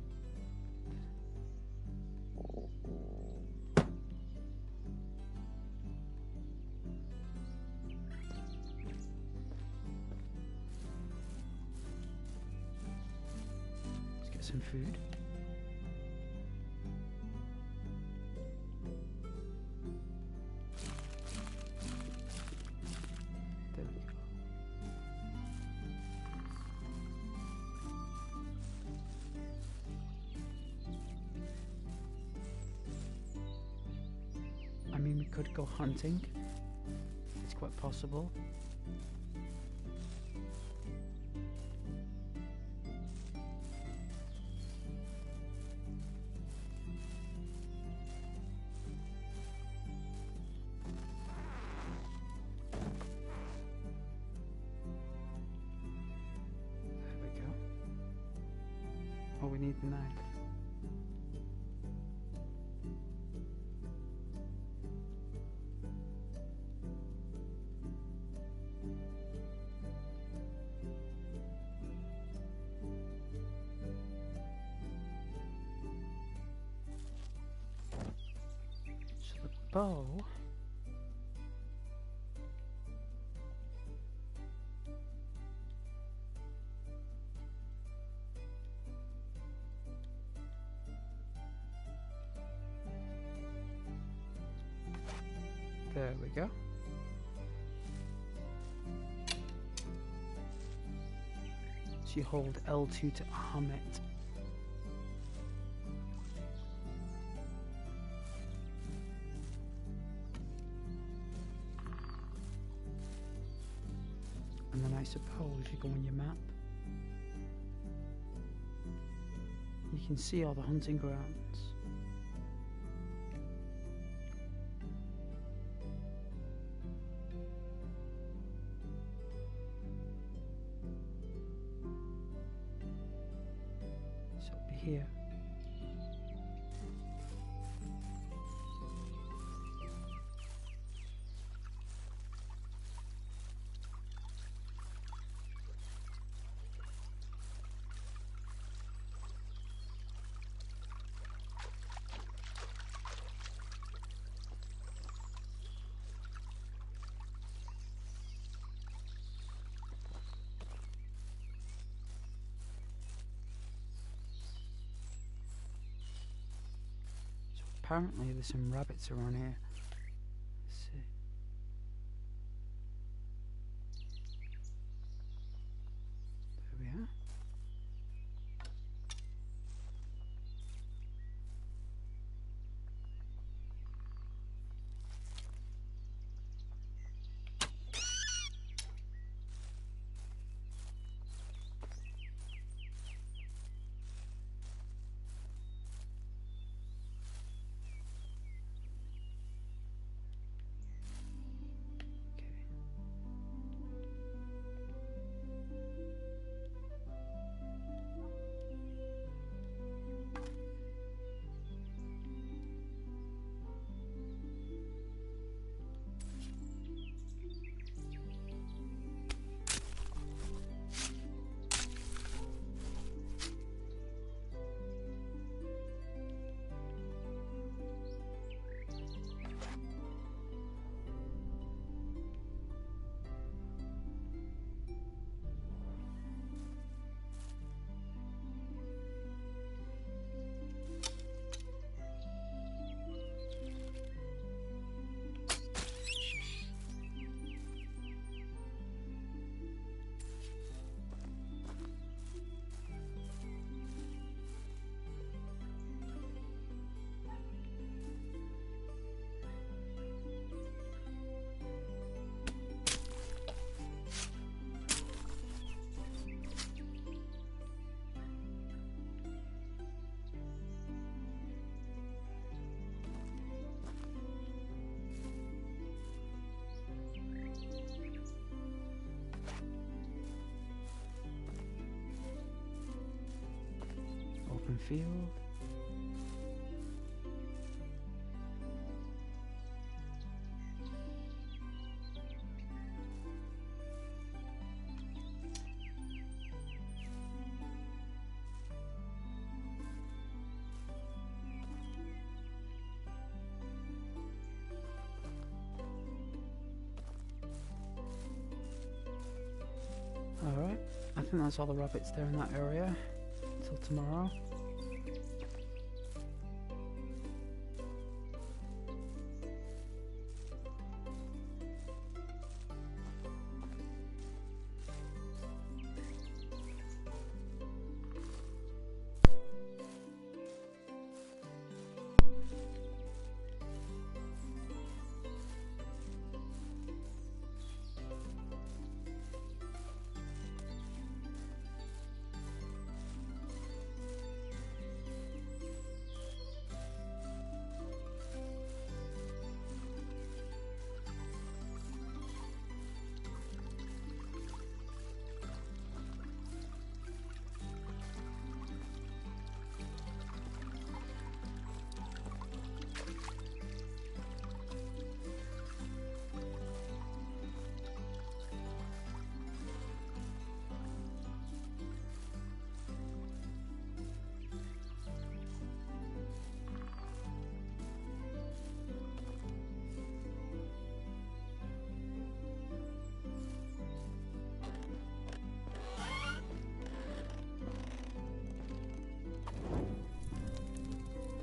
Let's get some food. There we go. I mean, we could go hunting. It's quite possible. There we go. Oh, we need the knife. Bow. There we go. So you hold L2 to arm it. And then I suppose you go on your map. You can see all the hunting grounds. So it'll be here. Apparently there's some rabbits around here. Let's see. There we are. Open field. Alright, I think that's all the rabbits there in that area. Until tomorrow.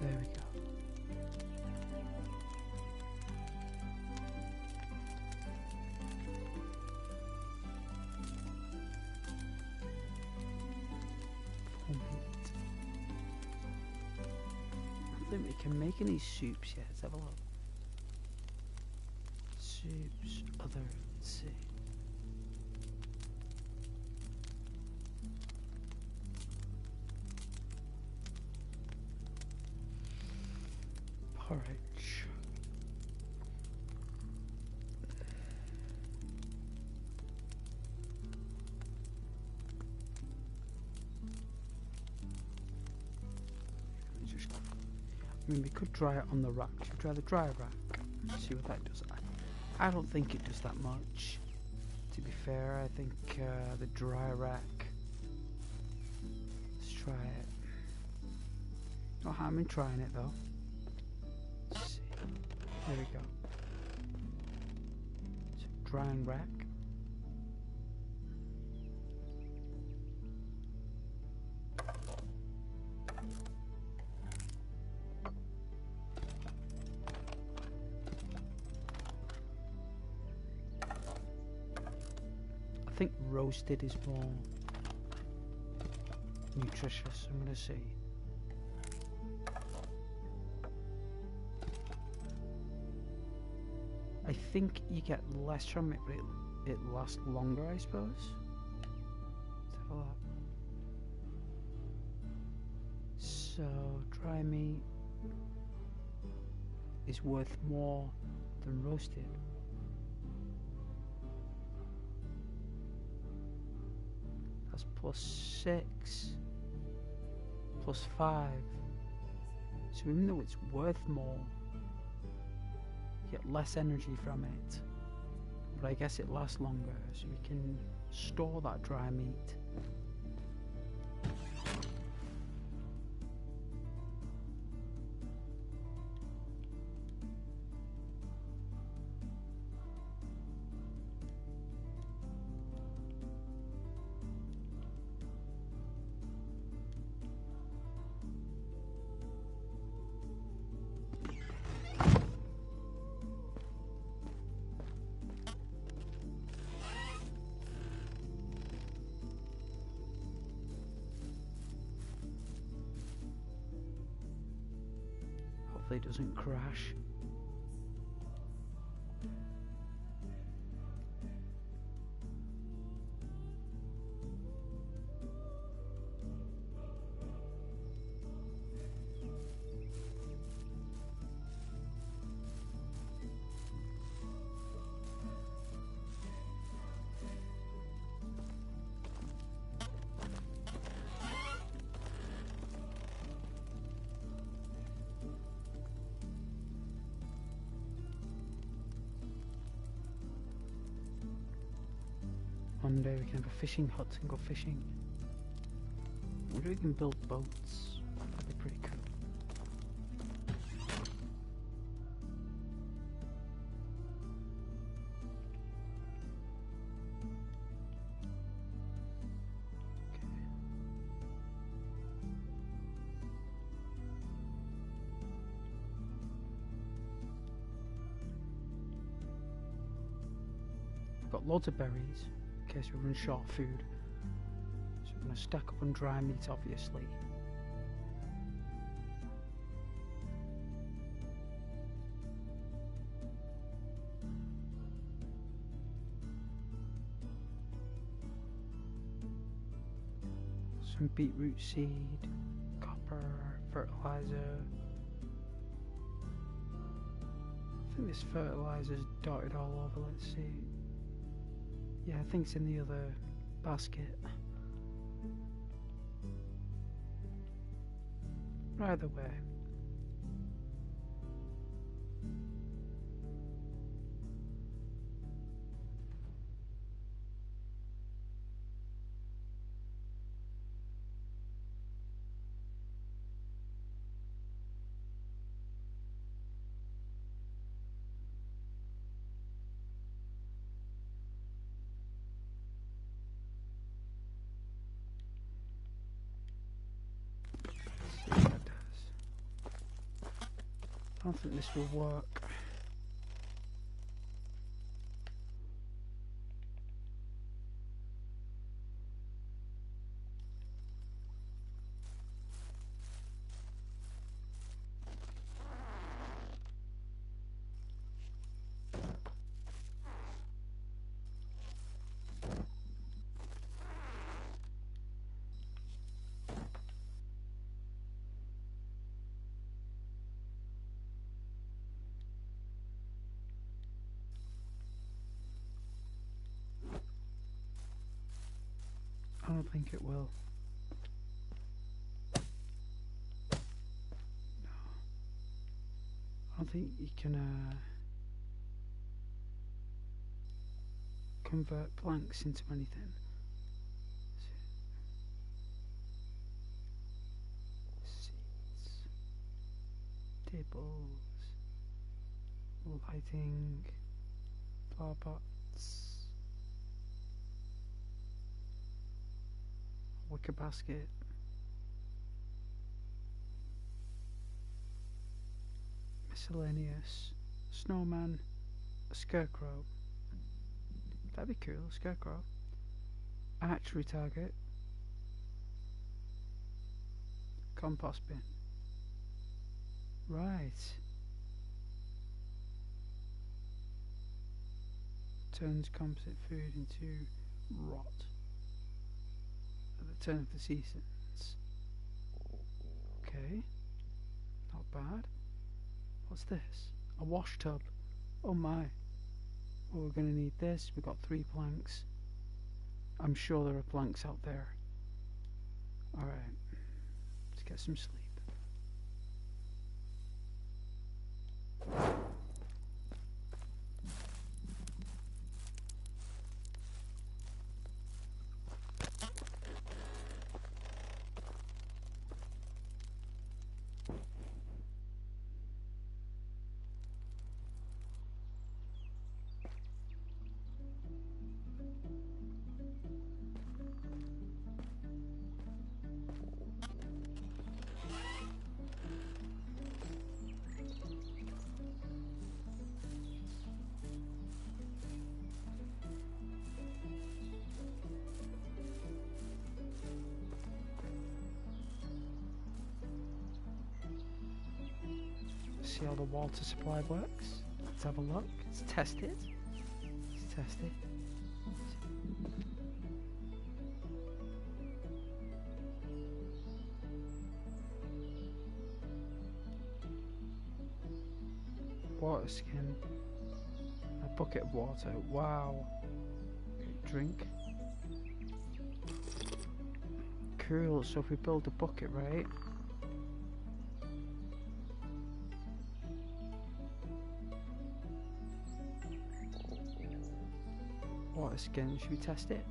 There we go. I think we can make any soups yet. Let's have a look. Soups, other, let's see. Porridge. I mean, we could dry it on the rack. Should we try the dry rack? See what that does. I don't think it does that much. To be fair, I think the dry rack. Let's try it. No harm in trying it though. Let's see. There we go. So, drying rack. I think roasted is more nutritious. I'm gonna see. I think you get less from it, but it lasts longer, I suppose. Let's have a look. So, dry meat is worth more than roasted. That's +6, +5. So even though it's worth more, you get less energy from it. But I guess it lasts longer, so we can store that dry meat. Hopefully it doesn't crash. One day we can have a fishing hut and go fishing. I wonder if we can build boats. That'd be pretty cool. We've got loads of berries. In case we run short of food. So we're going to stack up on dry meat, obviously. Some beetroot seed, copper, fertilizer. I think this fertilizer's dotted all over, let's see. Yeah, I think it's in the other basket. Either way. I don't think this will work. I don't think it will. No. I don't think you can convert blanks into anything. Seeds. Tables. Lighting. Flower pots. Wicker basket. Miscellaneous. Snowman. A scarecrow. That'd be cool, a scarecrow. Archery target. Compost bin. Right. Turns composite food into rot at the turn of the seasons. Okay. Not bad. What's this? A wash tub. Oh my. Well, we're going to need this. We've got 3 planks. I'm sure there are planks out there. Alright. Let's get some sleep. See how the water supply works. Let's have a look. Let's test it. Let's test it. Water skin. A bucket of water. Wow. Okay, drink. Cool. So if we build a bucket, right? Water skin, should we test it?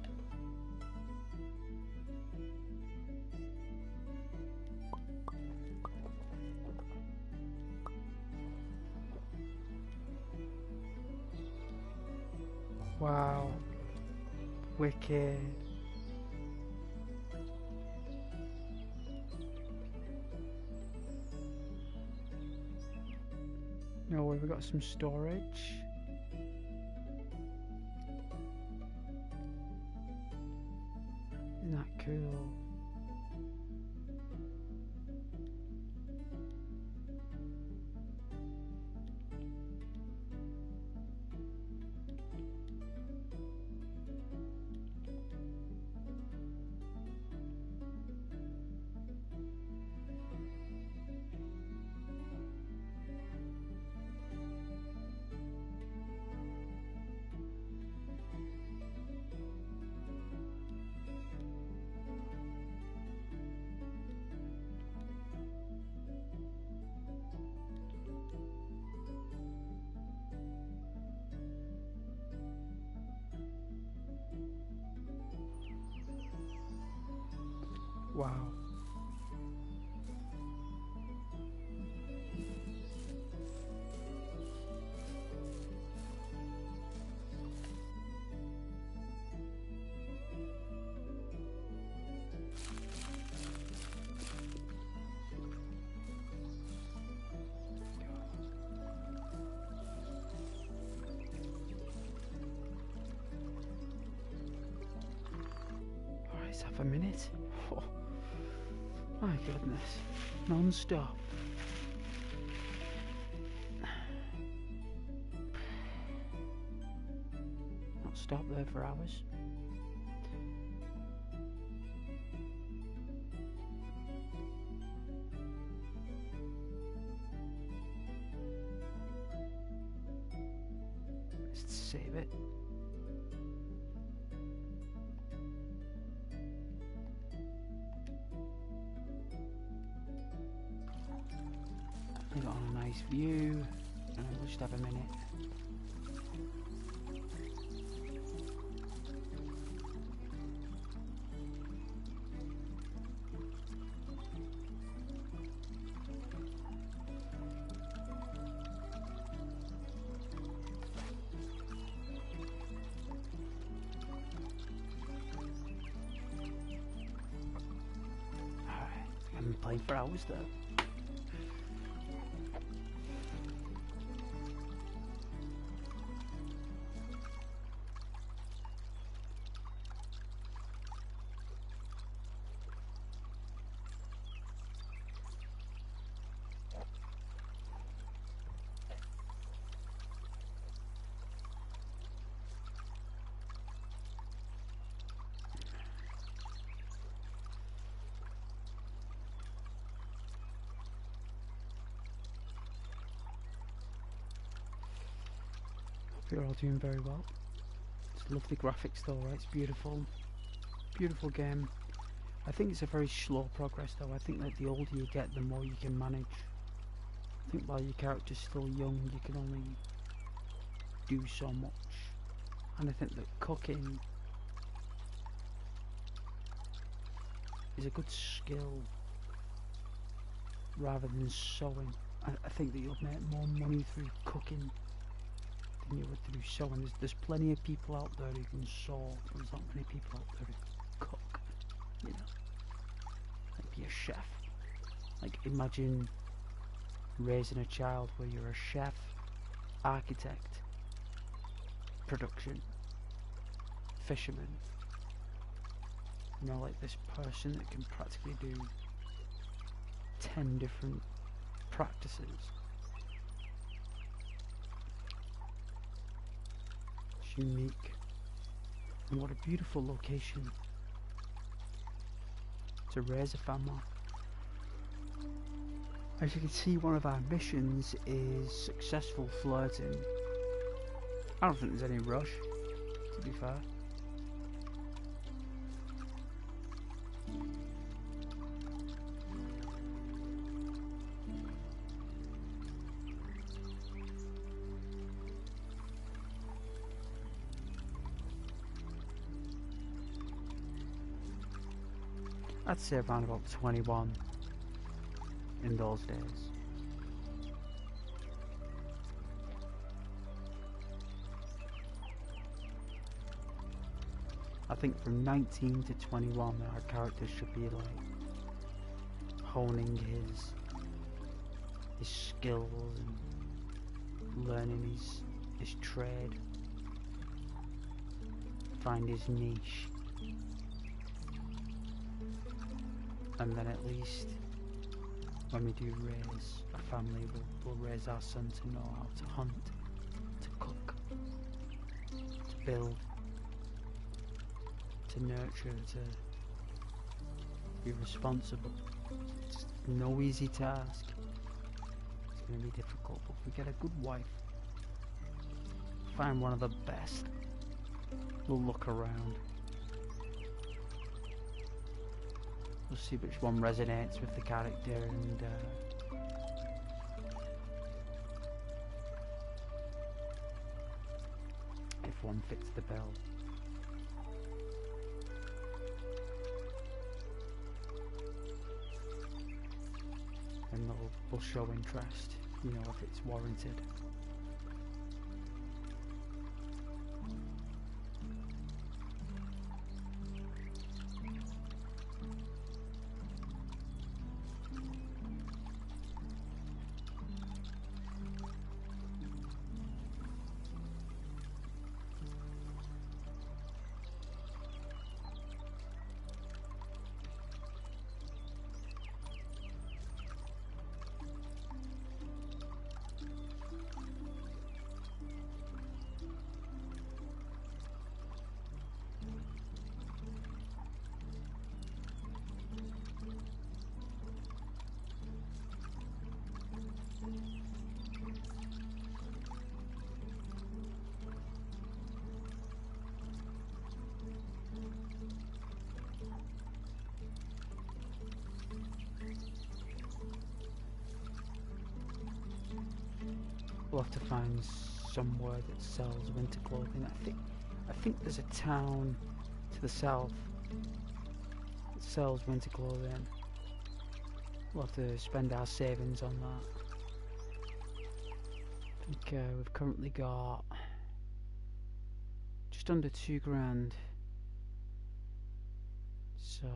Wow. Wicked. No, we've got some storage. Isn't that cool? Wow. Alright, let's have a minute. Oh, my goodness. Non-stop. Not stop there for hours. Let's save it. We got a nice view, and we'll just have a minute. Alright, I haven't played for hours though. You're all doing very well. It's lovely graphics though, right? It's beautiful. Beautiful game. I think it's a very slow progress though. I think that the older you get, the more you can manage. I think while your character's still young, you can only do so much. And I think that cooking is a good skill rather than sewing. I think that you'll make more money through cooking than you would through sewing. There's plenty of people out there who can sew, but there's not many people out there who can cook, you know. Like be a chef. Like imagine raising a child where you're a chef, architect, production, fisherman. You know, like this person that can practically do 10 different practices. It's unique. And what a beautiful location to raise a family. As you can see, one of our missions is successful flirting. I don't think there's any rush, to be fair. I'd say around about 21 in those days. I think from 19 to 21 our characters should be like honing his skills and learning his trade, find his niche. And then at least when we do raise a family, we'll raise our son to know how to hunt, to cook, to build, to nurture, to be responsible. It's no easy task. It's going to be difficult, but if we get a good wife, find one of the best, we'll look around. We'll see which one resonates with the character and if one fits the bill. And we'll show interest, you know, if it's warranted. We'll have to find somewhere that sells winter clothing. I think there's a town to the south that sells winter clothing. We'll have to spend our savings on that. I think we've currently got just under 2 grand. So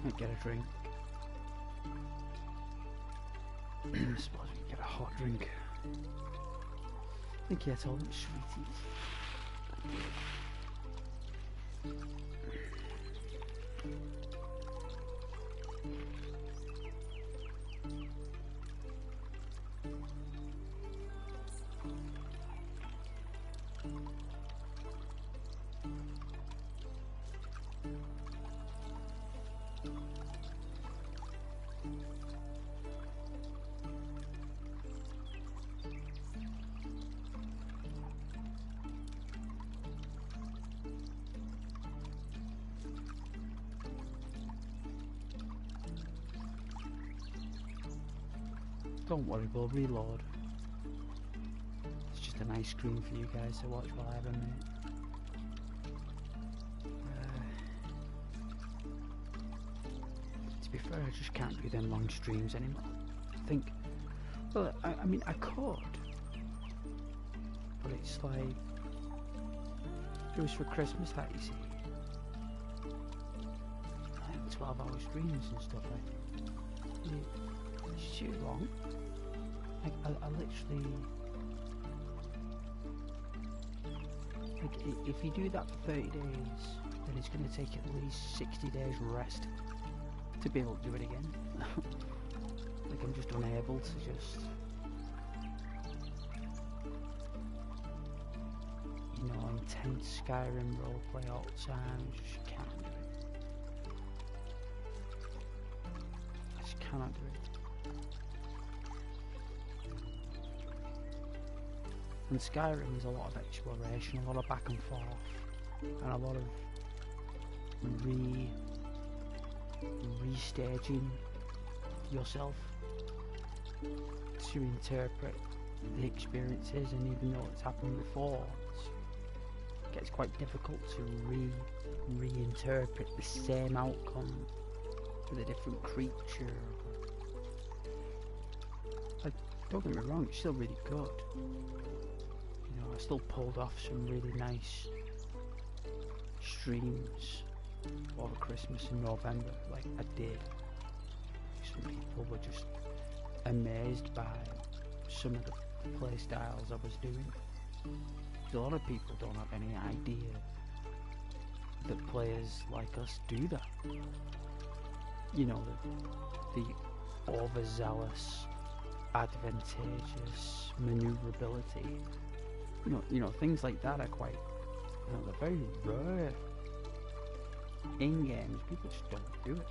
Might get a drink. I suppose we can get a hot drink. I think he had all them sweeties. Don't worry, we'll reload. It's just an ice cream for you guys to watch while I have a minute. To be fair, I just can't do them long streams anymore. I think, well, I mean, I could, but it's like, it was for Christmas that, you see. Like 12-hour streams and stuff like that. It's too long. Like, I literally, like, if you do that for 30 days, then it's going to take at least 60 days rest to be able to do it again. Like, I'm just unable to just, you know, intense Skyrim roleplay all the time. You just can't do it. I just cannot do it. And Skyrim is a lot of exploration, a lot of back and forth, and a lot of restaging yourself to interpret the experiences, and even though it's happened before, it gets quite difficult to reinterpret the same outcome with a different creature. Like, don't get me wrong, it's still really good. You know, I still pulled off some really nice streams over Christmas in November, like I did. Some people were just amazed by some of the play styles I was doing. A lot of people don't have any idea that players like us do that. You know, the overzealous, advantageous maneuverability. You know, things like that are quite, you know, they're very rare in games. People just don't do it.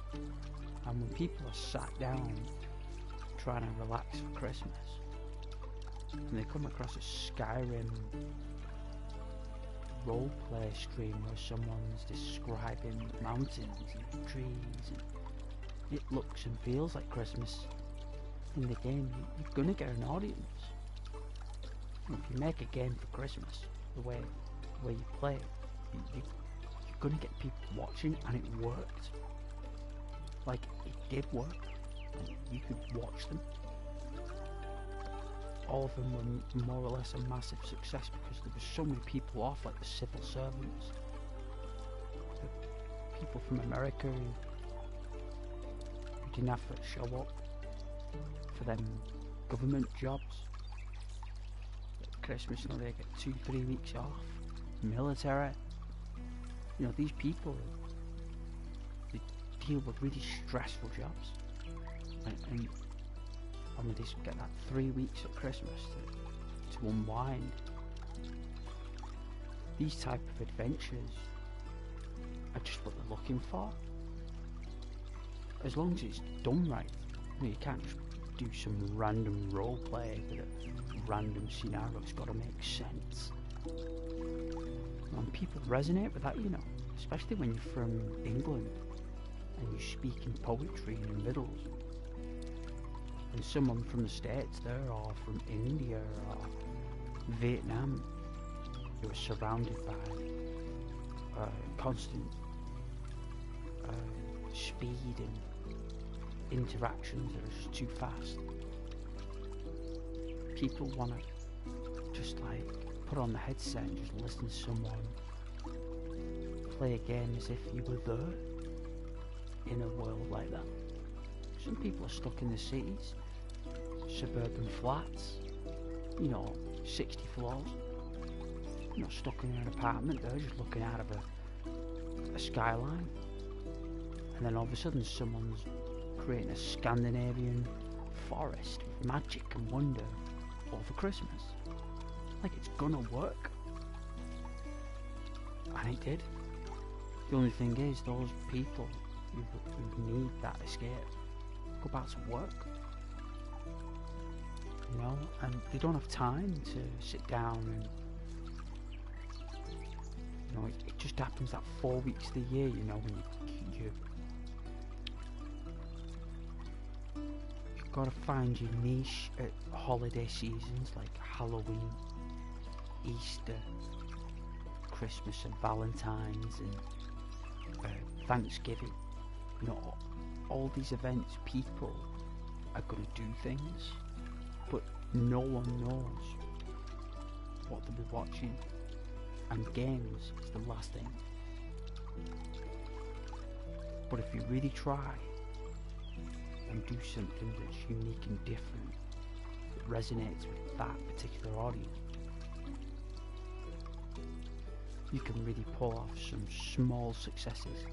And when people are sat down trying to relax for Christmas, and they come across a Skyrim roleplay stream where someone's describing mountains and trees, and it looks and feels like Christmas in the game, you're gonna get an audience. If you make a game for Christmas, the way you play it, you're gonna get people watching, and it worked. Like, it did work. Like, you could watch them. All of them were more or less a massive success because there were so many people off, like the civil servants, the people from America who didn't have to show up for them government jobs. At Christmas, you know, they get 2-3 weeks off. Military. You know, these people, they deal with really stressful jobs, and when they just get that 3 weeks at Christmas to unwind. These type of adventures are just what they're looking for. As long as it's done right. You know, you can't just do some random roleplay with a random scenario. It's got to make sense. And people resonate with that, you know, especially when you're from England and you speak in poetry and riddles. And someone from the States there, or from India or Vietnam, you're surrounded by constant speed and interactions that are just too fast. People want to just like put on the headset and just listen to someone play a game as if you were there in a world like that. Some people are stuck in the cities, suburban flats, you know, 60 floors. You're not stuck in an apartment, they're just looking out of a skyline. And then all of a sudden someone's creating a Scandinavian forest with magic and wonder over Christmas. Like, it's gonna work. And it did. The only thing is, those people who need that escape go back to work. You know, and they don't have time to sit down and, you know, it just happens that 4 weeks of the year, you know, when you've got to find your niche at holiday seasons like Halloween, Easter, Christmas and Valentine's and Thanksgiving. You know, all these events, people are going to do things, but no one knows what they'll be watching, and games is the last thing. But if you really try and do something that's unique and different, that resonates with that particular audience, you can really pull off some small successes.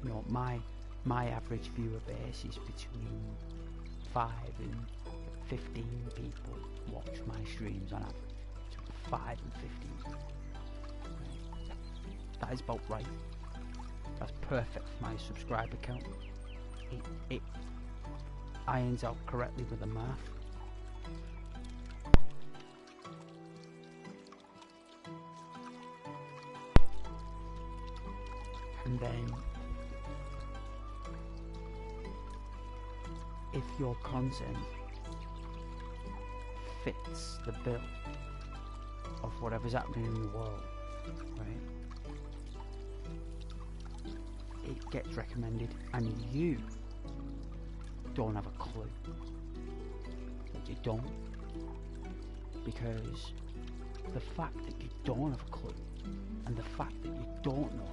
You know, my average viewer base is between 5 and 15 people watch my streams on average. Between 5 and 15. That is about right. That's perfect for my subscriber count. It irons out correctly with the math. And then, if your content fits the bill of whatever's happening in the world, right, it gets recommended, and you don't have a clue that you don't, because the fact that you don't have a clue and the fact that you don't know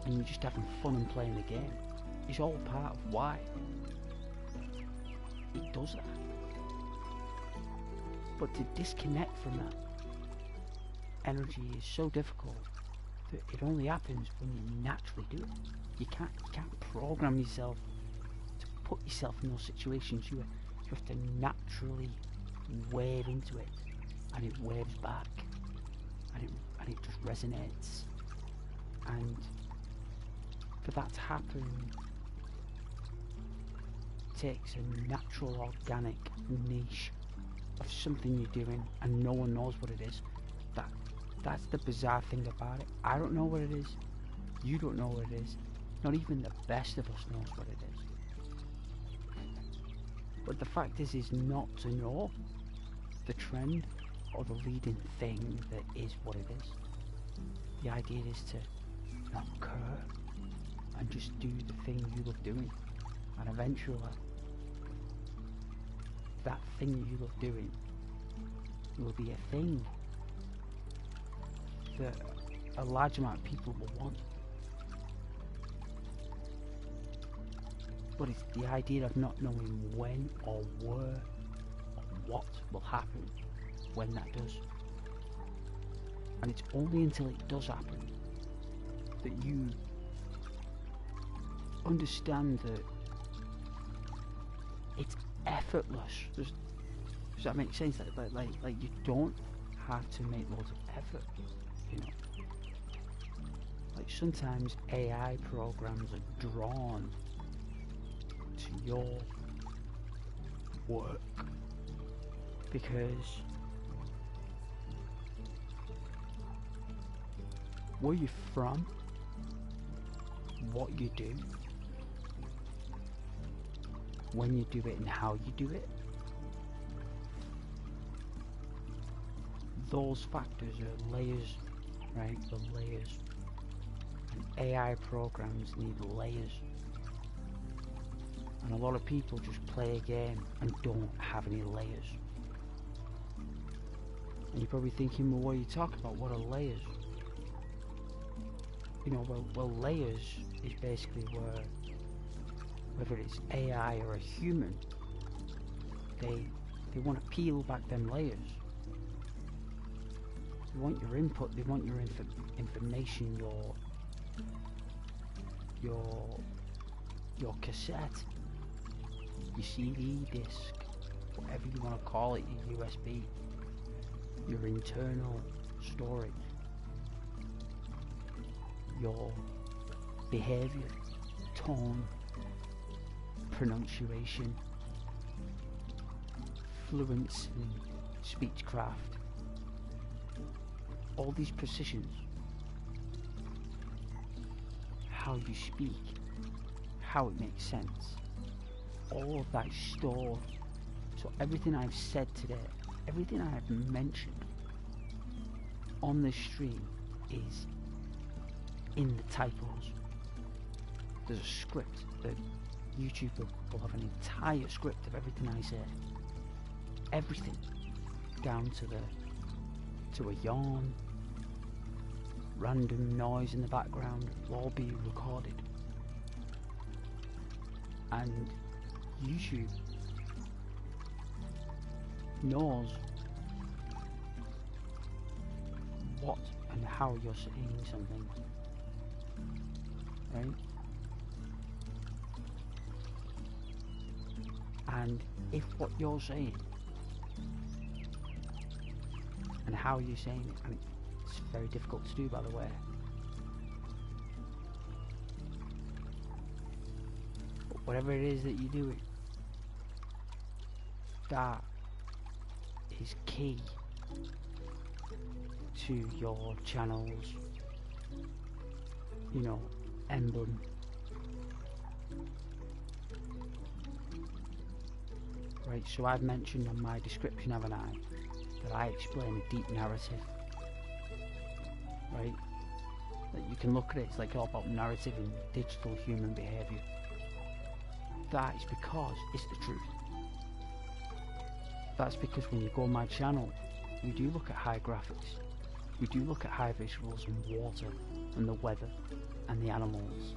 and you're just having fun and playing the game is all part of why it does that. But to disconnect from that energy is so difficult that it only happens when you naturally do it. You can't program yourself to put yourself in those situations. You have to naturally wave into it, and it waves back, and it just resonates. And for that to happen takes a natural, organic niche of something you're doing, and no one knows what it is. That's the bizarre thing about it. I don't know what it is. You don't know what it is. Not even the best of us knows what it is. But the fact is not to know the trend or the leading thing that is what it is. The idea is to not care and just do the thing you love doing, and eventually that thing you love doing will be a thing that a large amount of people will want. But it's the idea of not knowing when or where or what will happen when that does. And it's only until it does happen that you understand that it's effortless. Does that make sense? Like you don't have to make loads of effort, you know. Like sometimes AI programs are drawn to your work, because where you're from, what you do, when you do it and how you do it, those factors are layers, right? The layers. And AI programs need layers. And a lot of people just play a game and don't have any layers. And you're probably thinking, well, what are you talking about? What are layers? You know, well layers is basically where, whether it's AI or a human, they want to peel back them layers. They want your input, they want your information, your cassette, your CD disc, whatever you want to call it, your USB, your internal storage, your behavior, tone, pronunciation, fluency, speechcraft, all these precisions, how you speak, how it makes sense, all of that is stored. So everything I've said today, everything I have mentioned on this stream is in the typos. There's a script that YouTube will have an entire script of everything I say. Everything. Down to a yawn, random noise in the background will all be recorded. And YouTube knows what and how you're saying something, right? And if what you're saying and how you're saying it, I mean, it's very difficult to do, by the way. But whatever it is that you do, that is key to your channel's, you know, emblem. Right, so I've mentioned on my description, haven't I, that I explain a deep narrative, right? That you can look at it, it's like all about narrative and digital human behaviour. That is because it's the truth. That's because when you go on my channel, we do look at high graphics, we do look at high visuals and water and the weather and the animals.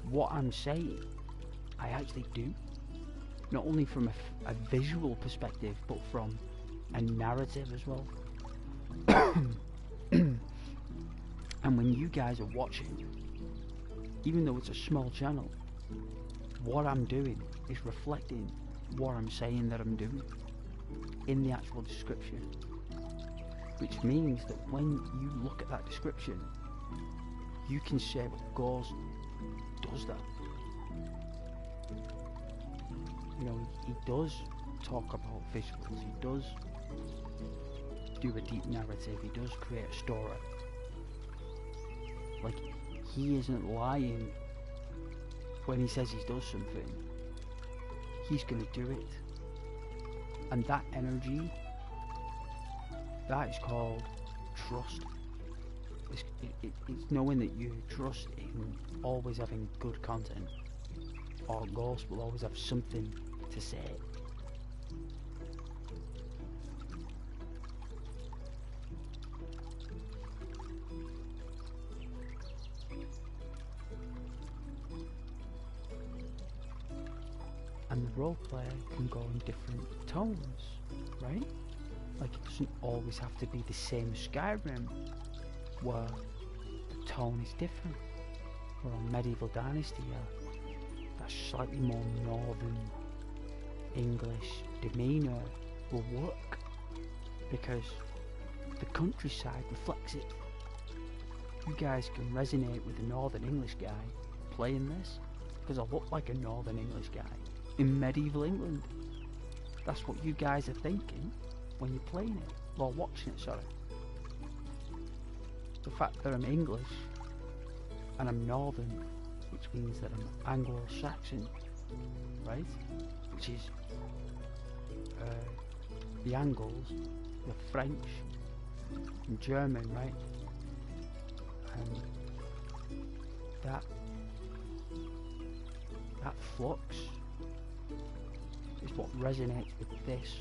What I'm saying, I actually do. Not only from a visual perspective, but from a narrative as well. And when you guys are watching, even though it's a small channel, what I'm doing is reflecting what I'm saying that I'm doing in the actual description. Which means that when you look at that description, you can say what does that. You know, he does talk about visuals, he does do a deep narrative, he does create a story. Like, he isn't lying when he says he does something. He's gonna do it. And that energy, that is called trust. It's knowing that you trust in always having good content, or Ghost will always have something to say. And the roleplay can go in different tones, right? Like, it doesn't always have to be the same as Skyrim, where the tone is different. Or on Medieval Dynasty, that slightly more northern English demeanour will work, because the countryside reflects it. You guys can resonate with the northern English guy playing this, because I look like a Northern English guy in medieval England. That's what you guys are thinking when you're playing it, or watching it, sorry. The fact that I'm English and I'm Northern, which means that I'm Anglo-Saxon, right? Which is the Angles, the French, and German, right? And that flux is what resonates with this.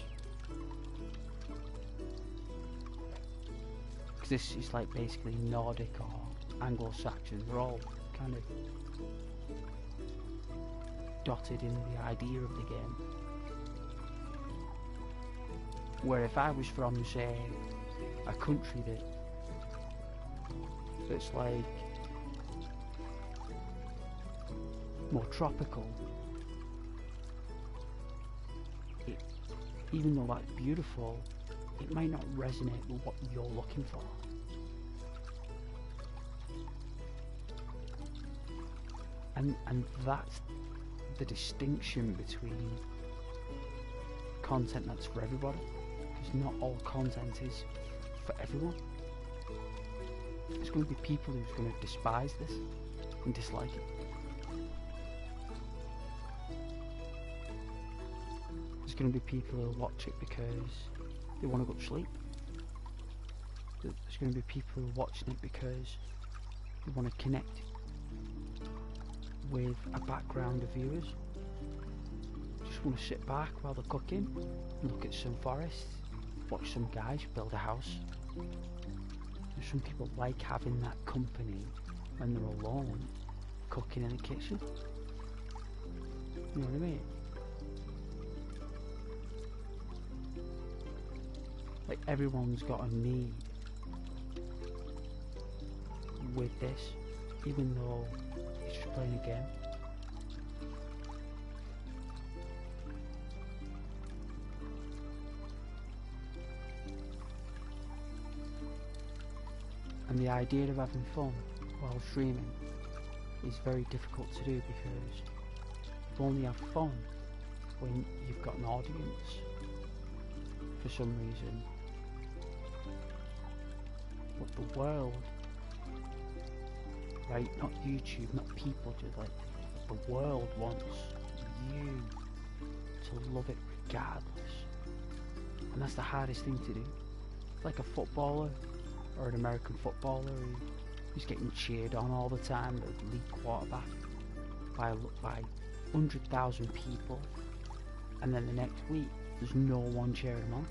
Because this is like basically Nordic or Anglo-Saxon. They're all kind of dotted in the idea of the game. Where if I was from, say, a country that's like more tropical, even though that's beautiful, it might not resonate with what you're looking for. And that's the distinction between content that's for everybody, because not all content is for everyone. There's going to be people who's going to despise this and dislike it. There's going to be people who'll watch it because they want to go to sleep. There's going to be people who are watching it because they want to connect with a background of viewers. Just want to sit back while they're cooking, look at some forests, watch some guys build a house. And some people like having that company when they're alone, cooking in the kitchen. You know what I mean? Like, everyone's got a need with this, even though it's just playing a game. And the idea of having fun while streaming is very difficult to do, because you only have fun when you've got an audience for some reason. But the world, right, not YouTube, not people, just like the world wants you to love it regardless. And that's the hardest thing to do. Like a footballer or an American footballer who's getting cheered on all the time, the league quarterback, by 100,000 people, and then the next week there's no one cheering him on.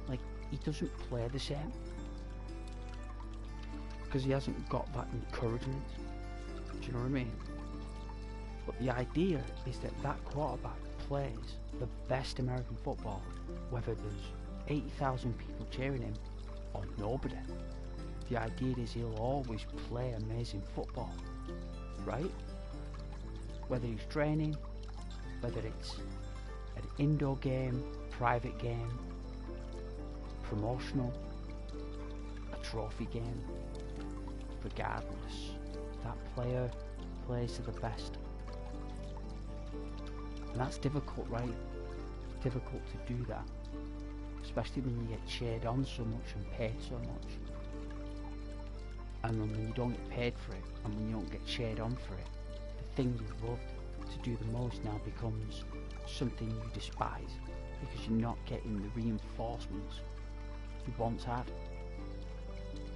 Like, he doesn't play the same because he hasn't got that encouragement. Do you know what I mean? But the idea is that that quarterback plays the best American football, whether there's 80,000 people cheering him or nobody. The idea is he'll always play amazing football, right? Whether he's training, whether it's an indoor game, private game, promotional, a trophy game, regardless, that player plays to the best. And that's difficult, right? It's difficult to do that, especially when you get cheered on so much and paid so much. And then when you don't get paid for it, and when you don't get cheered on for it, the thing you loved to do the most now becomes something you despise, because you're not getting the reinforcements you once had.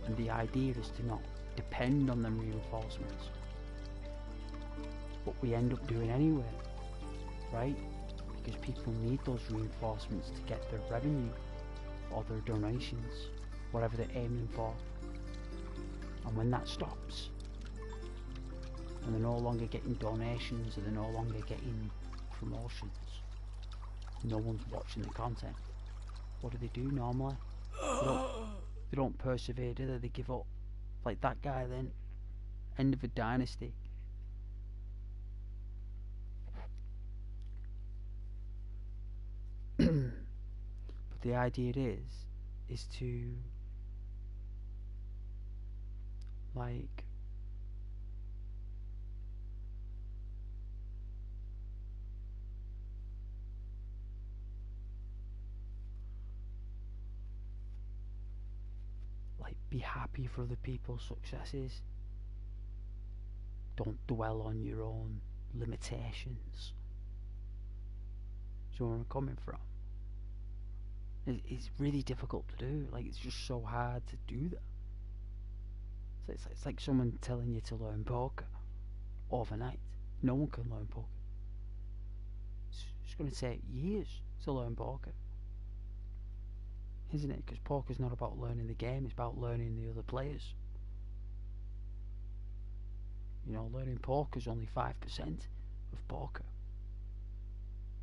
And the idea is to not depend on them reinforcements, but we end up doing anyway, right? Because people need those reinforcements to get their revenue or their donations, whatever they're aiming for. And when that stops, and they're no longer getting donations, or they're no longer getting promotions, no one's watching the content, what do normally? They don't persevere, do they? They give up. Like that guy then, end of a dynasty. But the idea is to, like, Be happy for other people's successes. Don't dwell on your own limitations. So where I'm coming from. It's really difficult to do. Like, it's just so hard to do that. So it's like someone telling you to learn poker overnight. No one can learn poker. It's going to take years to learn poker, isn't it? Because poker's not about learning the game, it's about learning the other players. You know, learning poker's only 5% of poker.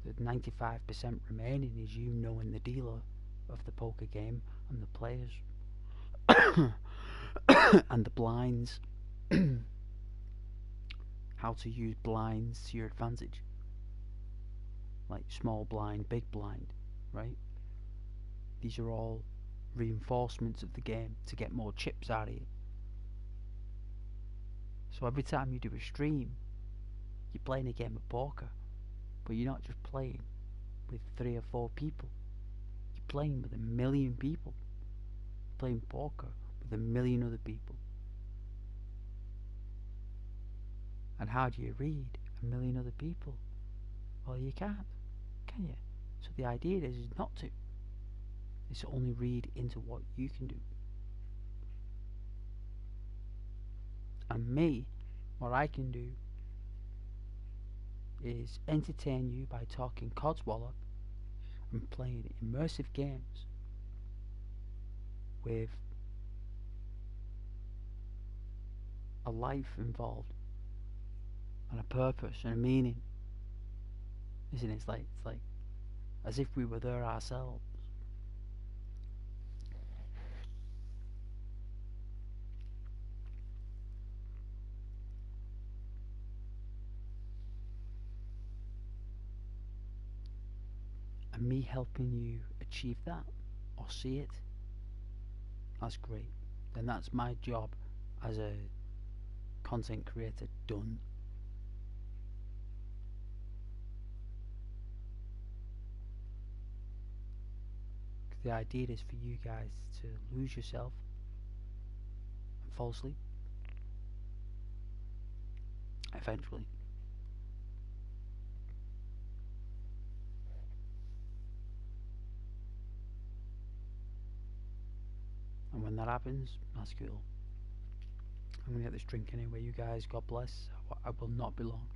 The 95% remaining is you knowing the dealer of the poker game and the players and the blinds. How to use blinds to your advantage. Like small blind, big blind, right? These are all reinforcements of the game to get more chips out of you. So every time you do a stream, you're playing a game of poker, but you're not just playing with 3 or 4 people. You're playing with 1 million people. You're playing poker with 1 million other people. And how do you read 1 million other people? Well, you can't, can you? So the idea is not to. It's to only read into what you can do. And me, what I can do is entertain you by talking codswallop and playing immersive games with a life involved and a purpose and a meaning. Isn't it? It's like as if we were there ourselves. And me helping you achieve that or see it, that's great. Then that's my job as a content creator done. The idea is for you guys to lose yourself and fall asleep eventually. And when that happens, that's cool. I'm gonna get this drink anyway, you guys. God bless. I will not be long.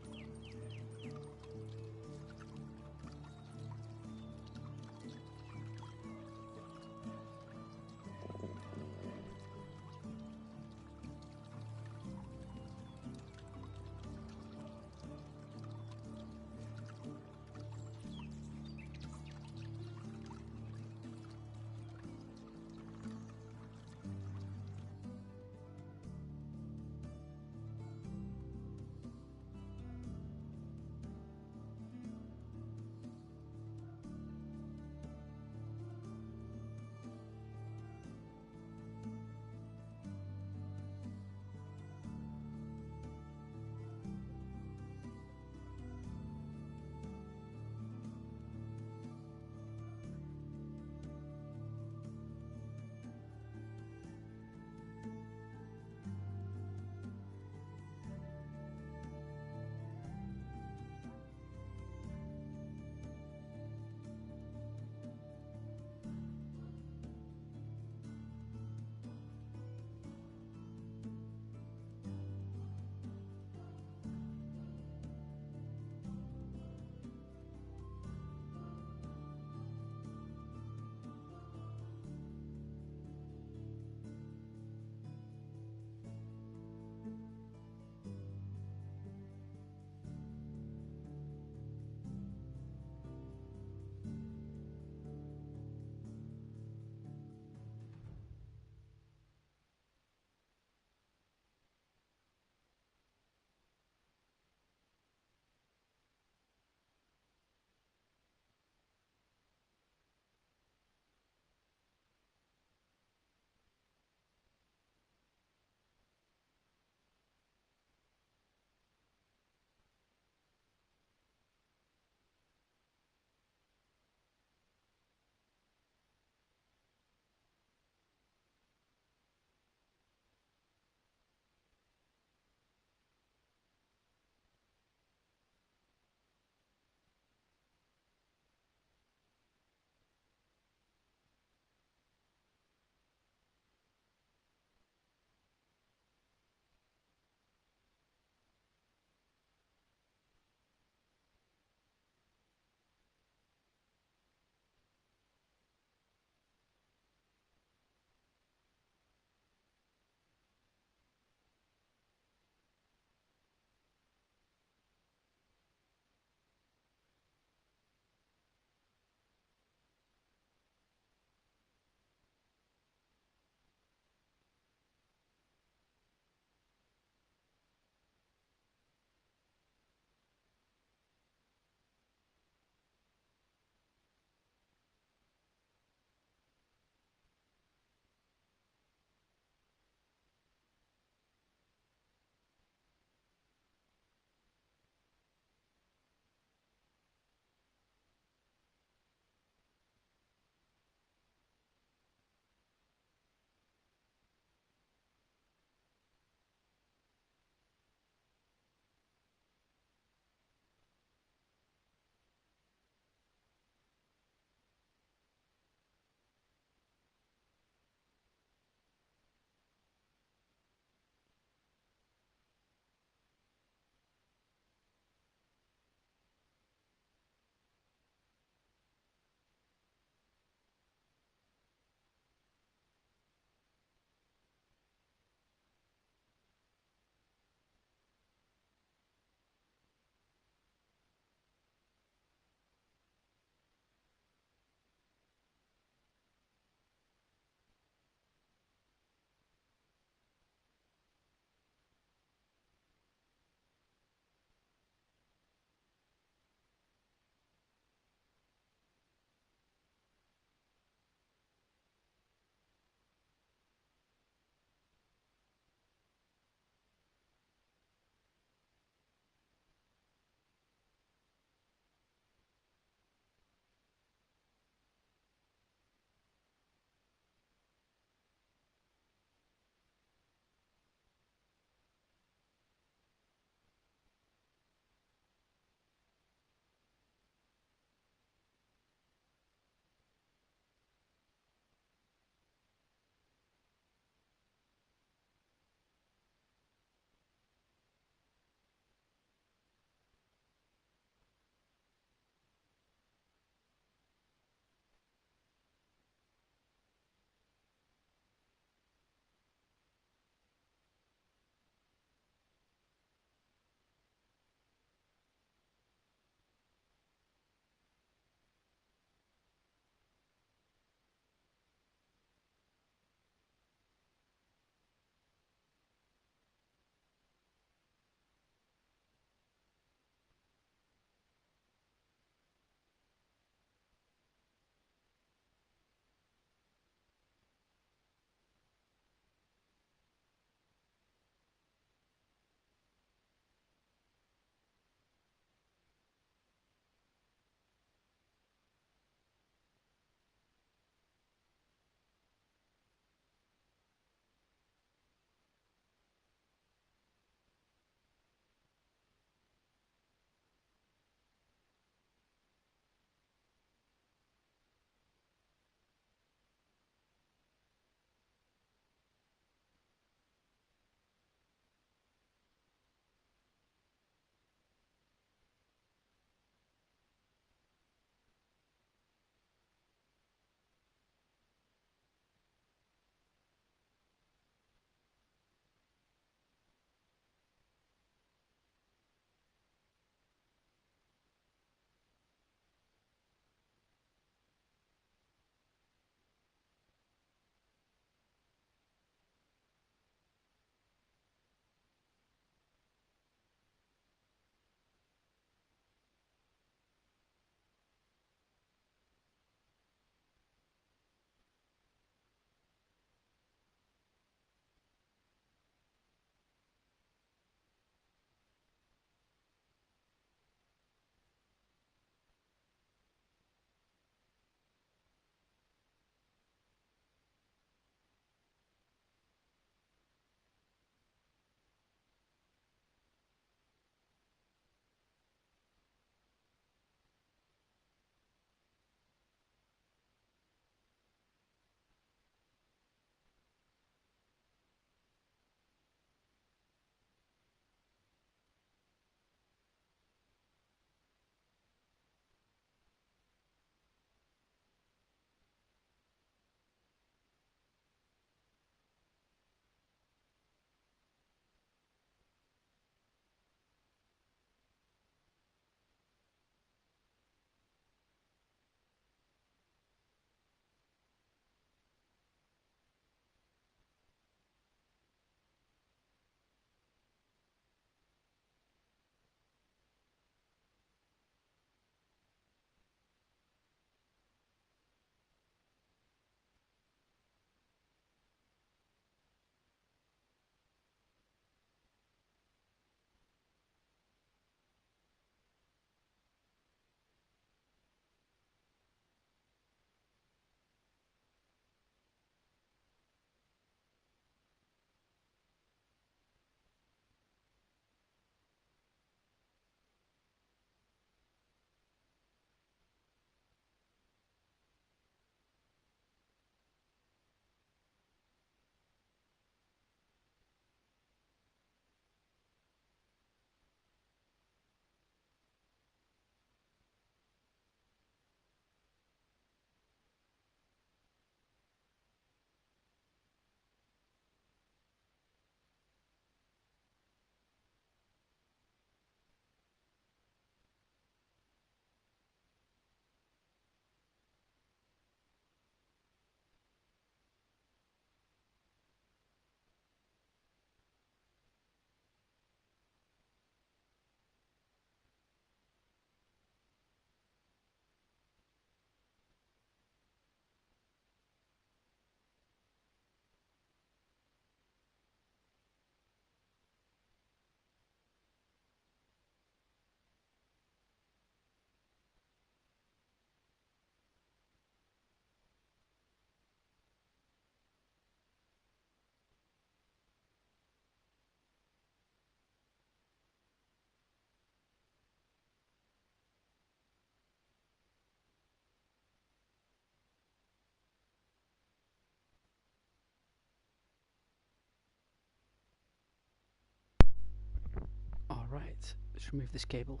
Right, let's remove this cable.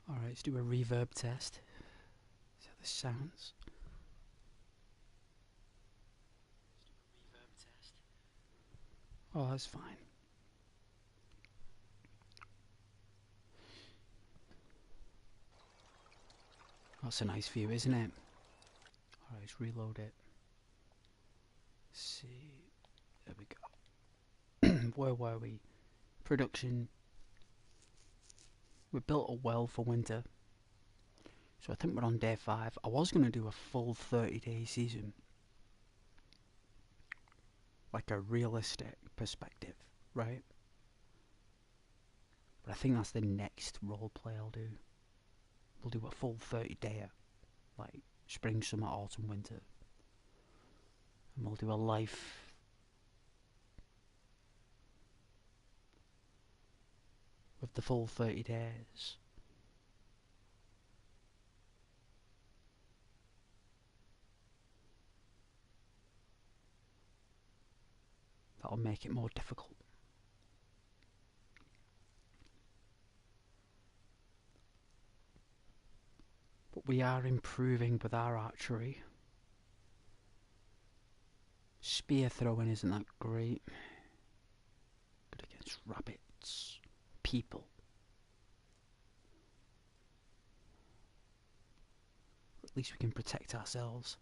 Alright, let's do a reverb test. See how this sounds. Oh, that's fine. That's a nice view, isn't it? Alright, let's reload it. See. There we go. Where were we? Production. We built a well for winter. So I think we're on day 5. I was going to do a full 30-day season. Like a realistic perspective, right? But I think that's the next roleplay I'll do. We'll do a full 30-dayer. Like spring, summer, autumn, winter. And we'll do a life with the full 30 days. That'll make it more difficult. But we are improving with our archery. Spear throwing isn't that great. Good against rabbits. People. At least we can protect ourselves.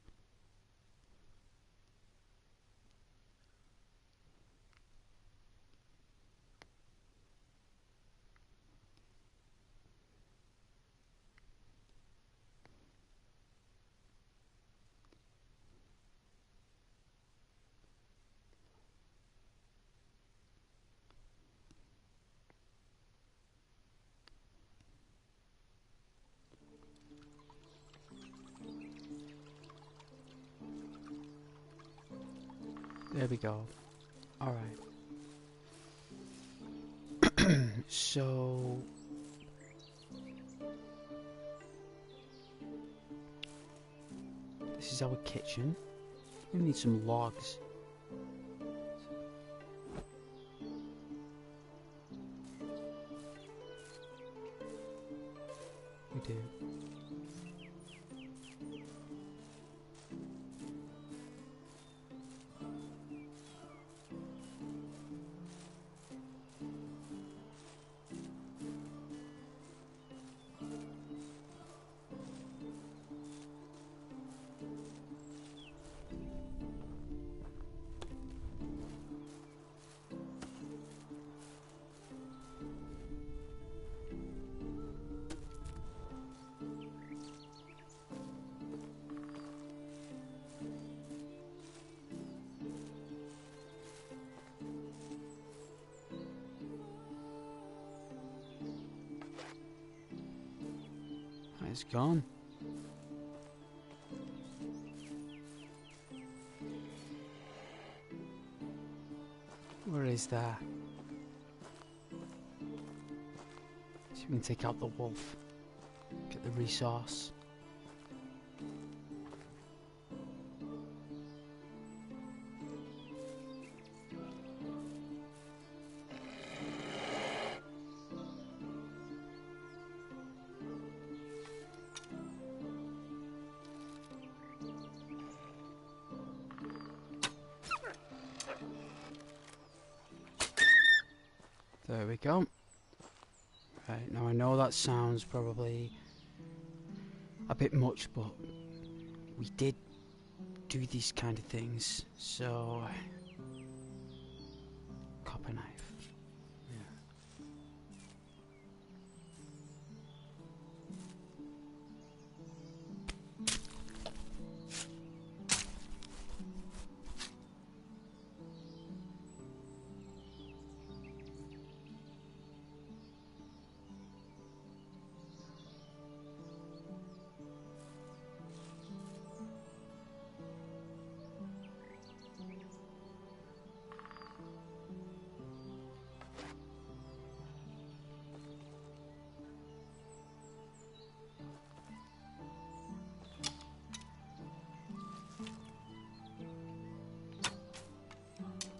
There we go. Alright. So... this is our kitchen. We need some logs. We do. It's gone. Where is that? So we can take out the wolf. Get the resource. There we go. Right, now I know that sounds probably a bit much, but we did do these kind of things, so... copper knife. Yeah.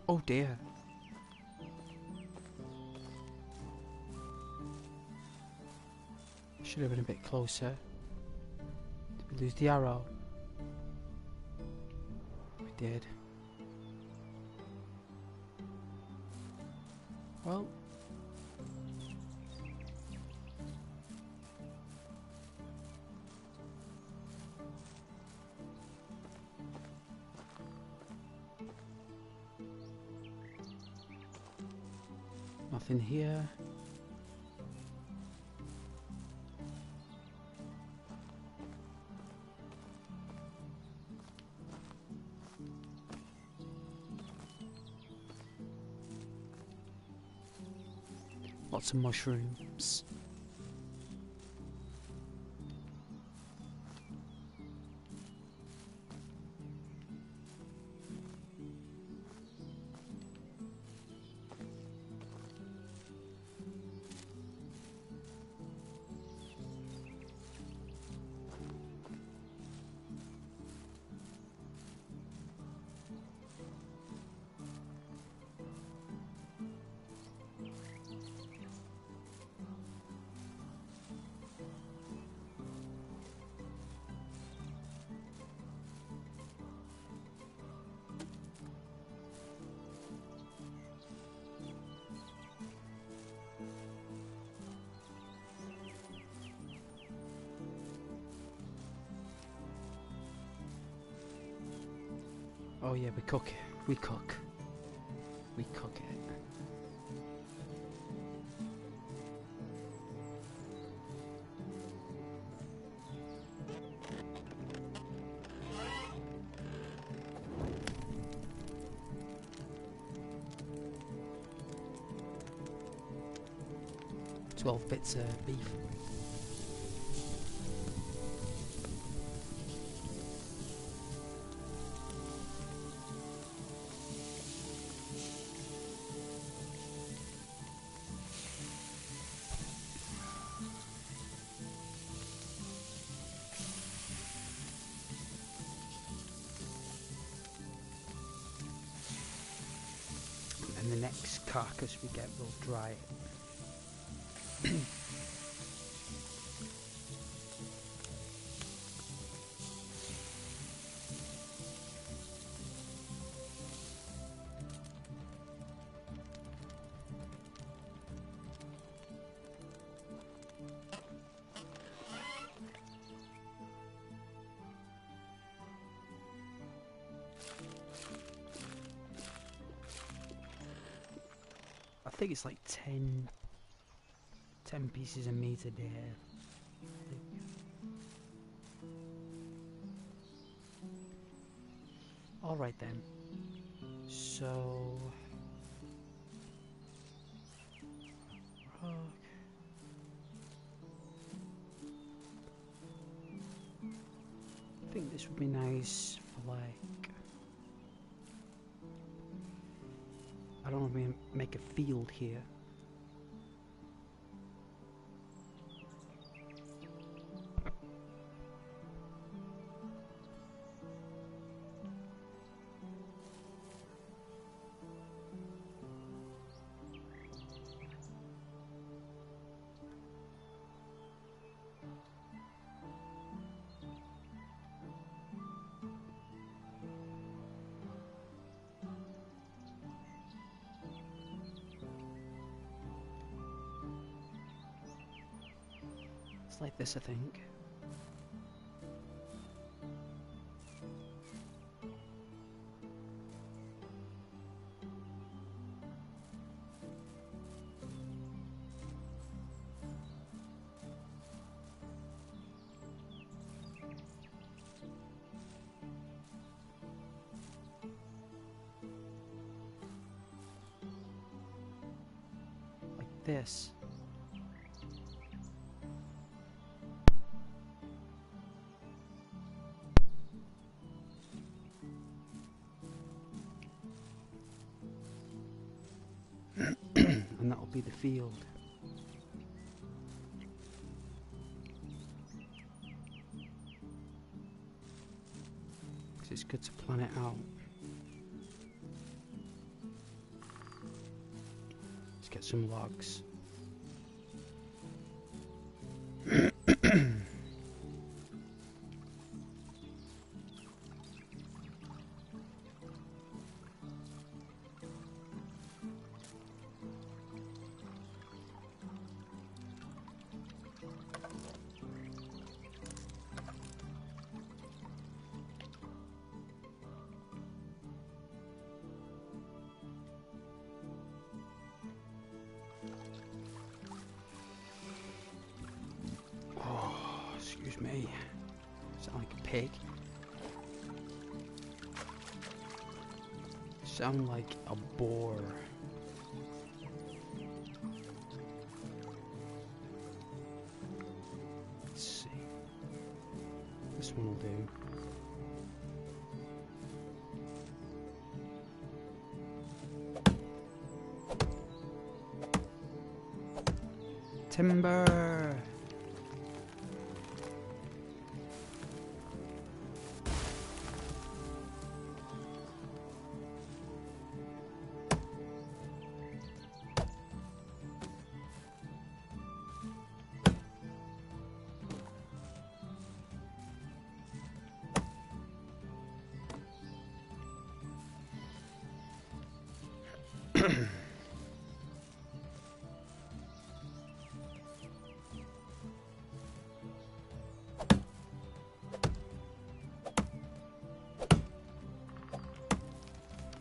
Oh dear. Should have been a bit closer. Did we lose the arrow? We did. Well. Nothing here. Lots of mushrooms. Oh yeah, we cook. We cook. We cook it. Twelve bits of beef. And the next carcass we get, we'll dry it. I think it's like 10 pieces of meat a day. Alright then. So... rock. I think this would be nice for like... I don't want to make a field here. It's like this, I think. Like this. And that'll be the field. Because it's good to plan it out. Let's get some logs. Excuse me. Sound like a pig. Sound like a boar. Let's see. This one will do. Timber!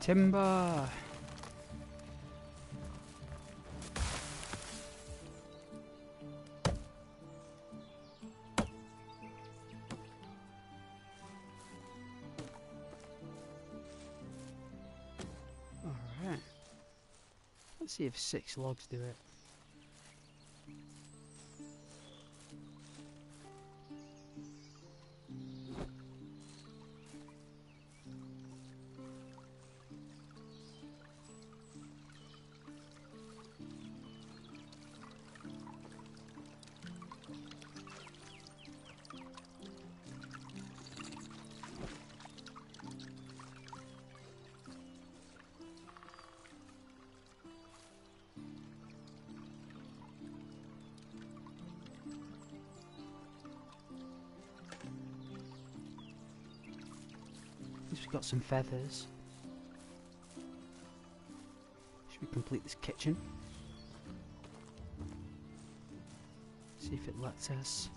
Timber! Alright. Let's see if 6 logs do it. We've got some feathers. Should we complete this kitchen? See if it lets us.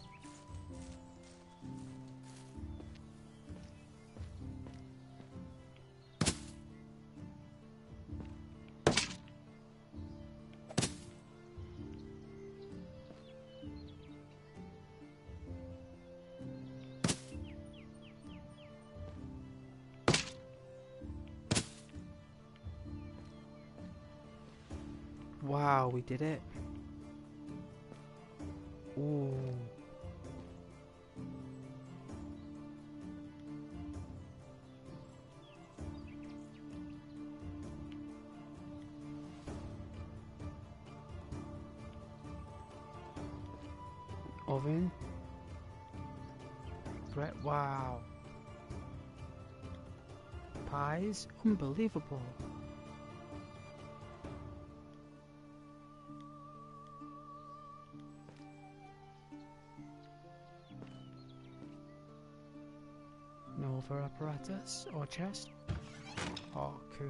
Wow, we did it. Ooh. Oven. Bread. Wow. Pies. Unbelievable. No other apparatus or chest. Oh, cool.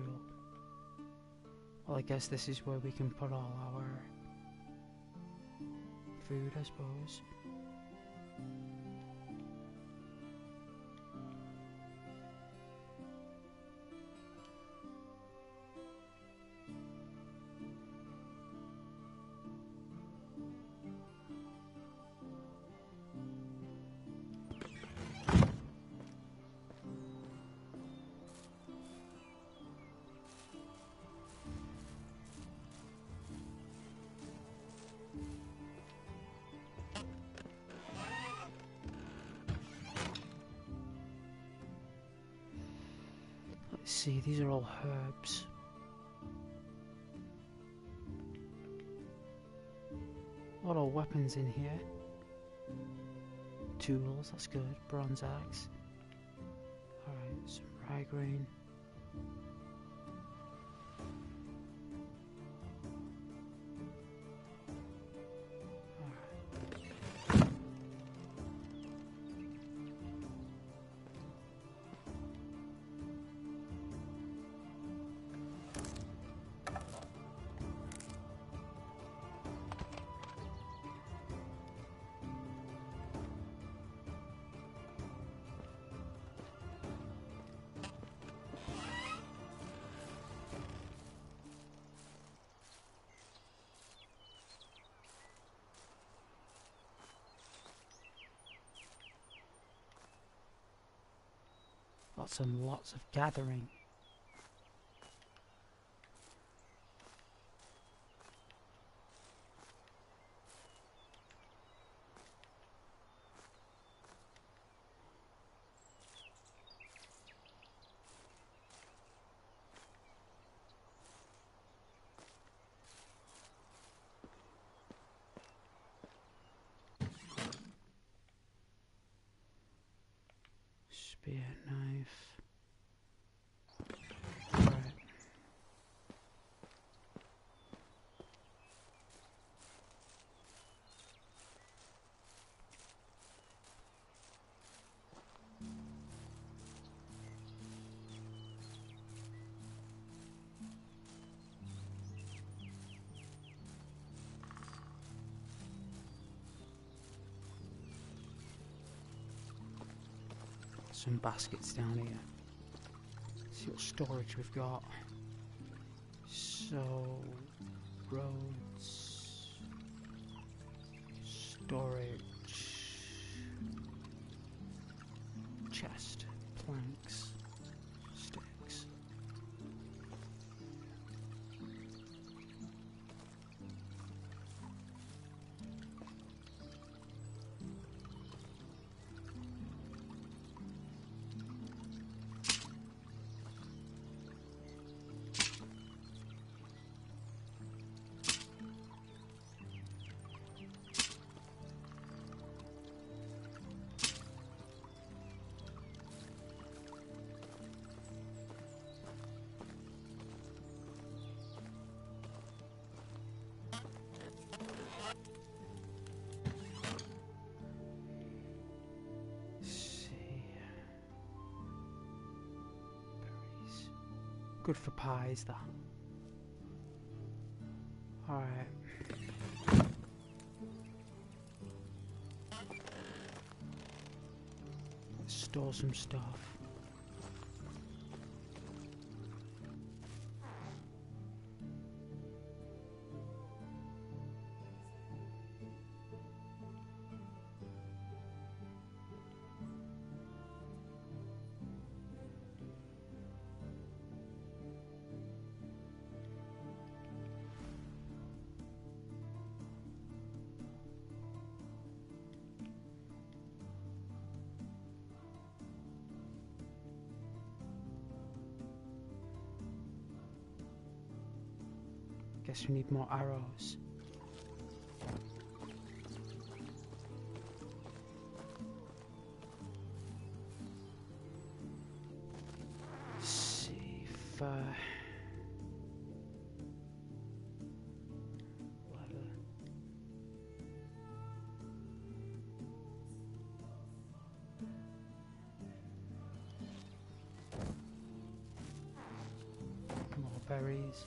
Well, I guess this is where we can put all our food, I suppose. Let's see, these are all herbs. A lot of weapons in here. Tools, that's good. Bronze axe. Alright, some rye grain. Lots and lots of gathering. Spear, knife. Right. Some baskets down here. See what storage we've got. So, roads, storage, chest, planks, sticks. Good for pies, that. Alright. Let's store some stuff. Guess we need more arrows. Let's see if leather. More berries.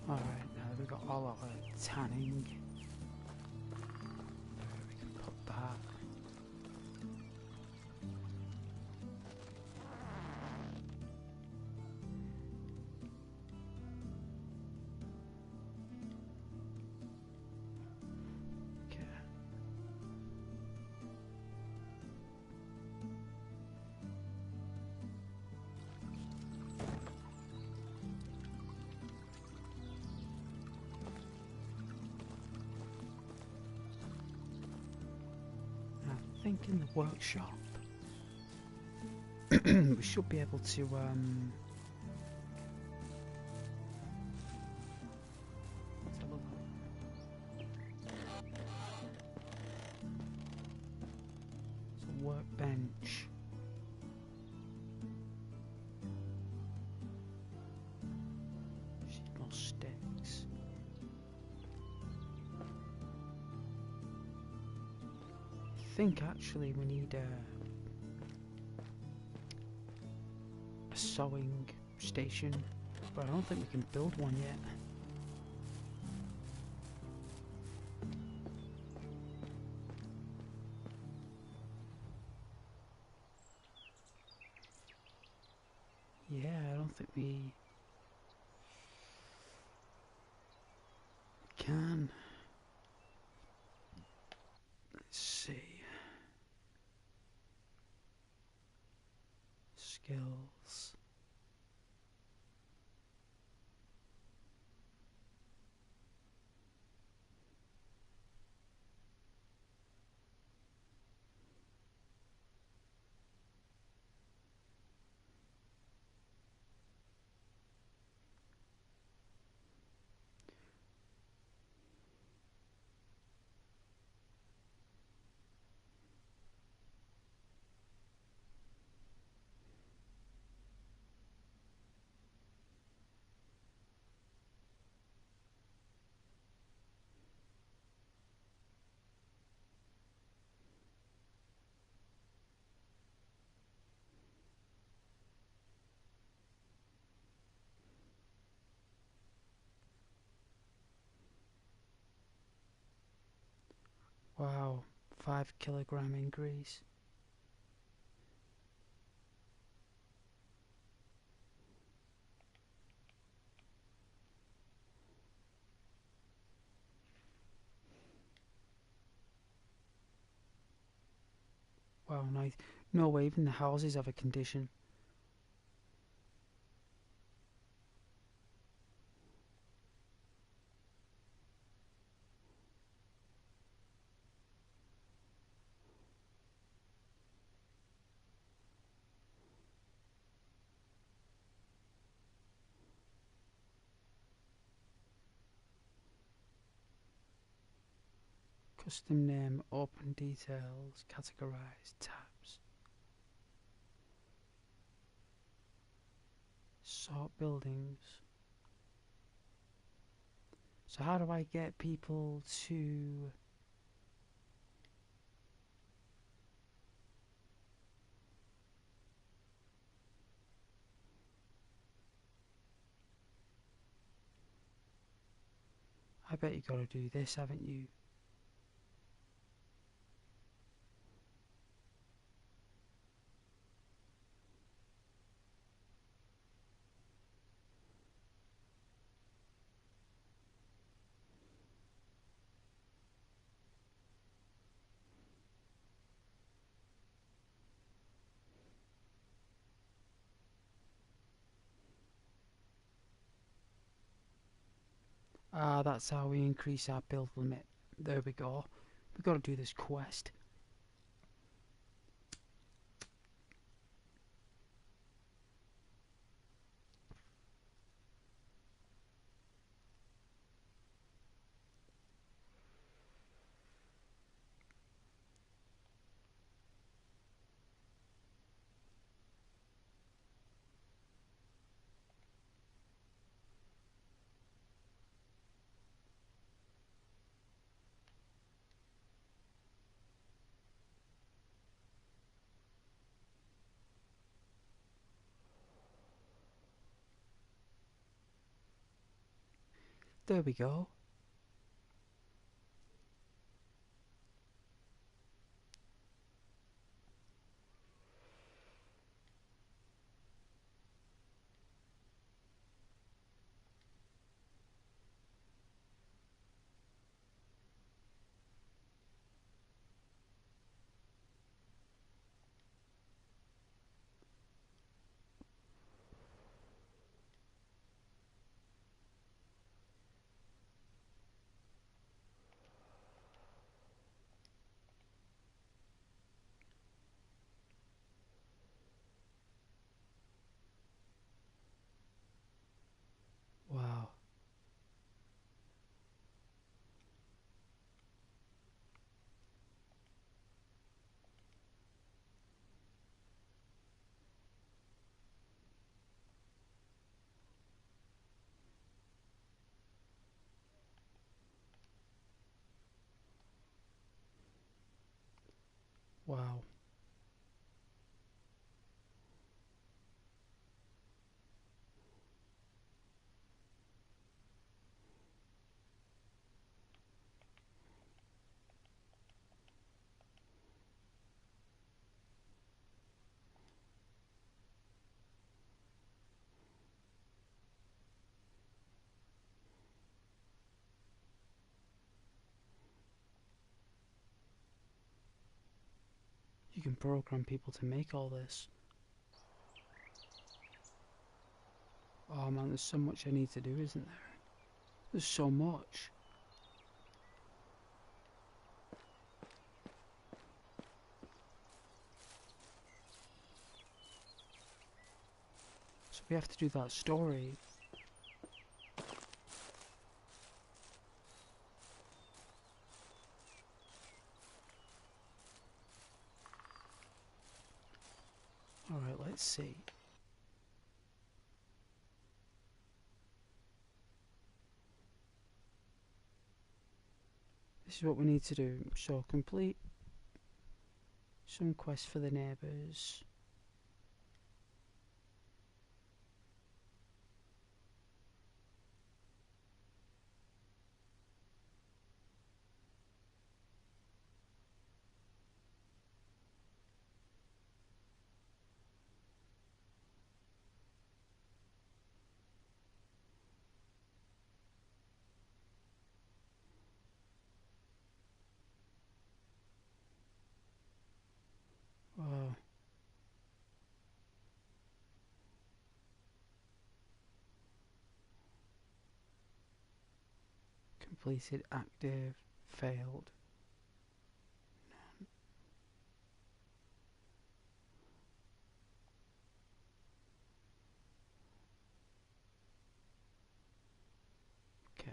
Alright, now that we've got all our tanning, we can put that. Okay. I think in the workshop we should be able to let's have a look. It's a workbench. Just need more sticks. I think actually we need a sewing station, but I don't think we can build one yet. don't think we can. Let's see. Skills. Wow, 5 kilogram increase. Wow, nice. No way, even the houses have a condition. Custom name, open details, categorize, tabs. Sort buildings. So how do I get people to... I bet you gotta do this, haven't you? Ah, that's how we increase our build limit. There we go. We gotta do this quest. There we go. Wow. Wow. can program people to make all this. Oh man, there's so much I need to do, isn't there? There's so much. So we have to do that story. Alright, let's see. This is what we need to do. So complete some quests for the neighbours. Oh. Completed, active, failed. Okay.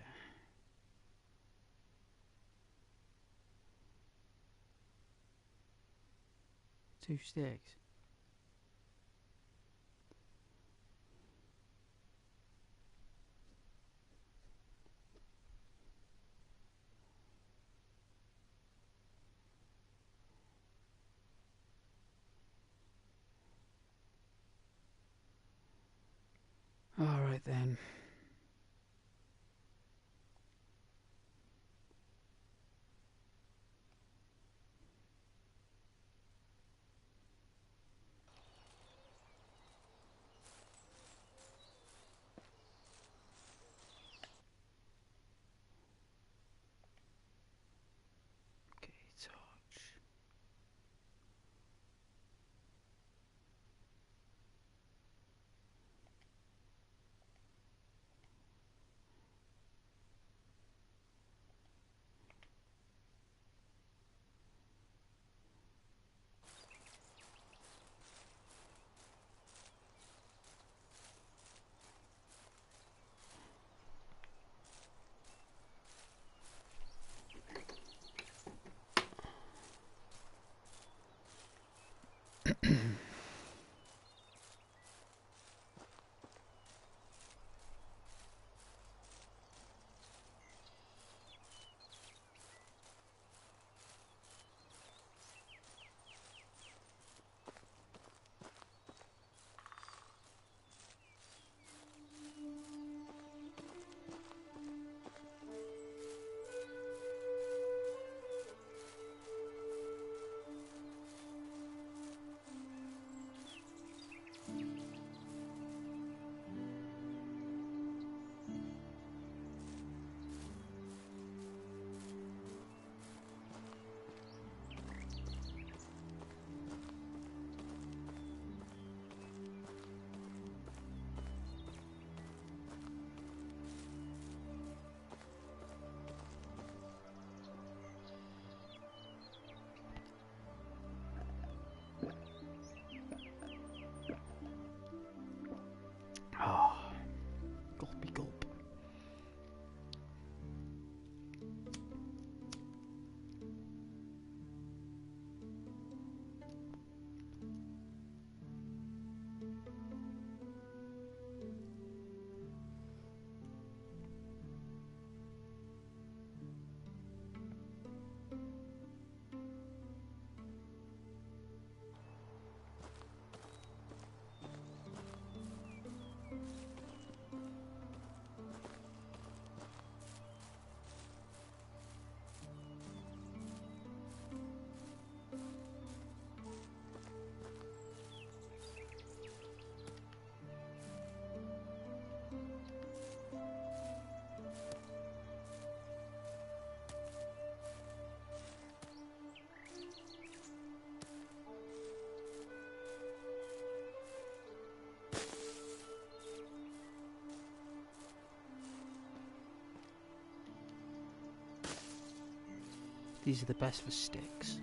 Two sticks. Alright then. Okay, torch. These are the best for sticks.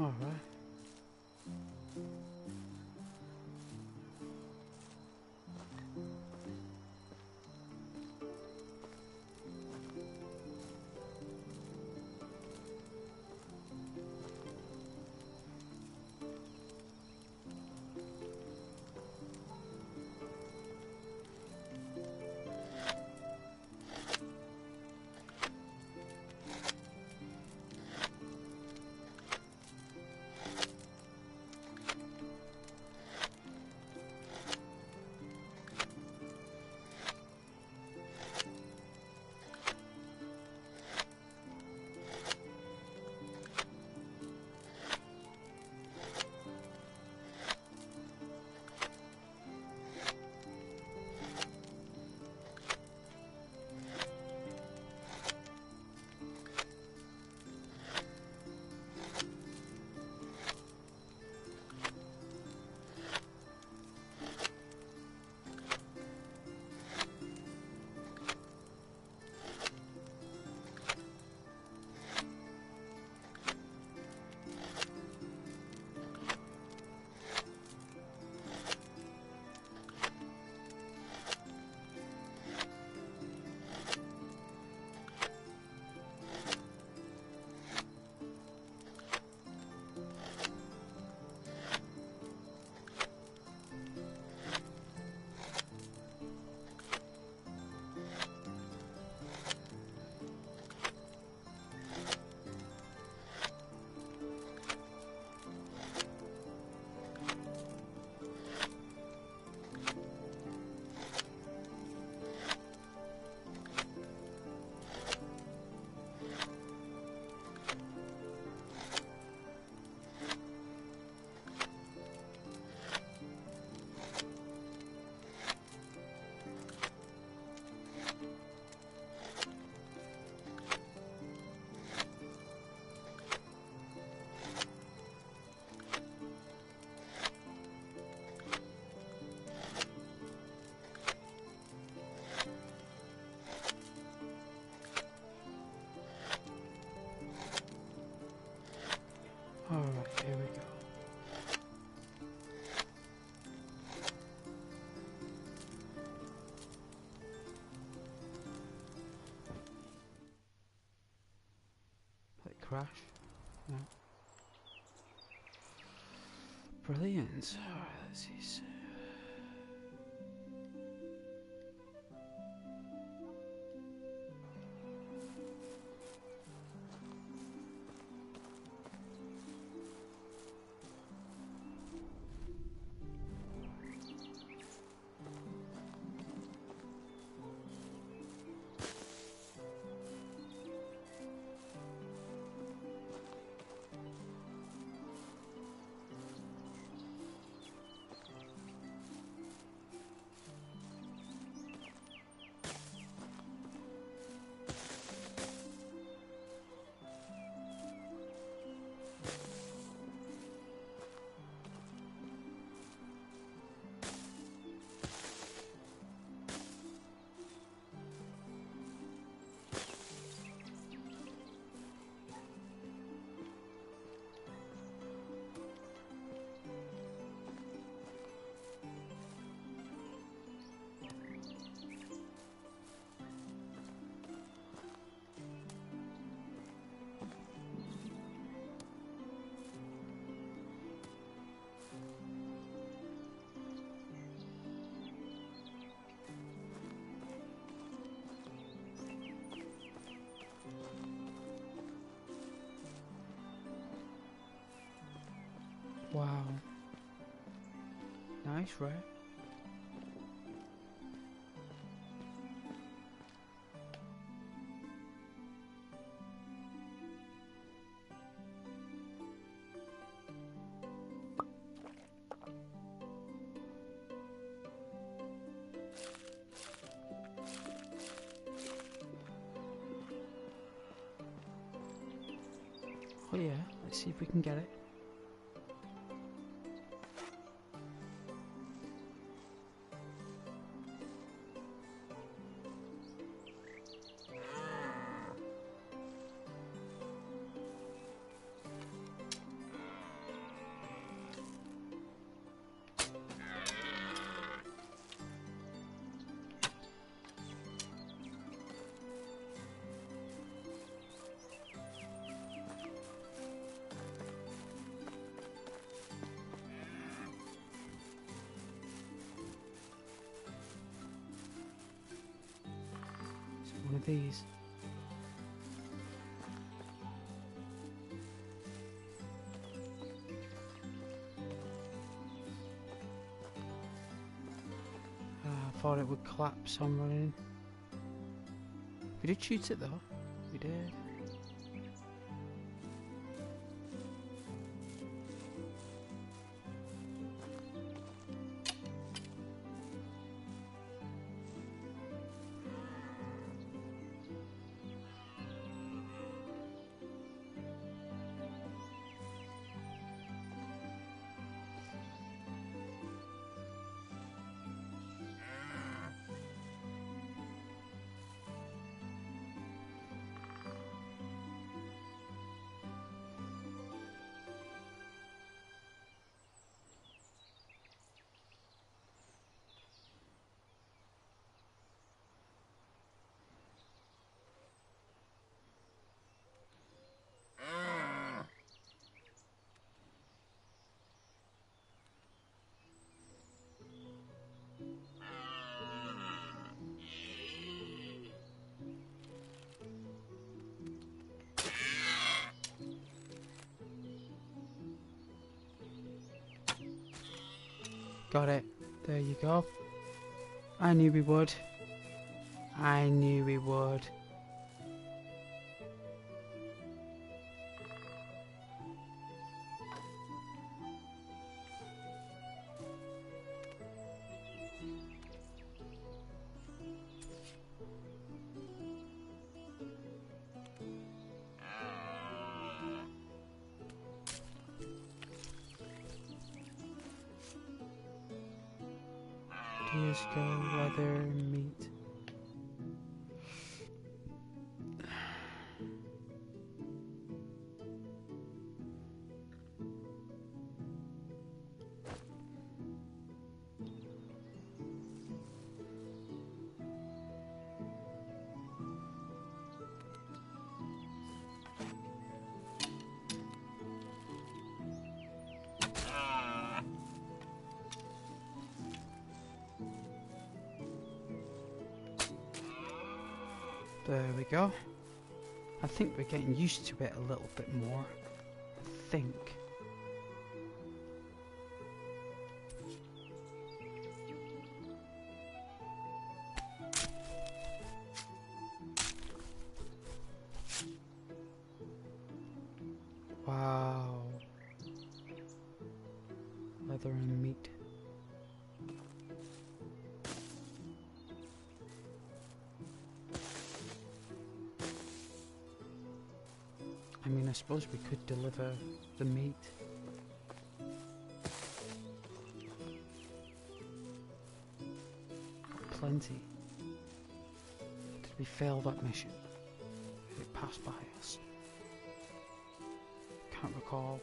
All right. Alright, here we go. Let crash. No. Brilliant. Alright, let's see. So wow. Nice, right? Oh yeah, let's see if we can get it. these. I thought it would collapse on running. We did shoot it though. We did. Got it. There you go. I knew we would. I knew we would. Disco, leather, meat. There we go. I think we're getting used to it a little bit more. I think. Wow. Leather and meat. I mean, I suppose we could deliver the meat. Plenty. Did we fail that mission? Did it pass by us? Can't recall.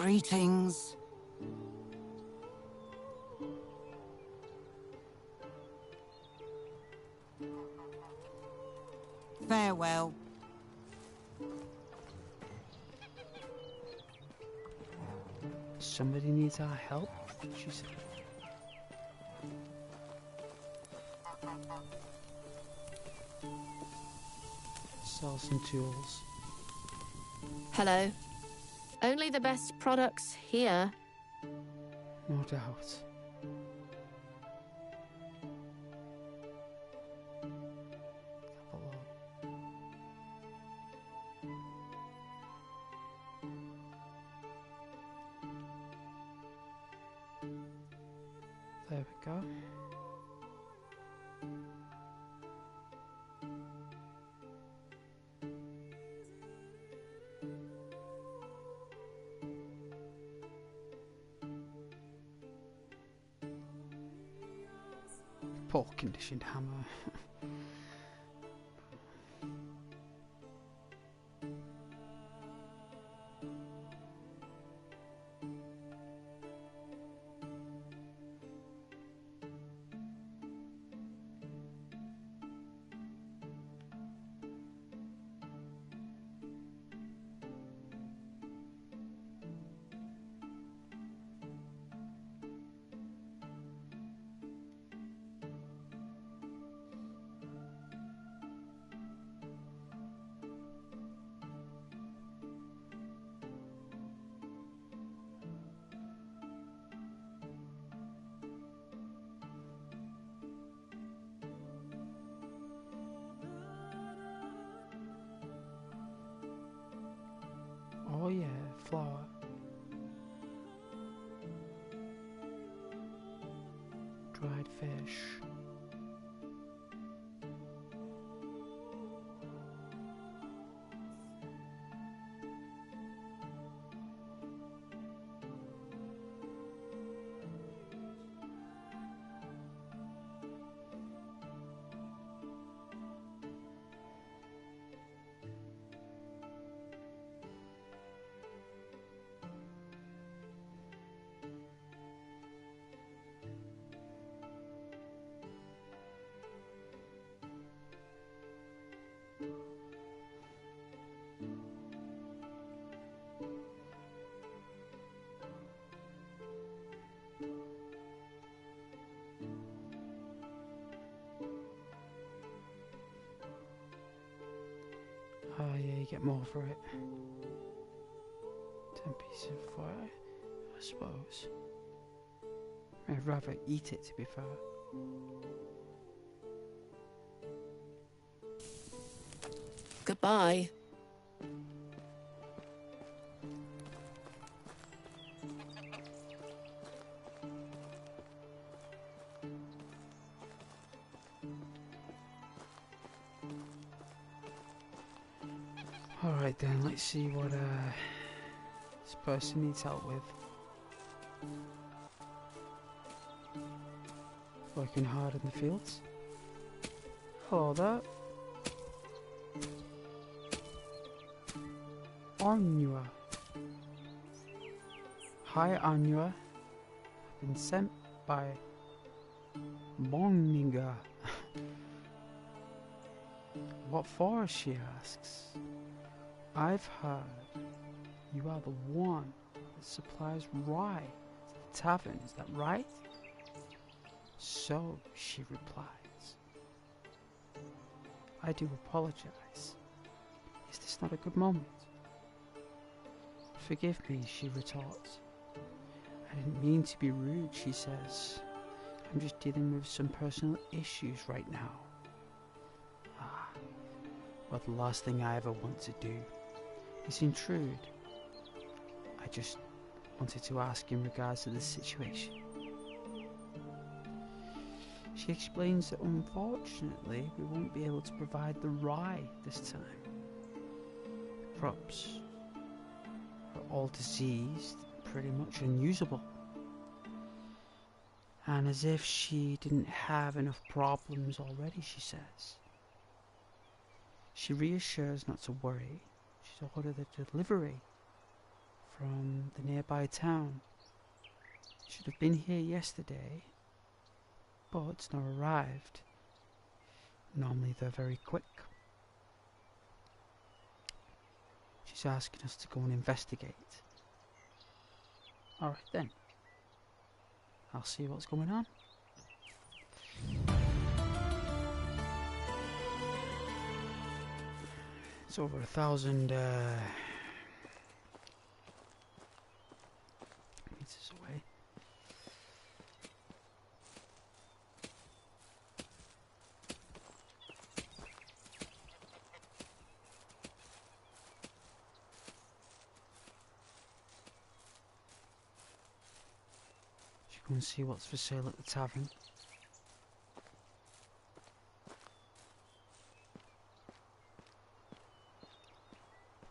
Greetings. Farewell. Somebody needs our help, she said. Sell some tools. Hello. Only the best products here. No doubt. Have a look. There we go. Poor conditioned hammer. Oh yeah, flour. Dried fish. Oh yeah, you get more for it. 10 pieces of fire, I suppose. I'd rather eat it, to be fair. Goodbye. Alright then, let's see what this person needs help with. Working hard in the fields. Hello there. Arnua. Hi Arnua. I've been sent by Morninga. What for, she asks. I've heard you are the one that supplies rye to the tavern, is that right? So, she replies. I do apologize. Is this not a good moment? Forgive me, she retorts. I didn't mean to be rude, she says. I'm just dealing with some personal issues right now. Ah, well, the last thing I ever want to do is intrude. I just wanted to ask in regards to this situation. She explains that unfortunately we won't be able to provide the rye this time. Crops are all diseased, pretty much unusable. And as if she didn't have enough problems already, she says. She reassures not to worry. She's ordered a delivery from the nearby town. Should have been here yesterday, but it's not arrived. Normally they're very quick. She's asking us to go and investigate. Alright then. I'll see what's going on. It's over 1,000 meters away. Should go and see what's for sale at the tavern.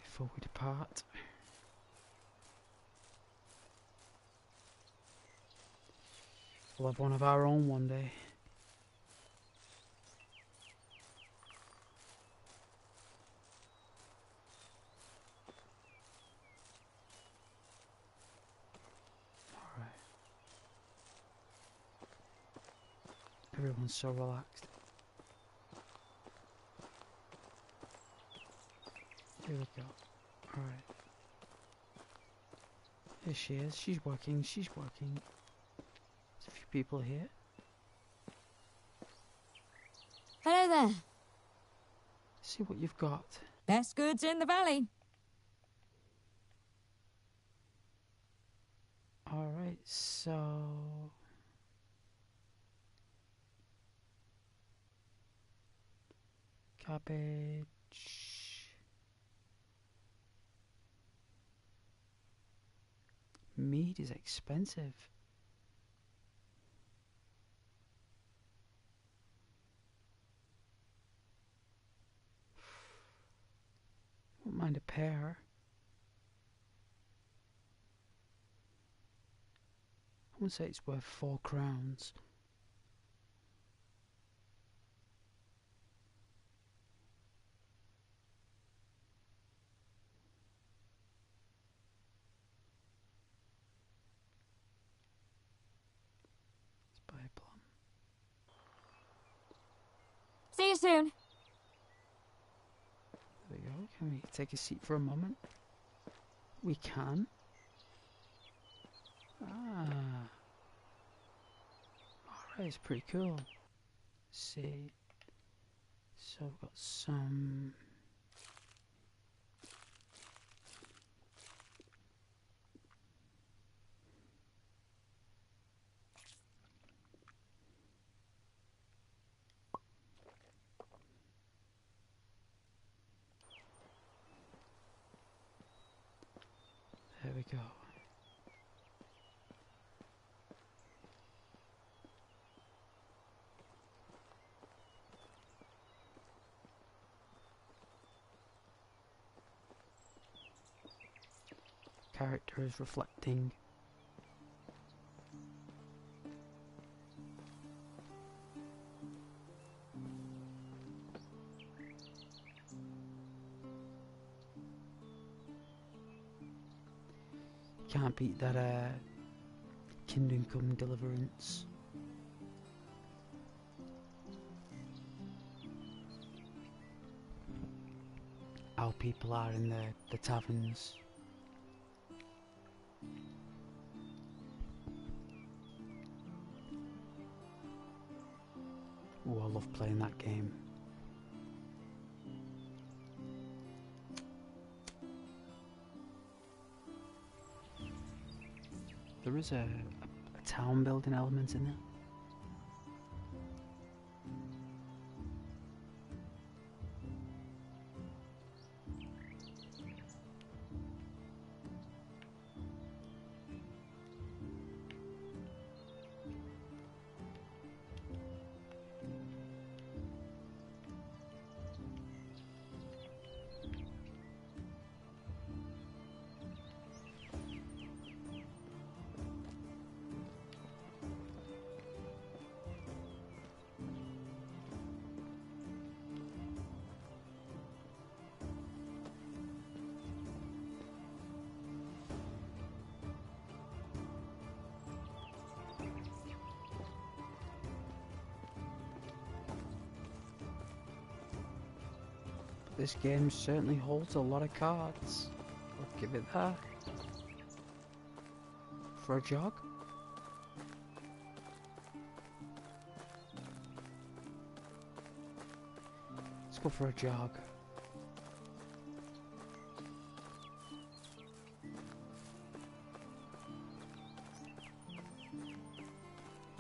Before we depart. We'll have one of our own one day. Alright. Everyone's so relaxed. Here we go. Alright. Here she is. She's working. She's working. There's a few people here. Hello there. See what you've got. Best goods in the valley. Alright, so... cabbage... Meat is expensive. Won't mind a pear. I wouldn't say it's worth 4 crowns. Let's buy a plum. See you soon. There we go. Can we take a seat for a moment? We can. Ah. Alright, it's pretty cool. Let's see. So we've got some... There we go. Character is reflecting. Can't beat that Kingdom Come Deliverance. How people are in the taverns. Oh, I love playing that game. There is a town building element in it. This game certainly holds a lot of cards. I'll give it that. For a jog? Let's go for a jog.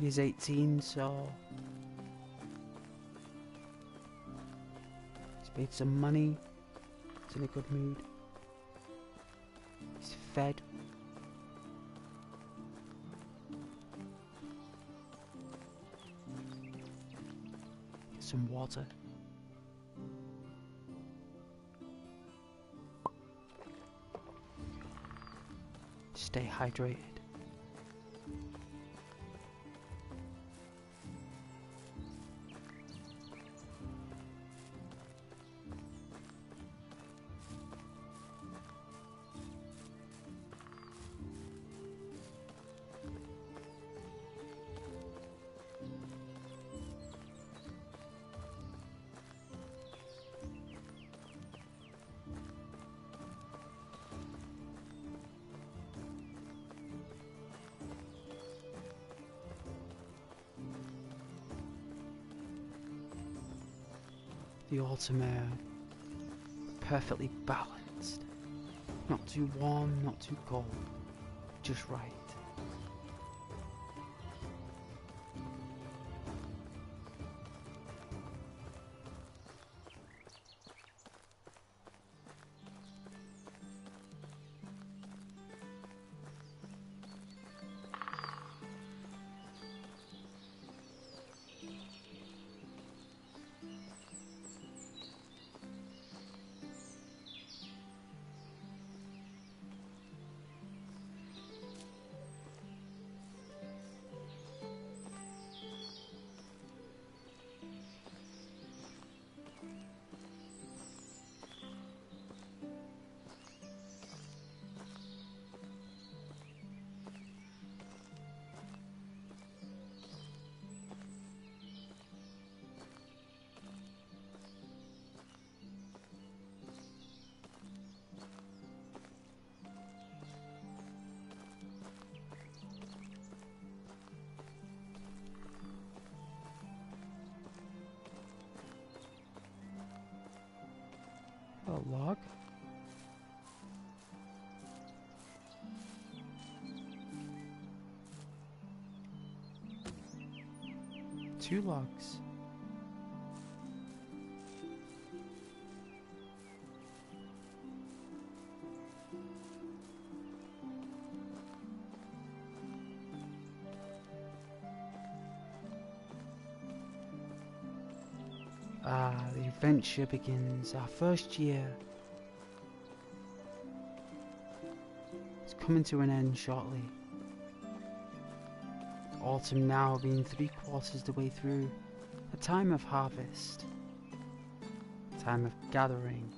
He's 18, so he's made some money. He's in a good mood. He's fed. Get some water. Stay hydrated. The autumn air, perfectly balanced. Not too warm, not too cold, just right. A log? Two logs. Ah, the adventure begins. Our first year. It's coming to an end shortly. Autumn now being 3/4 the way through. A time of harvest. A time of gathering.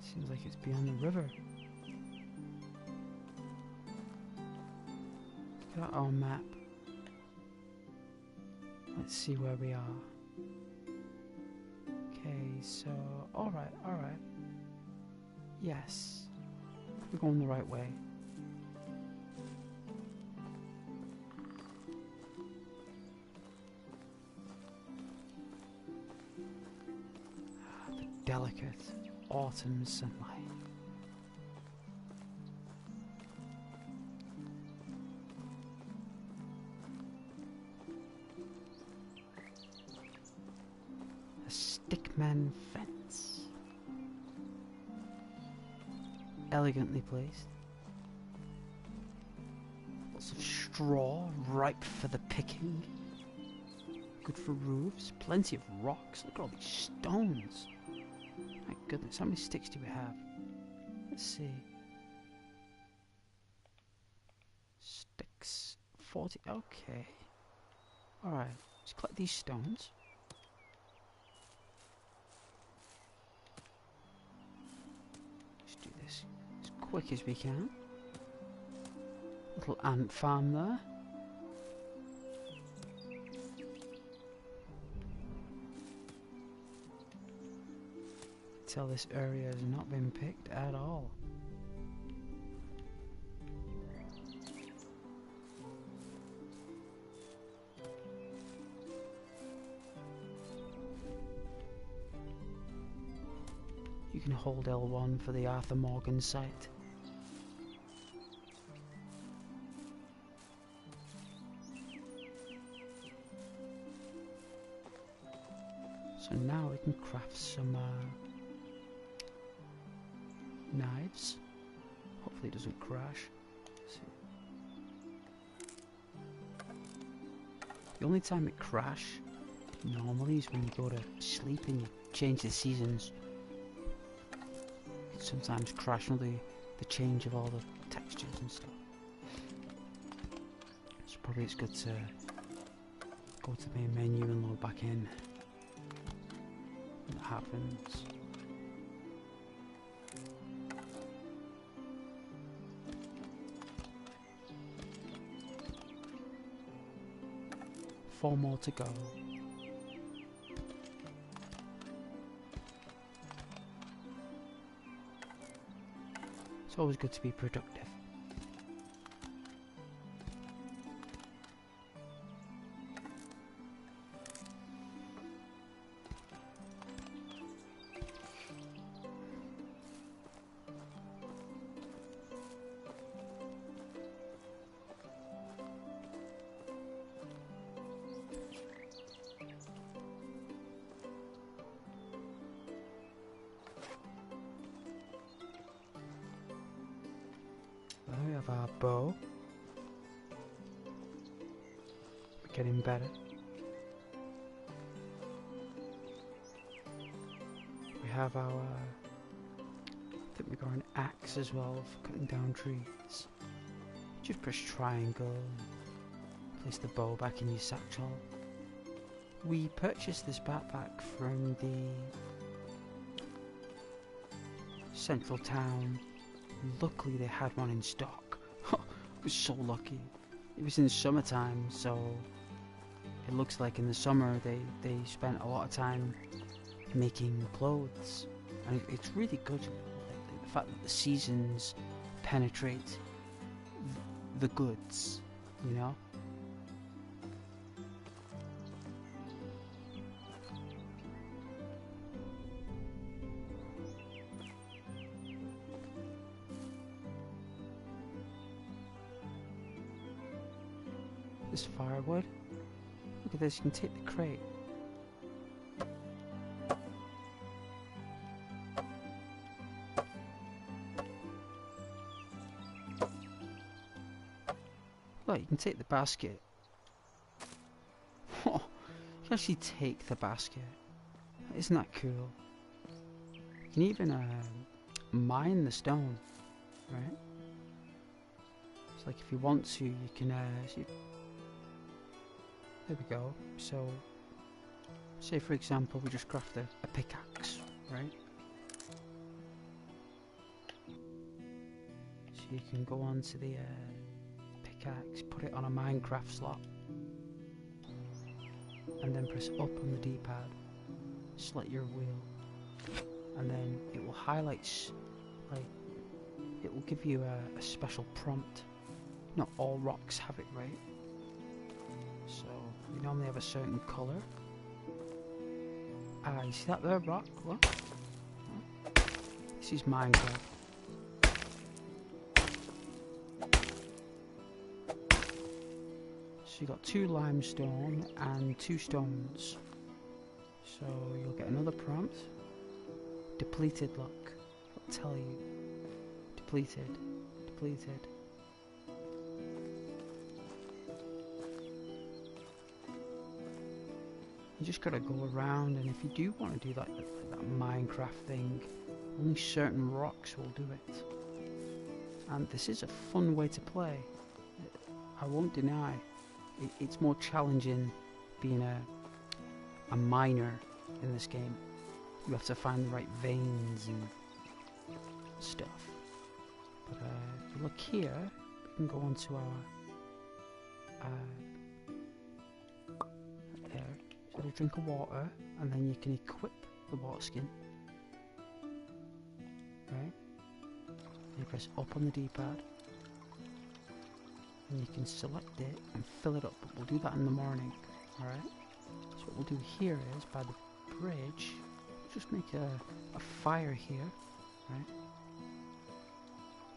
Seems like it's beyond the river. Look at our map. Let's see where we are. Okay, so alright. Yes. We're going the right way. The delicate autumn sunlight. Stickman fence. Elegantly placed. Lots of straw, ripe for the picking. Good for roofs. Plenty of rocks. Look at all these stones. My goodness, how many sticks do we have? Let's see. Sticks. 40. Okay. Alright, let's collect these stones. Let's do this as quick as we can. Little ant farm there. Tell this area has not been picked at all. You can hold L1 for the Arthur Morgan site. So now we can craft some knives. Hopefully it doesn't crash. Let's see. The only time it crash normally is when you go to sleep and you change the seasons. It sometimes crash on the change of all the textures and stuff. So probably it's good to go to the main menu and load back in. When that happens. Four more to go. It's always good to be productive. We have our bow. We're getting better. We have our... I think we got an axe as well for cutting down trees. Just press triangle and place the bow back in your satchel. We purchased this backpack from the central town. Luckily they had one in stock. I was so lucky. It was in summertime, so it looks like in the summer they spent a lot of time making clothes. And it's really good, the fact that the seasons penetrate the goods, you know? This firewood. Look at this, you can take the crate. Look, you can take the basket. Oh, you can actually take the basket. Isn't that cool? You can even mine the stone, right? It's like if you want to, you can see. There we go. So, say for example, we just craft a pickaxe, right? So you can go on to the pickaxe, put it on a Minecraft slot, and then press up on the D-pad, select your wheel, and then it will highlight, like, it will give you a special prompt. Not all rocks have it, right? So, we normally have a certain colour. Ah, you see that there, rock? What? This is Minecraft. So you got 2 limestone and 2 stones. So you'll get another prompt. Depleted, look. I'll tell you. Depleted. Depleted. You just gotta go around, and if you do want to do that Minecraft thing, only certain rocks will do it. And this is a fun way to play. I won't deny. It's more challenging being a miner in this game. You have to find the right veins and stuff. But if you look here, can go on to our there. So a drink of water, and then you can equip the water skin. Right? You press up on the D-pad, and you can select it and fill it up. But we'll do that in the morning. All right? So what we'll do here is by the bridge, just make a fire here, right?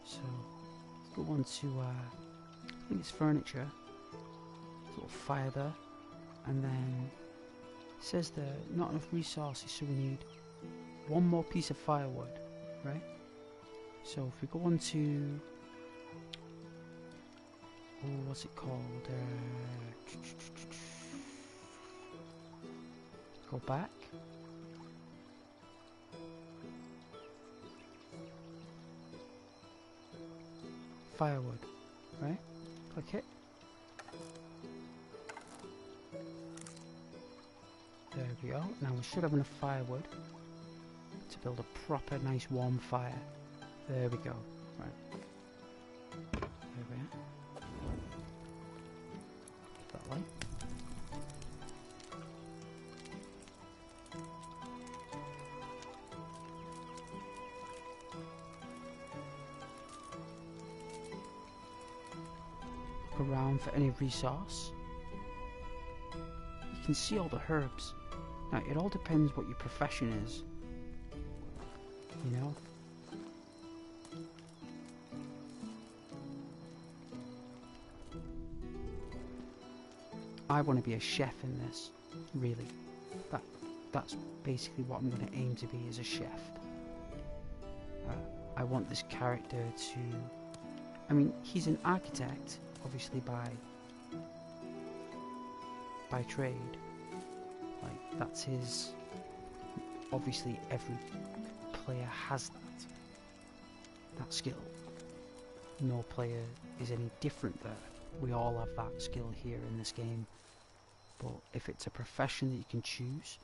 So go on to I think it's furniture. Little fire there, and then it says there not enough resources, so we need one more piece of firewood, right? So if we go on to what's it called? Go back. Firewood, right? Click it. There we go. Now we should have enough firewood to build a proper nice warm fire. There we go. Right. There we are. That light. Look around for any resource. You can see all the herbs. Now, it all depends what your profession is, you know? I want to be a chef in this, really. That's basically what I'm going to aim to be, as a chef. I want this character to... I mean, he's an architect, obviously by trade. Like, that's his... Obviously, every player has that skill. No player is any different there. We all have that skill here in this game. But if it's a profession that you can choose,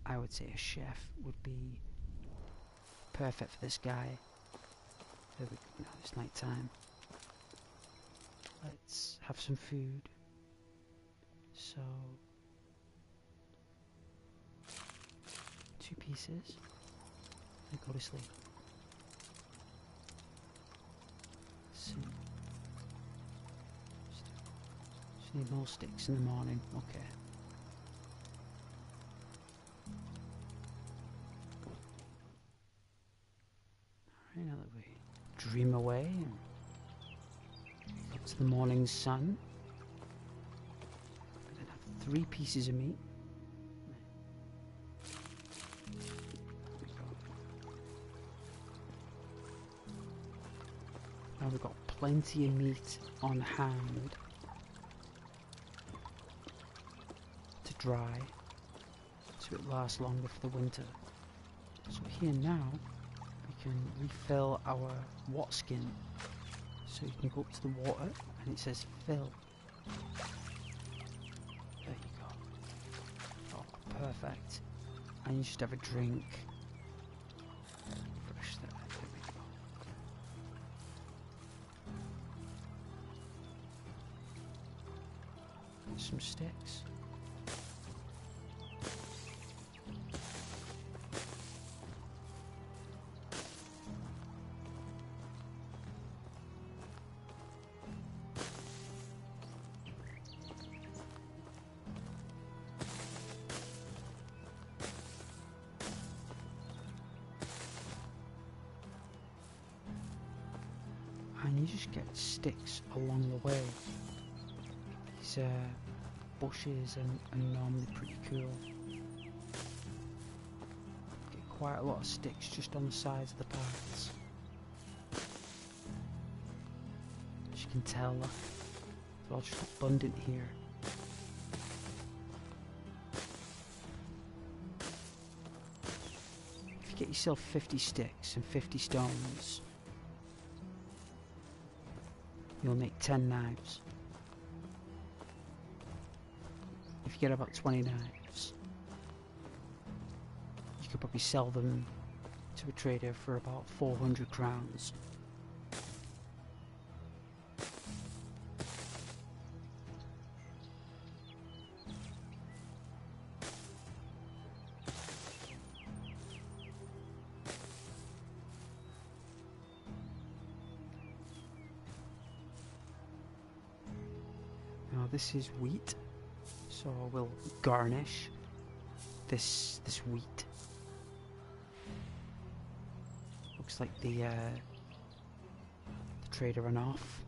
I would say a chef would be perfect for this guy. There we go. Now it's night time. Let's have some food. So 2 pieces and go to sleep. So, just need more sticks in the morning. Okay. Alright, now that we dream away and look to the morning sun, we then have 3 pieces of meat. Now we've got plenty of meat on hand to dry, so it lasts longer for the winter. So here now we can refill our water skin. So you can go up to the water and it says fill. There you go. Oh, perfect. And you just have a drink. Fresh there. There we go. Some sticks. And you just get sticks along the way. These bushes are normally pretty cool. Get quite a lot of sticks just on the sides of the paths. As you can tell, they're all just abundant here. If you get yourself 50 sticks and 50 stones, you'll make 10 knives. If you get about 20 knives, you could probably sell them to a trader for about 400 crowns. this is wheat, so we'll garnish this wheat. Looks like the trader ran off,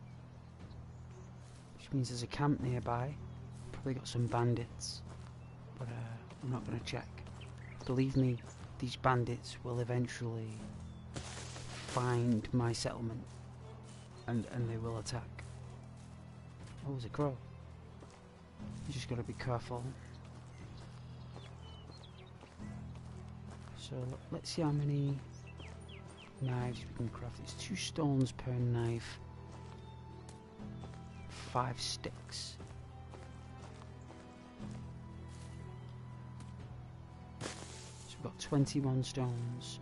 which means there's a camp nearby. Probably got some bandits, but I'm not going to check. Believe me, these bandits will eventually find my settlement, and they will attack. Oh, there's a crow. You just got to be careful. So let's see how many knives we can craft. It's 2 stones per knife, 5 sticks. So we've got 21 stones.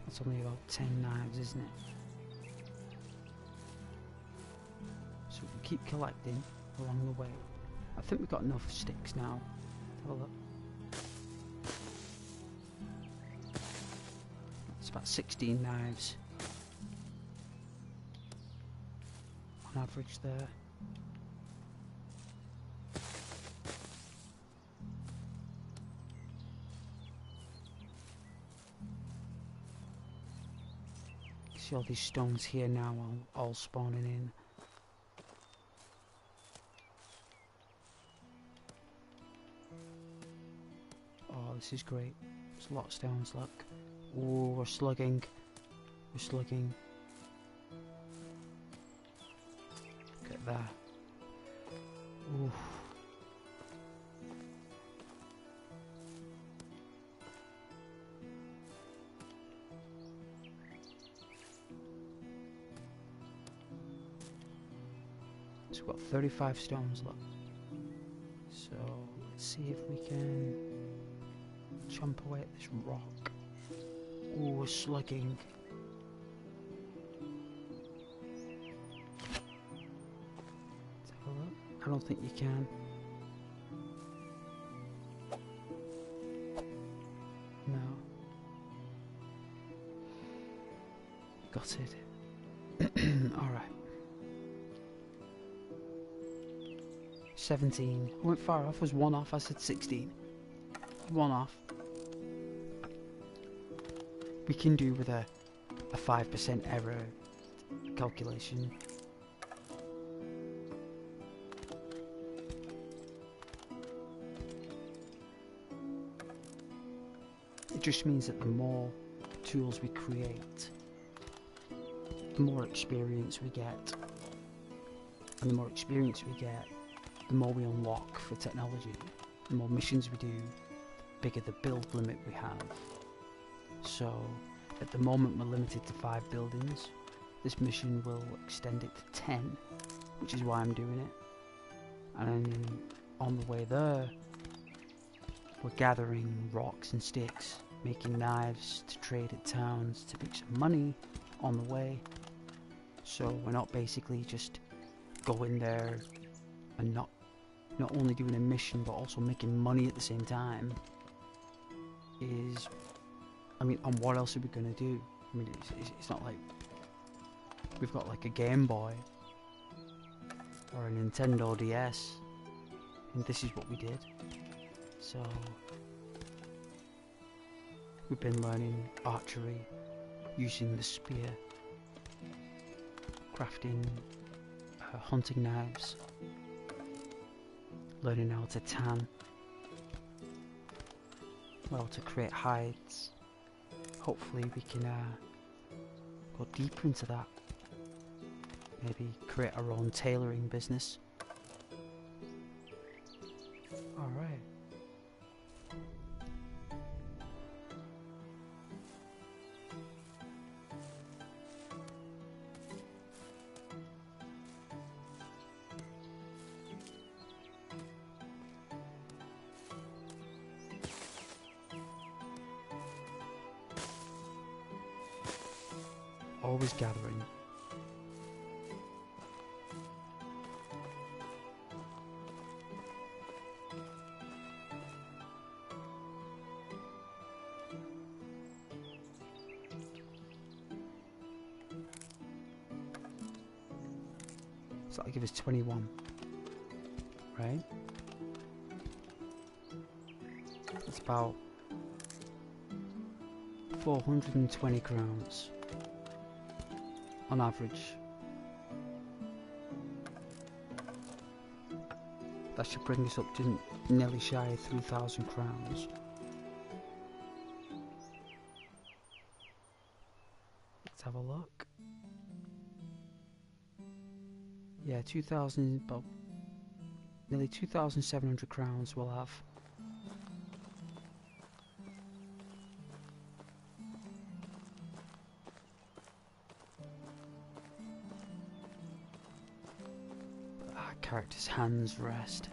That's only about 10 knives, isn't it? So we'll keep collecting along the way. I think we've got enough sticks now. Have a look. It's about 16 knives on average there. See all these stones here now, all spawning in. Oh, this is great. There's a lot of stones, look. Oh, we're slugging. We're slugging. Look at that. Ooh. So we've got 35 stones, look. So let's see if we can chomp away at this rock. Ooh, we're slugging. Let's have a look. I don't think you can. No. Got it. Alright. 17. I went far off. Was 1 off. I said 16. 1 off. We can do with a 5% error calculation. It just means that the more tools we create, the more experience we get. And the more experience we get, the more we unlock for technology. The more missions we do, the bigger the build limit we have. So, at the moment we're limited to 5 buildings. This mission will extend it to 10, which is why I'm doing it. And then on the way there, we're gathering rocks and sticks, making knives to trade at towns to make some money on the way. So we're not basically just going there and not only doing a mission but also making money at the same time. I mean, and what else are we going to do? I mean, it's not like we've got like a Game Boy or a Nintendo DS, and this is what we did. So we've been learning archery, using the spear, crafting hunting knives, learning how to tan, well, to create hides. Hopefully we can go deeper into that. Maybe create our own tailoring business. Alright. Always gathering. So that'll give us 21. Right? That's about 420 crowns on average. That should bring us up to nearly shy of 3,000 crowns. Let's have a look. Yeah, 2,000, about nearly 2,700 crowns we'll have. Character's hands rest.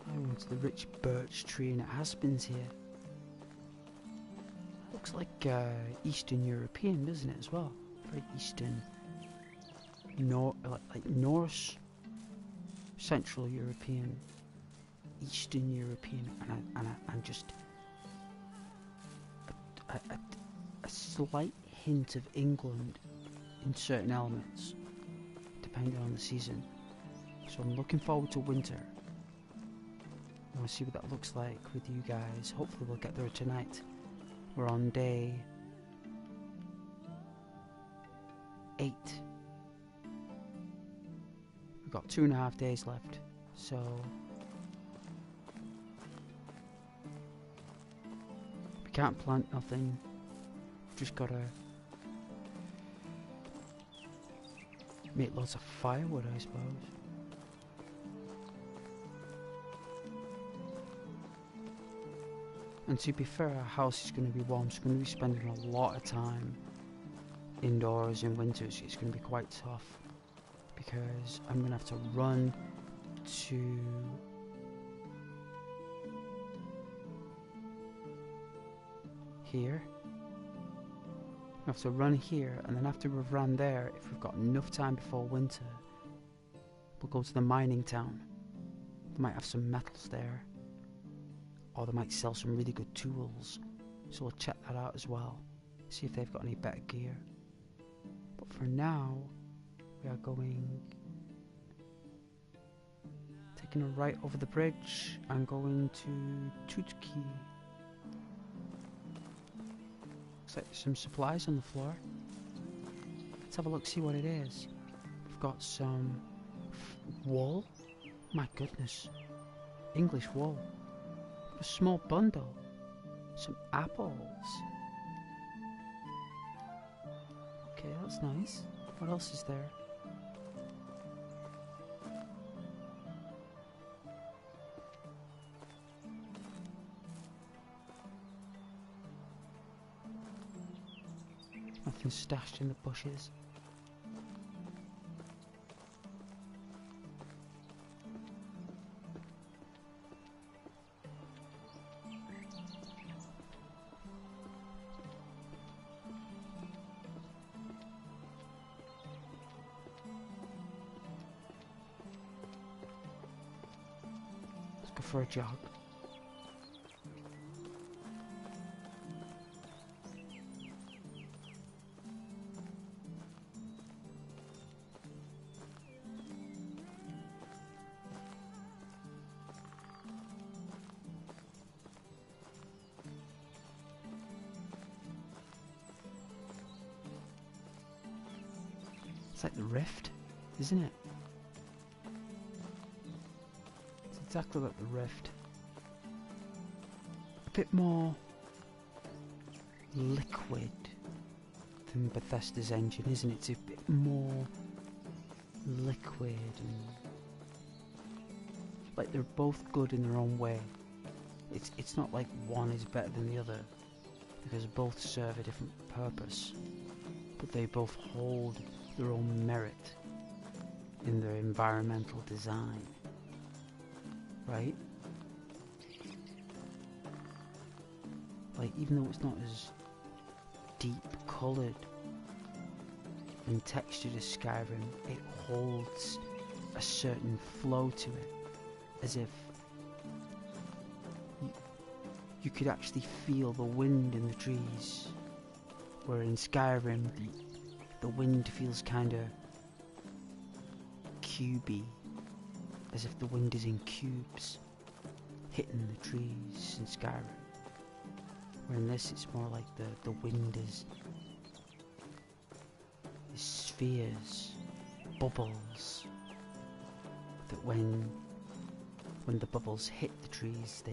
I went to the rich birch tree and aspens here. Looks like Eastern European, doesn't it, as well? Very Eastern, like Norse, Central European, Eastern European, and just a slight hint of England in certain elements, depending on the season. So I'm looking forward to winter. I want to see what that looks like with you guys. Hopefully we'll get there tonight. We're on day 8. We've got 2.5 days left, so we can't plant nothing. We've just gotta make lots of firewood, I suppose. And to be fair, our house is going to be warm, so we're going to be spending a lot of time indoors in winters. It's going to be quite tough, because I'm going to have to run to here. I have to run here, and then after we've run there, if we've got enough time before winter, we'll go to the mining town. They might have some metals there, or they might sell some really good tools, so we'll check that out as well, see if they've got any better gear. But for now, we are taking a right over the bridge and going to Tutki. Looks like some supplies on the floor. Let's have a look, see what it is. We've got some wool. My goodness. English wool. A small bundle. Some apples. Okay, that's nice. What else is there? Nothing stashed in the bushes. Let's go for a jog. It's like the rift, isn't it? It's exactly like the rift. A bit more liquid than Bethesda's engine, isn't it? It's a bit more liquid, and like they're both good in their own way. It's not like one is better than the other, because both serve a different purpose, but they both hold their own merit in their environmental design, right? Like, even though it's not as deep coloured and textured as Skyrim, it holds a certain flow to it, as if you could actually feel the wind in the trees, where in Skyrim the wind feels kind of cubey, as if the wind is in cubes, hitting the trees in Skyrim. Where in this it's more like the wind is spheres, bubbles, that when the bubbles hit the trees,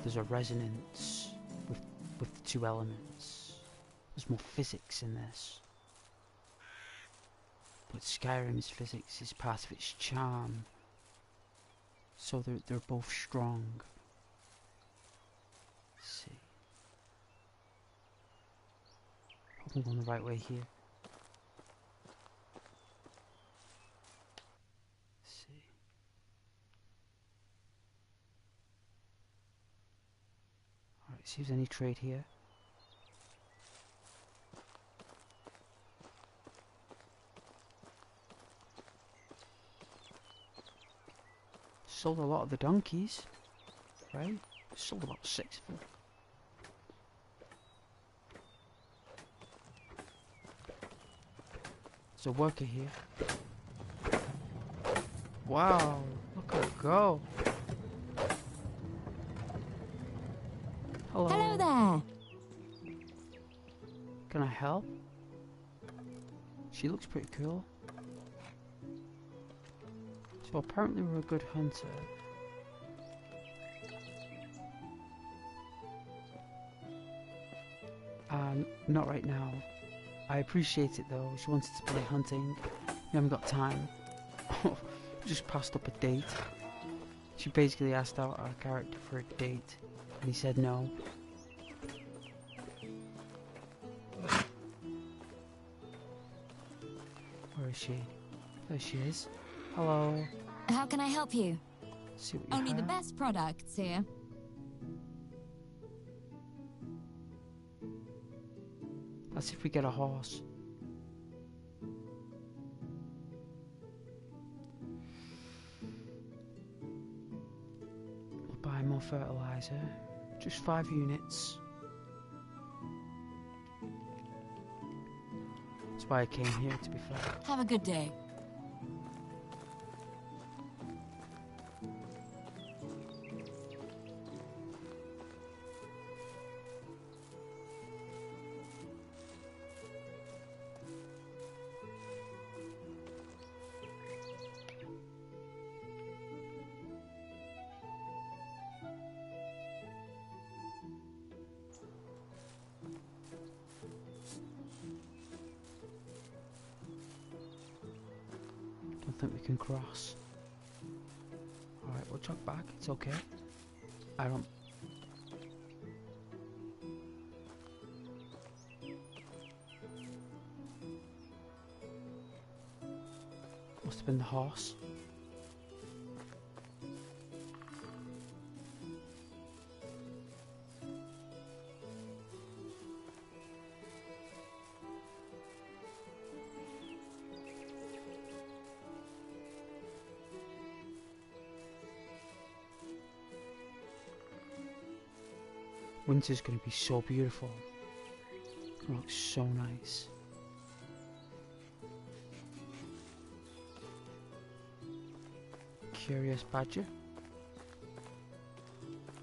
there's a resonance with the two elements. There's more physics in this. But Skyrim's physics is part of its charm. So they're both strong. Let's see. Hope I'm going the right way here. Let's see. Alright, see if there's any trade here. Sold a lot of the donkeys, right? Sold about 6 of them. There's a worker here. Wow, look at her go. Hello. Hello there. Can I help? She looks pretty cool. So apparently we're a good hunter. Not right now. I appreciate it though. She wanted to play hunting. We haven't got time. Just passed up a date. She basically asked out our character for a date, and he said no. Where is she? There she is. Hello. How can I help you? See what you Only the have. best products here. Let's see if we get a horse. We'll buy more fertilizer. Just 5 units. That's why I came here, to be fair. Have a good day. Don't think we can cross. Alright, we'll jog back. It's okay. I don't... Must have been the horse. Winter's going to be so beautiful. It looks so nice. Curious badger.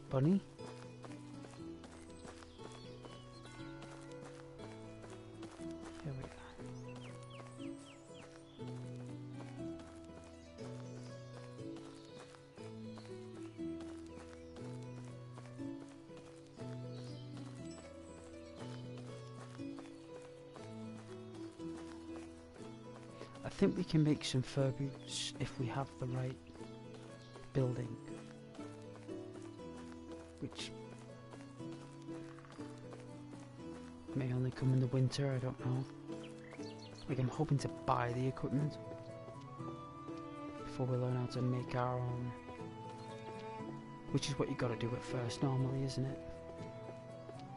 Bunny. Here we are. I think we can make some fur boots if we have the right building, which may only come in the winter, I don't know. Like, I'm hoping to buy the equipment before we learn how to make our own, which is what you gotta do at first normally, isn't it?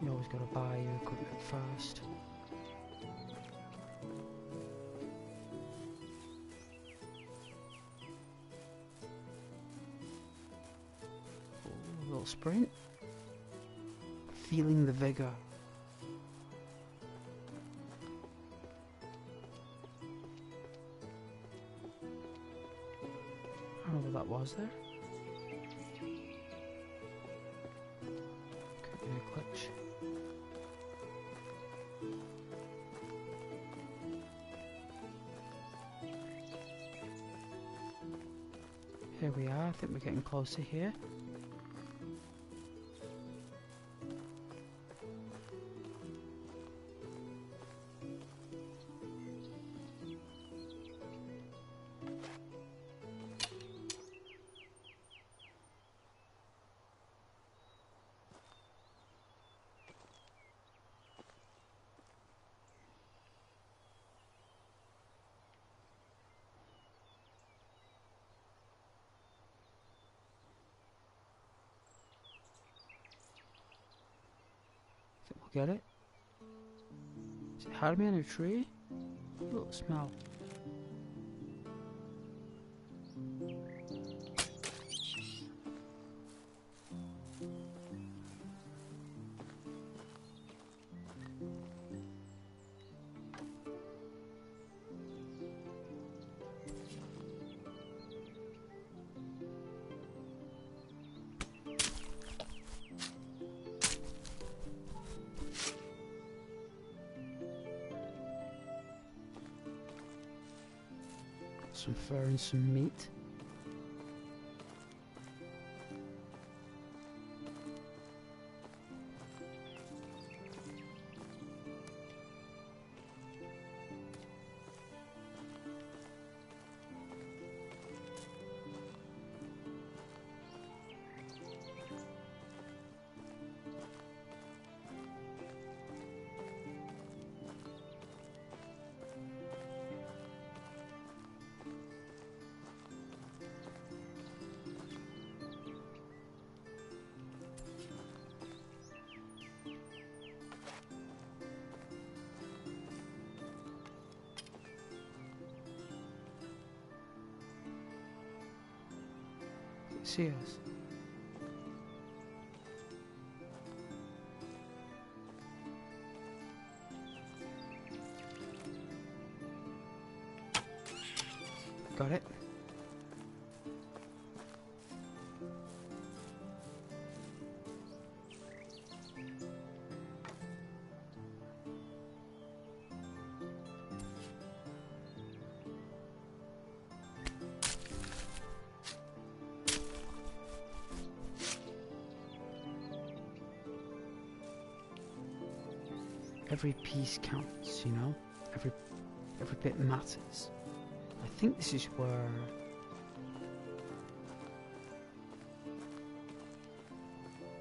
You always gotta buy your equipment first. Sprint. Feeling the vigor. don't know what that was there. Could be a glitch. Here we are, I think we're getting closer here. Get it? Is it hiding in a tree? Look, smell. Some fur and some meat. See us. Got it. Every piece counts, you know? Every bit matters. I think this is where...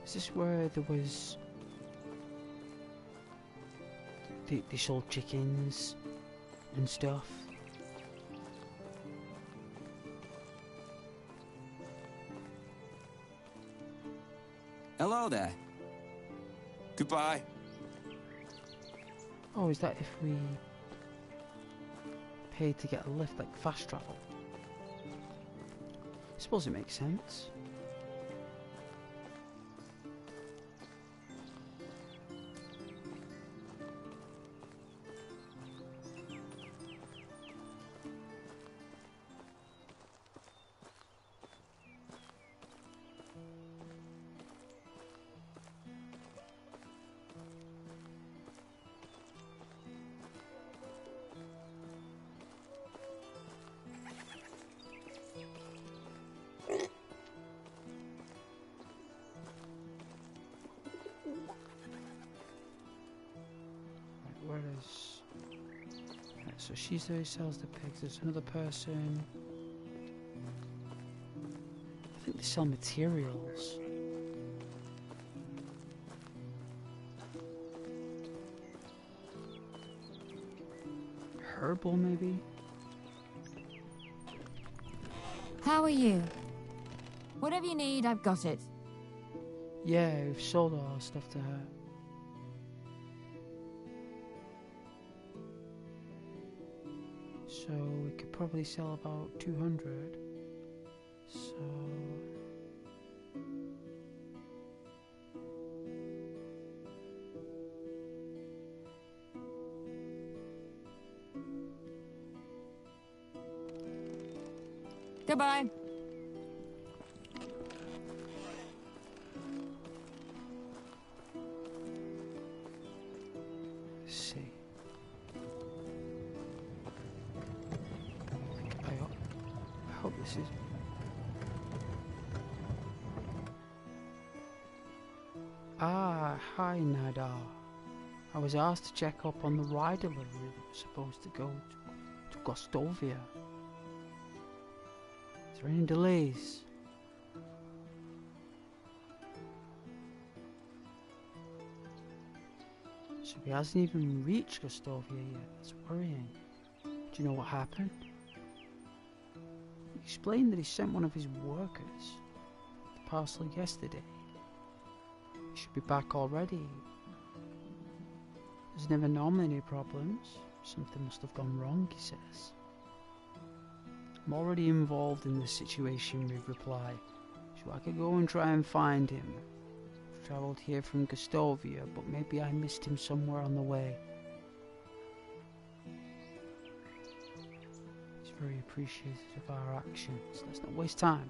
Is this where there was... They sold chickens and stuff? Hello there. Goodbye. Oh, is that if we paid to get a lift, like fast travel? I suppose it makes sense. Where is... Right, so she's there who sells the pigs. There's another person. I think they sell materials. Herbal, maybe? How are you? Whatever you need, I've got it. Yeah, we've sold all our stuff to her. So we could probably sell about 200. So... Goodbye. This is... Ah, hi Nadar. I was asked to check up on the ride delivery that was supposed to go to Gostovia. Is there any delays? So he hasn't even reached Gostovia yet. It's worrying. Do you know what happened? He explained that he sent one of his workers the parcel yesterday. He should be back already. There's never normally any problems. Something must have gone wrong, he says. I'm already involved in this situation, we reply, so I could go and try and find him. I've travelled here from Gostovia, but maybe I missed him somewhere on the way. He's very appreciative of our actions. Let's not waste time.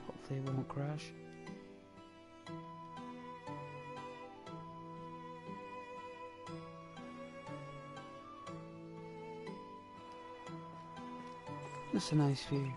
Hopefully it won't crash. That's a nice view.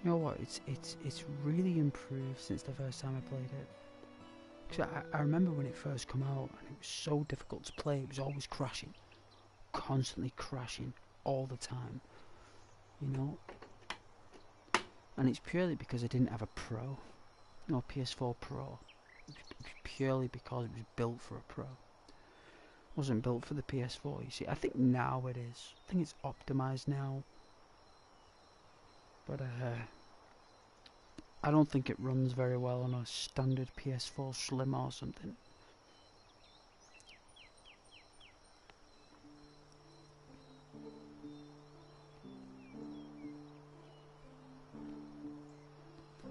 You know what? It's really improved since the first time I played it. Cause I remember when it first came out, and it was so difficult to play. It was always crashing, constantly crashing all the time. You know. And it's purely because I didn't have a Pro, no PS4 Pro. It was purely because it was built for a Pro. It wasn't built for the PS4. You see, I think now it is. I think it's optimized now. But I don't think it runs very well on a standard PS4 Slim or something.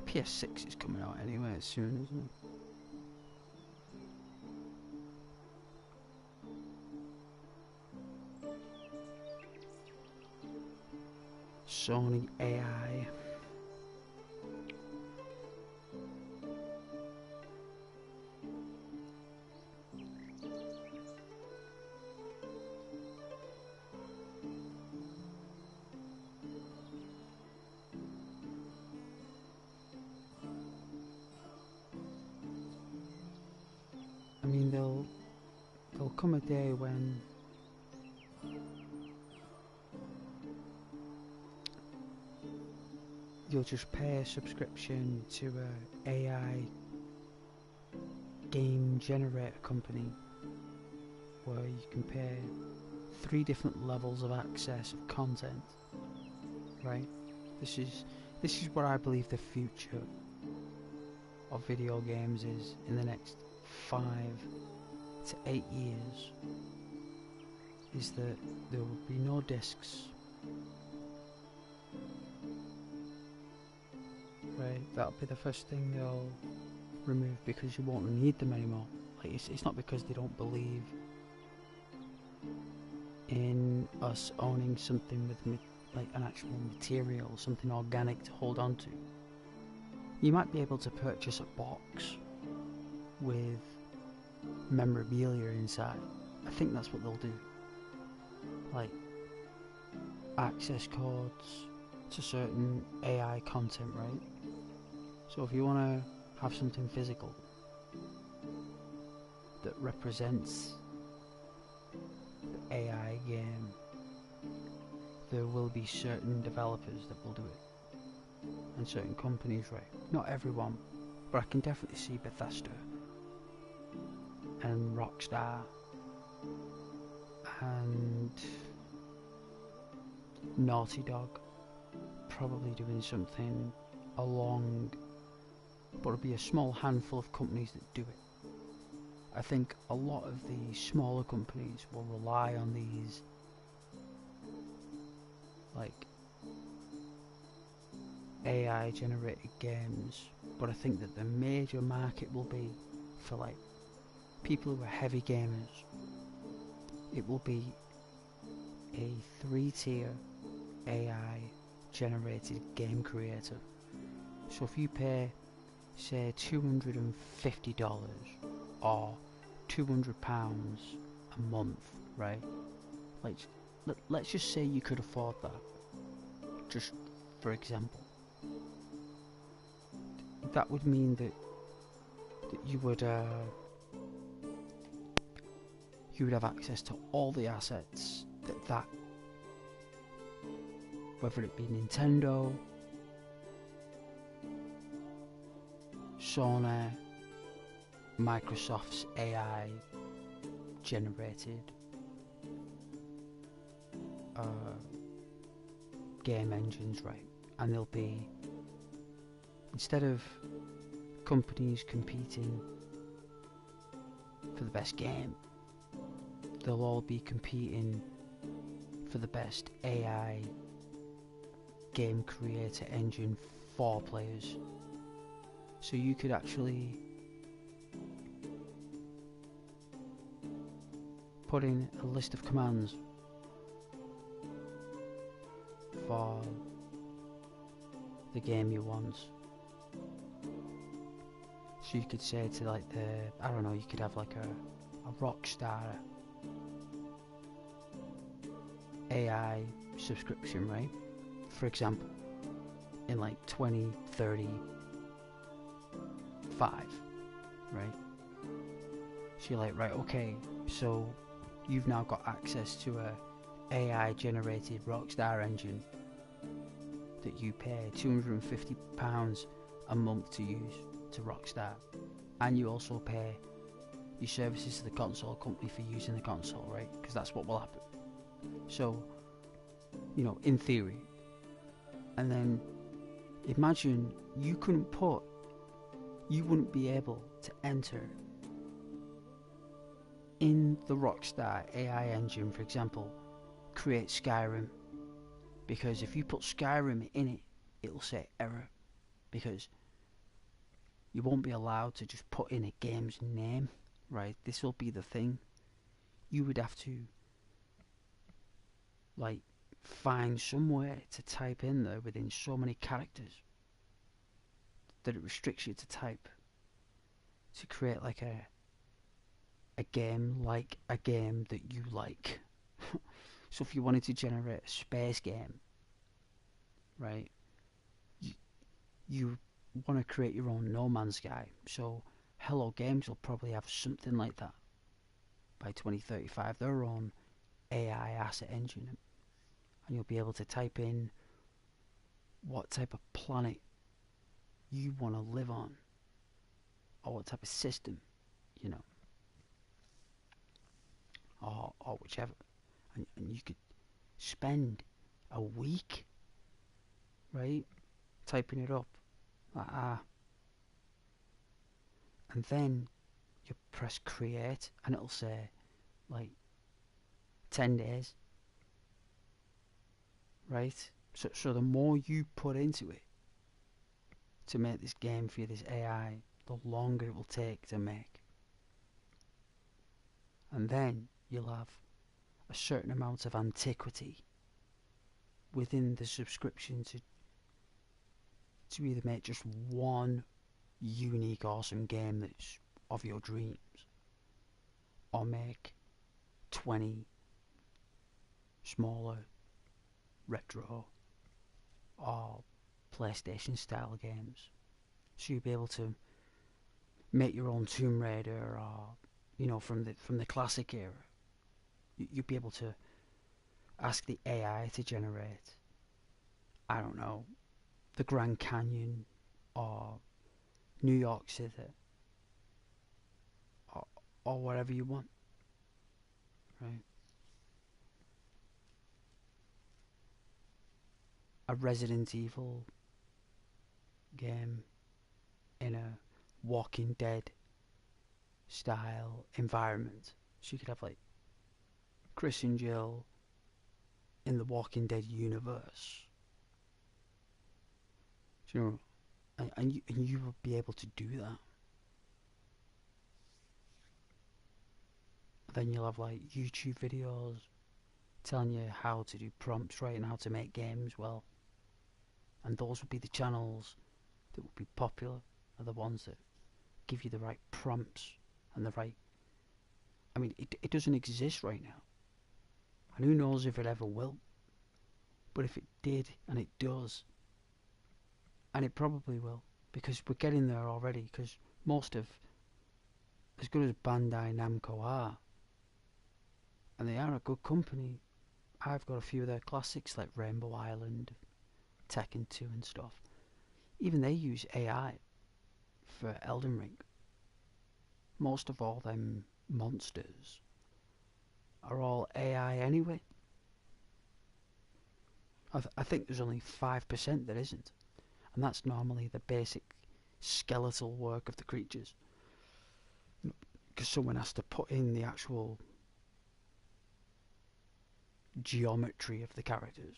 PS6 is coming out anyway soon, isn't it? Sony AI. I mean, there'll come a day when you'll just pay a subscription to a AI game generator company where you can pay 3 different levels of access of content, right? This is what I believe the future of video games is in the next 5 to 8 years, is that there will be no discs. Right, that'll be the first thing they'll remove because you won't need them anymore. Like it's not because they don't believe in us owning something with like an actual material, something organic to hold on to. You might be able to purchase a box with memorabilia inside. I think that's what they'll do. Like access codes to certain AI content, right? So if you want to have something physical, that represents the AI game, there will be certain developers that will do it, and certain companies, right? Not everyone, but I can definitely see Bethesda and Rockstar and Naughty Dog probably doing something along, but it'll be a small handful of companies that do it. I think a lot of the smaller companies will rely on these like AI generated games, but I think that the major market will be for like people who are heavy gamers. It will be a 3-tier AI generated game creator. So if you pay say $250 or £200 a month, right? Like, let's just say you could afford that, just for example. That would mean that you would have access to all the assets that whether it be Nintendo, Sony, Microsoft's AI generated game engines, right? And they'll be, instead of companies competing for the best game, they'll all be competing for the best AI game creator engine for players. So you could actually put in a list of commands for the game you want. So you could say to like I don't know, you could have like a Rockstar AI subscription, right? For example, in like 2035, right? So you're like, right, okay, so you've now got access to a AI generated Rockstar engine that you pay £250 a month to use to Rockstar, and you also pay your services to the console company for using the console, right? Because that's what will happen. So, you know, in theory. And then imagine you wouldn't be able to enter in the Rockstar AI engine, for example, create Skyrim, because if you put Skyrim in it, it'll say error, because you won't be allowed to just put in a game's name, right? This will be the thing. You would have to like find somewhere to type in there within so many characters that it restricts you to type, to create like a game like a game that you like. So if you wanted to generate a space game, right, you want to create your own No Man's Sky, so Hello Games will probably have something like that by 2035, their own AI asset engine, and you'll be able to type in what type of planet you want to live on, or what type of system, you know, or whichever, and you could spend a week, right, typing it up, like and then you press create, and it'll say like 10 days, right? So the more you put into it to make this game for you, this AI, the longer it will take to make. And then you'll have a certain amount of antiquity within the subscription to either make just one unique awesome game that's of your dreams, or make 20 smaller retro or PlayStation style games. So you'll be able to make your own Tomb Raider, or you know, from the classic era. You'd be able to ask the AI to generate, I don't know, the Grand Canyon or New York City or whatever you want, right? A Resident Evil game in a Walking Dead style environment. So you could have like Chris and Jill in the Walking Dead universe. Do you know? And you will be able to do that. Then you'll have like YouTube videos telling you how to do prompts right and how to make games well. And those would be the channels that would be popular, are the ones that give you the right prompts and the right... I mean, it doesn't exist right now. And who knows if it ever will. But if it did, and it does, and it probably will, because we're getting there already, because most of, as good as Bandai Namco are, and they are a good company, I've got a few of their classics like Rainbow Island, Tekken 2 and stuff. Even they use AI for Elden Ring. Most of all them monsters are all AI anyway. I think there's only 5% that isn't. And that's normally the basic skeletal work of the creatures. Because someone has to put in the actual geometry of the characters.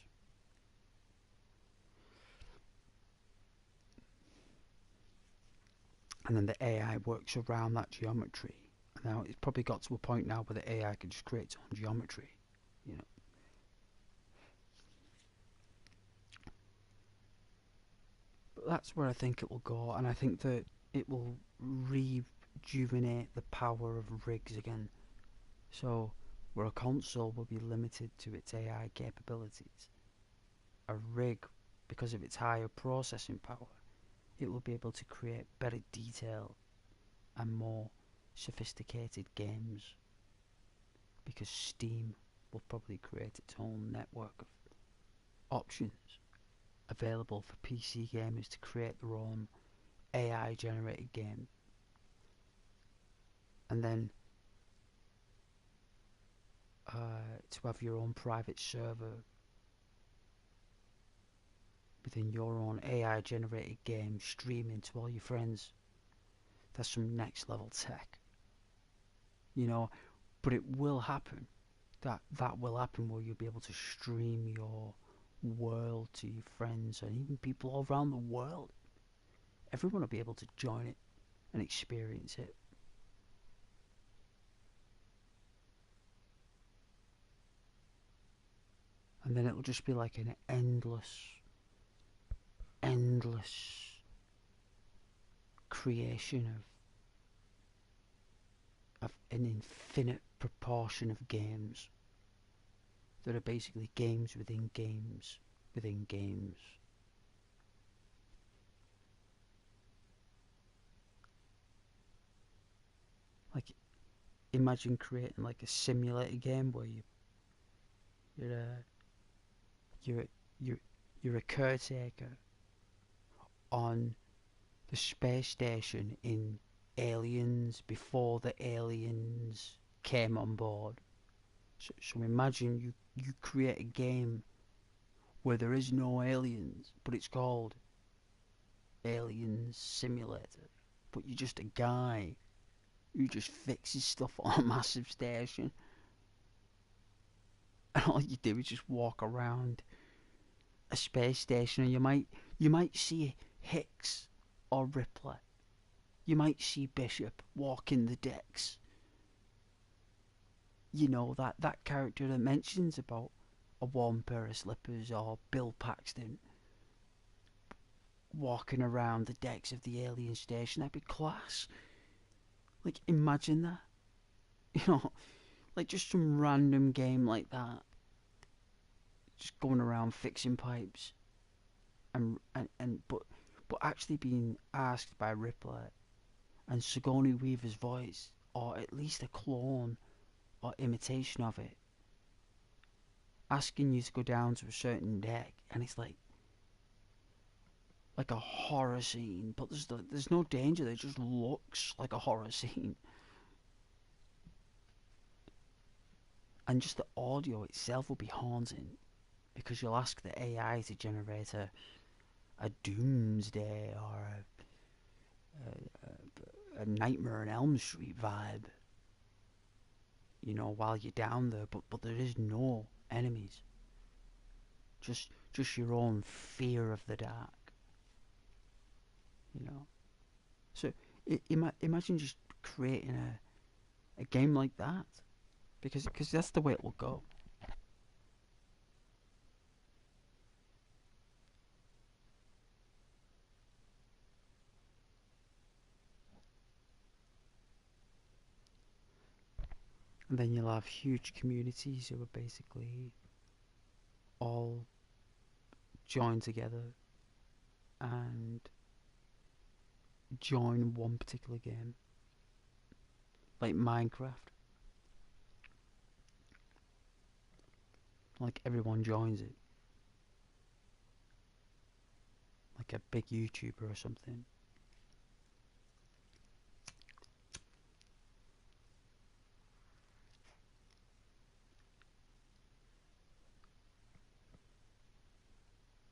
And then the AI works around that geometry. Now it's probably got to a point now where the AI can just create its own geometry, you know. But that's where I think it will go, and I think that it will rejuvenate the power of rigs again. So where a console will be limited to its AI capabilities, a rig, because of its higher processing power, it will be able to create better detail and more sophisticated games, because Steam will probably create its own network of options available for PC gamers to create their own AI generated game, and then to have your own private server within your own AI generated game streaming to all your friends. That's some next level tech, you know. But it will happen. That will happen, where you'll be able to stream your world to your friends and even people all around the world. Everyone will be able to join it and experience it. And then it'll just be like an endless creation of an infinite proportion of games that are basically games within games within games. Like, imagine creating like a simulator game where you're a caretaker on the space station in Aliens before the aliens came on board. So imagine you create a game where there is no aliens, but it's called Aliens Simulator. But you're just a guy who just fixes stuff on a massive station. And all you do is just walk around a space station, and you might see Hicks or Ripley. You might see Bishop walking the decks. You know, that character that mentions about a warm pair of slippers, or Bill Paxton walking around the decks of the alien station. That'd be class. Like, imagine that. You know, like just some random game like that. Just going around fixing pipes. But actually being asked by Ripley, and Sigourney Weaver's voice or at least a clone or imitation of it, asking you to go down to a certain deck, and it's like a horror scene, but there's no danger. It just looks like a horror scene, and just the audio itself will be haunting, because you'll ask the AI to generate a Doomsday or a Nightmare on Elm Street vibe, you know, while you're down there, but there is no enemies. Just your own fear of the dark, you know. So imagine just creating a game like that, because that's the way it will go. And then you'll have huge communities who are basically all joined together and join one particular game, like Minecraft. Like everyone joins it, like a big YouTuber or something.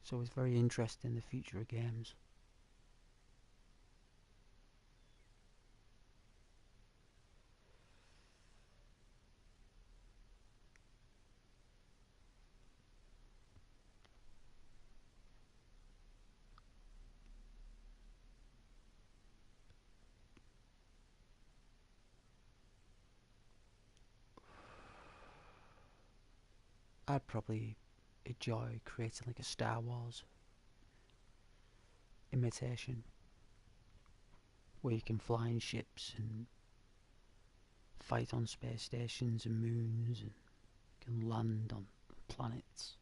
So it's very interesting, the future of games. I'd probably enjoy creating like a Star Wars imitation, where you can fly in ships and fight on space stations and moons, and can land on planets.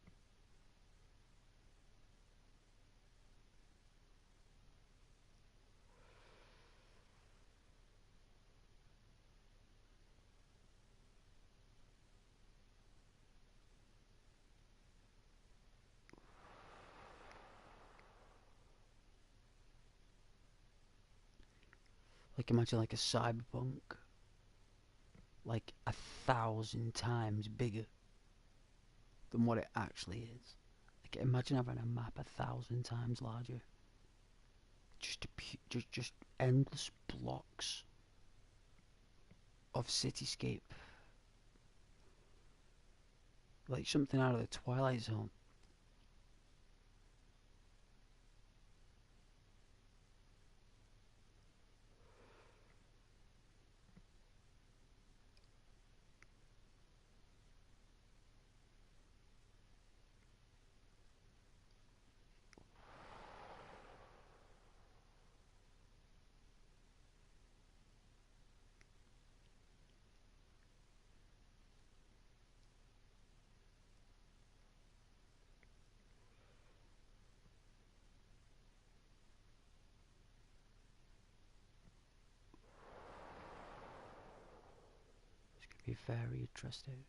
Like imagine like a cyberpunk, like 1,000 times bigger than what it actually is. Like imagine having a map 1,000 times larger. Just endless blocks of cityscape, like something out of the Twilight Zone. It's going to be very interesting.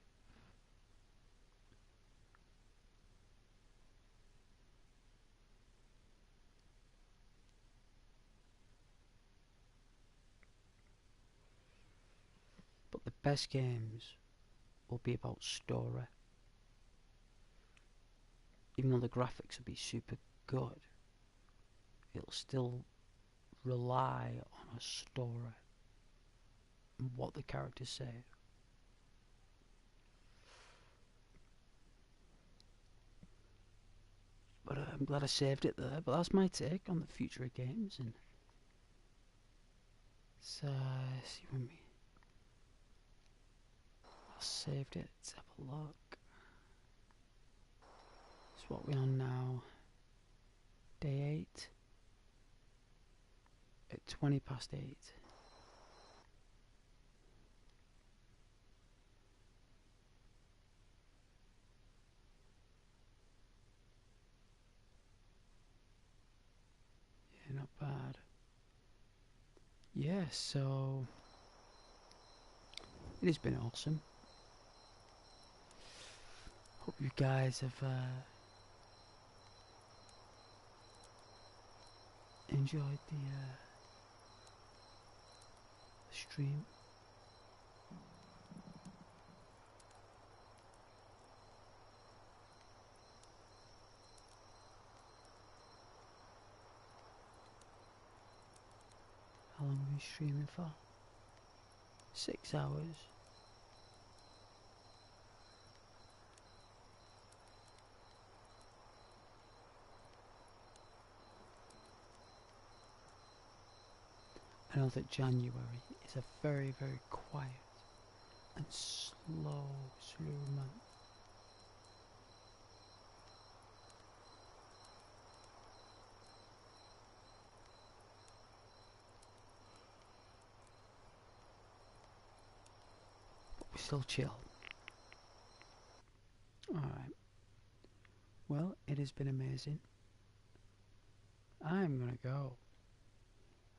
But the best games will be about story. Even though the graphics will be super good, it'll still rely on a story and what the characters say. But I'm glad I saved it there. But that's my take on the future of games. And so, see when we... I saved it. Let's have a look. It's what we're on now. Day 8. At 20 past 8. Yeah, not bad. Yeah, so It has been awesome. Hope you guys have enjoyed the stream. How long have we been streaming for? 6 hours. I know that January is a very, very quiet and slow month. But we still chill. Alright. Well, it has been amazing. I'm gonna go.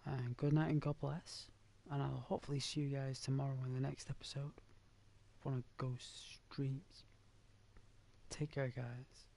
And good night and God bless. And I'll hopefully see you guys tomorrow in the next episode of one of Ghost Streams. Take care, guys.